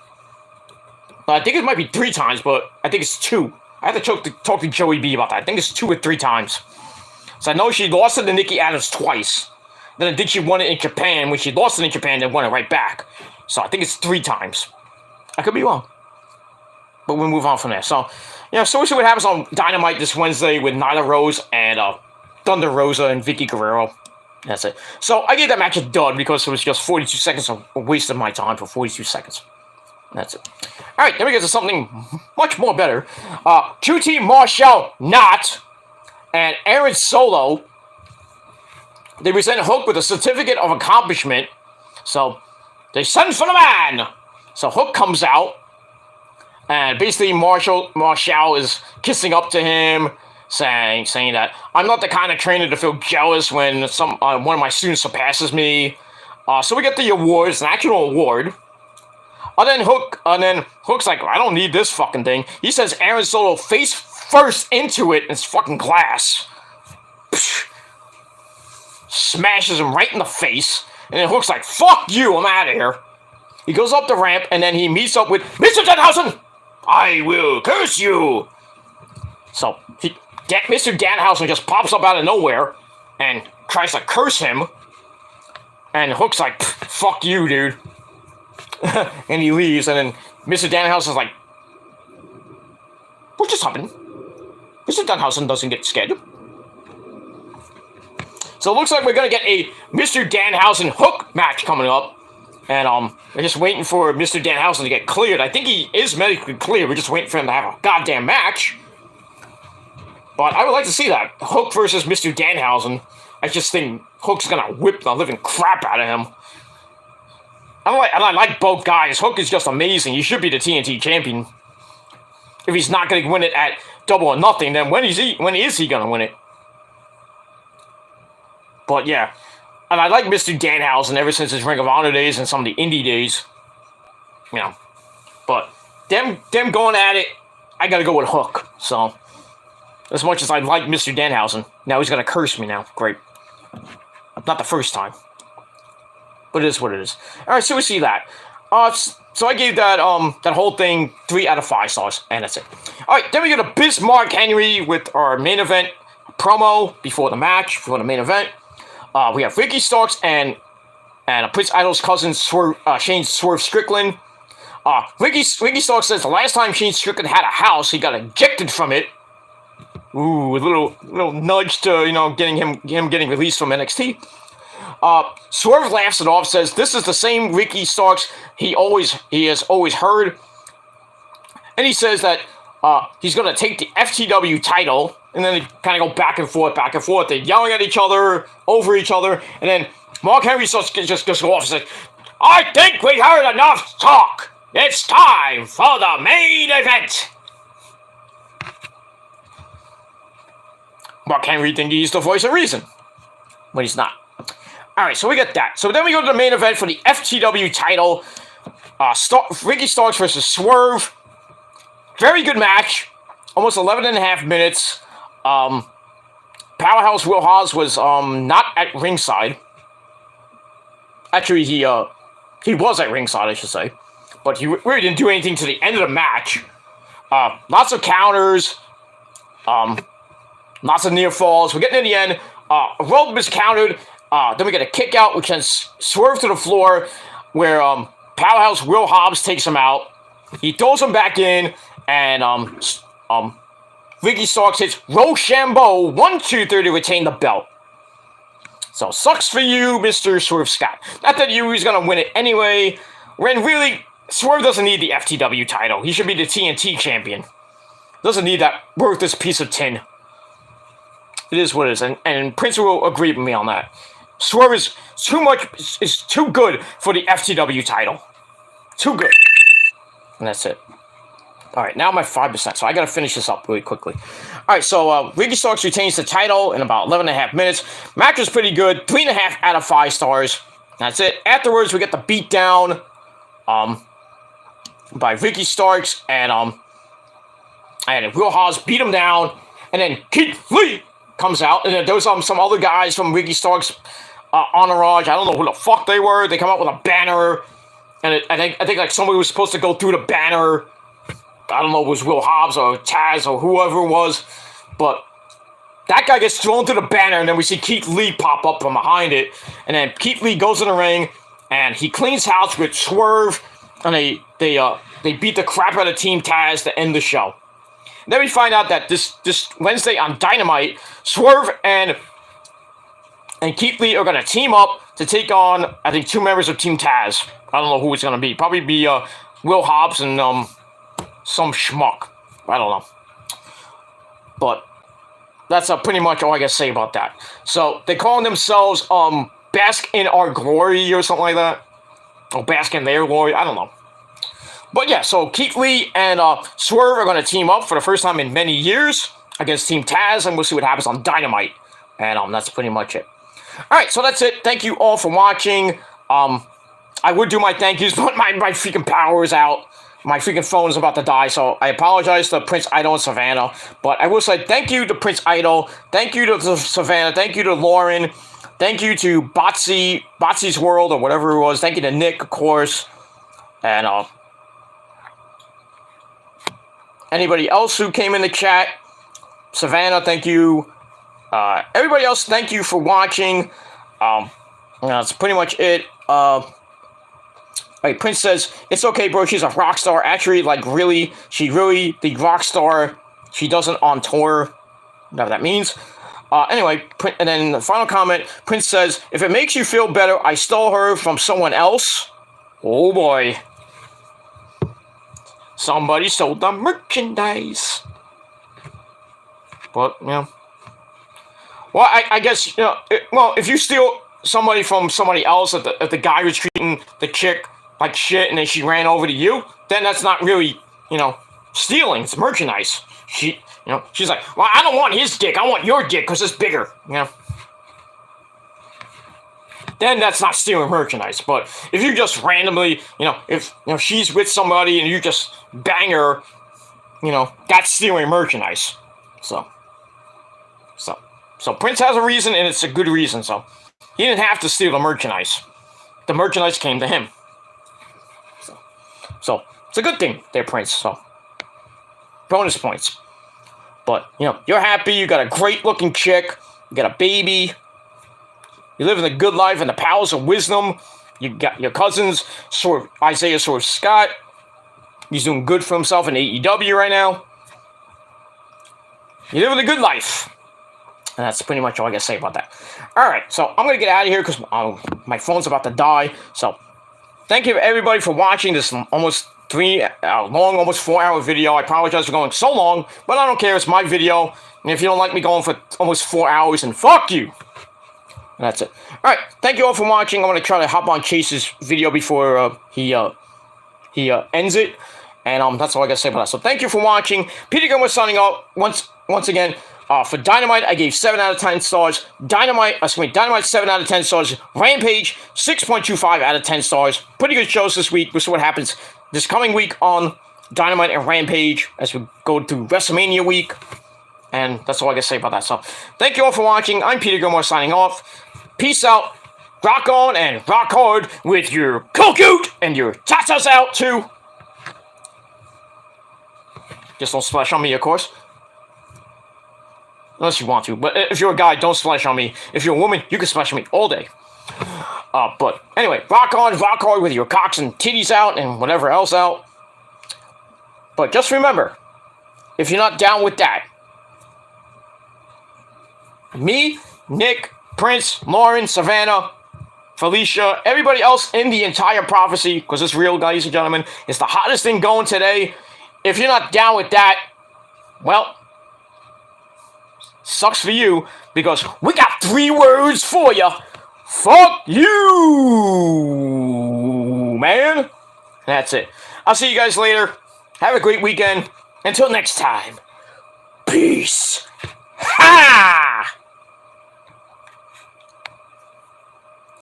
I think it might be 3 times, but I think it's 2. I have to talk to Joey B about that. I think it's 2 or 3 times. So I know she lost it to Nikki Adams twice. Then I think she won it in Japan. When she lost it in Japan, then won it right back. So I think it's 3 times. I could be wrong. But we'll move on from there. So, yeah, so we'll see what happens on Dynamite this Wednesday with Nyla Rose and Thunder Rosa and Vicky Guerrero. That's it. So I gave that match a dud because it was just 42 seconds of a waste of my time for 42 seconds. That's it. All right, then we get to something much more better. QT Marshall Knott and Aaron Solo, they present Hook with a certificate of accomplishment. So they send for the man. So Hook comes out, and basically Marshall is kissing up to him, saying that I'm not the kind of trainer to feel jealous when one of my students surpasses me. So we get the awards, an actual award. And then Hook's like, I don't need this fucking thing. He sends Aaron Solo face first into it, and it's fucking glass. Psh, smashes him right in the face. And then Hook's like, fuck you, I'm out of here. He goes up the ramp, and then he meets up with Mr. Danhausen. I will curse you. So Mr. Danhausen just pops up out of nowhere and tries to curse him. And Hook's like, fuck you, dude. And he leaves, and then Mr. Danhausen's like, what just happened? Mr. Danhausen doesn't get scared. So it looks like we're going to get a Mr. Danhausen Hook match coming up. And we're just waiting for Mr. Danhausen to get cleared. I think he is medically cleared. We're just waiting for him to have a goddamn match. But I would like to see that. Hook versus Mr. Danhausen. I just think Hook's going to whip the living crap out of him. I like both guys. Hook is just amazing. He should be the TNT champion. If he's not going to win it at Double or Nothing, then when is he going to win it? But yeah. And I like Mr. Danhausen ever since his Ring of Honor days and some of the indie days. You know. But them going at it, I got to go with Hook. So, as much as I like Mr. Danhausen, now he's going to curse me now. Great. Not the first time. But it is what it is. Alright, so we see that. So I gave that that whole thing 3 out of 5 stars, and that's it. Alright, then we get a Bismarck Henry with our main event promo before the match, before the main event. We have Ricky Starks and Prince Idol's cousin Shane Swerve Strickland. Ricky Starks says the last time Shane Strickland had a house, he got ejected from it. Ooh, a little nudge to getting him getting released from NXT. Swerve laughs it off, says this is the same Ricky Starks he has always heard, and he says that he's going to take the FTW title, and then they kind of go back and forth. They're yelling at each other, over each other, and then Mark Henry just goes off and says, I think we heard enough talk. It's time for the main event. Mark Henry thinks he's the voice of reason, but he's not. Alright, so we get that. So then we go to the main event for the FTW title. Ricky Starks versus Swerve. Very good match. Almost 11.5 minutes. Powerhouse Will Hobbs was not at ringside. Actually, he was at ringside, I should say. But he really didn't do anything to the end of the match. Lots of counters. Lots of near falls. We're getting in the end. Rope is countered. Then we get a kick out, which sends Swerve to the floor, where Powerhouse Will Hobbs takes him out. He throws him back in, and Ricky Starks hits Rochambeau 1, 2, 3 to retain the belt. So sucks for you, Mr. Swerve Scott. Not that he's gonna win it anyway. When really, Swerve doesn't need the FTW title. He should be the TNT champion. Doesn't need that worthless piece of tin. It is what it is, and Prince will agree with me on that. Swerve is too good for the FTW title. Too good. And that's it. Alright, now I'm at 5%, so I gotta finish this up really quickly. Alright, so Ricky Starks retains the title in about 11.5 minutes. Match was pretty good. 3.5 out of 5 stars. That's it. Afterwards, we get the beatdown. by Ricky Starks, and Will Hobbs beat him down, and then Keith Lee comes out, and then there was some other guys from Ricky Starks' entourage. I don't know who the fuck they were. They come out with a banner, and I think like somebody was supposed to go through the banner. I don't know if it was Will Hobbs or Taz or whoever it was, but that guy gets thrown through the banner, and then we see Keith Lee pop up from behind it, and then Keith Lee goes in the ring, and he cleans house with Swerve, and they beat the crap out of Team Taz to end the show. And then we find out that this Wednesday on Dynamite, Swerve and Keith Lee are going to team up to take on, I think, 2 members of Team Taz. I don't know who it's going to be. Probably be Will Hobbs and some schmuck. I don't know. But that's pretty much all I got to say about that. So they calling themselves Bask in Our Glory or something like that. Or Bask in Their Glory. I don't know. But yeah, so Keith Lee and Swerve are going to team up for the first time in many years against Team Taz, and we'll see what happens on Dynamite. And that's pretty much it. Alright, so that's it. Thank you all for watching. I would do my thank yous, but my freaking power is out. My freaking phone is about to die, so I apologize to Prince Idol and Savannah. But I will say thank you to Prince Idol. Thank you to Savannah. Thank you to Lauren. Thank you to Botsy's World, or whatever it was. Thank you to Nick, of course. And anybody else who came in the chat. Savannah, thank you. Everybody else, thank you for watching. That's pretty much it. Like Prince says, it's okay, bro. She's a rock star. Actually, like, really, she really the rock star. She doesn't on tour. Whatever that means. Anyway, and then the final comment, Prince says, if it makes you feel better, I stole her from someone else. Oh, boy. Somebody sold the merchandise. But, yeah. Well, I guess, you know, if you steal somebody from somebody else, if the guy was treating the chick like shit and then she ran over to you, then that's not really, you know, stealing. It's merchandise. She's like, well, I don't want his dick. I want your dick because it's bigger, you know. Then that's not stealing merchandise. But if you just randomly, if she's with somebody and you just bang her, that's stealing merchandise. So Prince has a reason, and it's a good reason. So he didn't have to steal the merchandise. The merchandise came to him. So it's a good thing there, Prince. So bonus points. But you're happy. You got a great looking chick. You got a baby. You're living a good life in the palace of wisdom. You got your cousins, Isaiah Scott. He's doing good for himself in AEW right now. You're living a good life. And that's pretty much all I got to say about that. Alright, so I'm going to get out of here because my phone's about to die. So, thank you everybody for watching this almost 3-hour-long, almost 4-hour video. I apologize for going so long, but I don't care. It's my video. And if you don't like me going for almost 4 hours, then fuck you. And that's it. Alright, thank you all for watching. I'm going to try to hop on Chase's video before he ends it. And that's all I got to say about that. So, thank you for watching. Peter Gunn was signing off once again. For Dynamite, I gave 7 out of 10 stars. Dynamite 7 out of 10 stars. Rampage, 6.25 out of 10 stars. Pretty good shows this week. We'll see what happens this coming week on Dynamite and Rampage as we go through WrestleMania week. And that's all I can say about that. So, thank you all for watching. I'm Peter Gilmore signing off. Peace out. Rock on and rock hard with your cocoot and your tatas out too. Just don't splash on me, of course. Unless you want to. But if you're a guy, don't splash on me. If you're a woman, you can splash on me all day. But anyway, rock on, rock hard with your cocks and titties out and whatever else out. But just remember, if you're not down with that, me, Nick, Prince, Lauren, Savannah, Felicia, everybody else in the entire prophecy, because it's real, ladies and gentlemen, it's the hottest thing going today. If you're not down with that, well, sucks for you, because we got 3 words for you. Fuck you, man. That's it. I'll see you guys later. Have a great weekend. Until next time. Peace.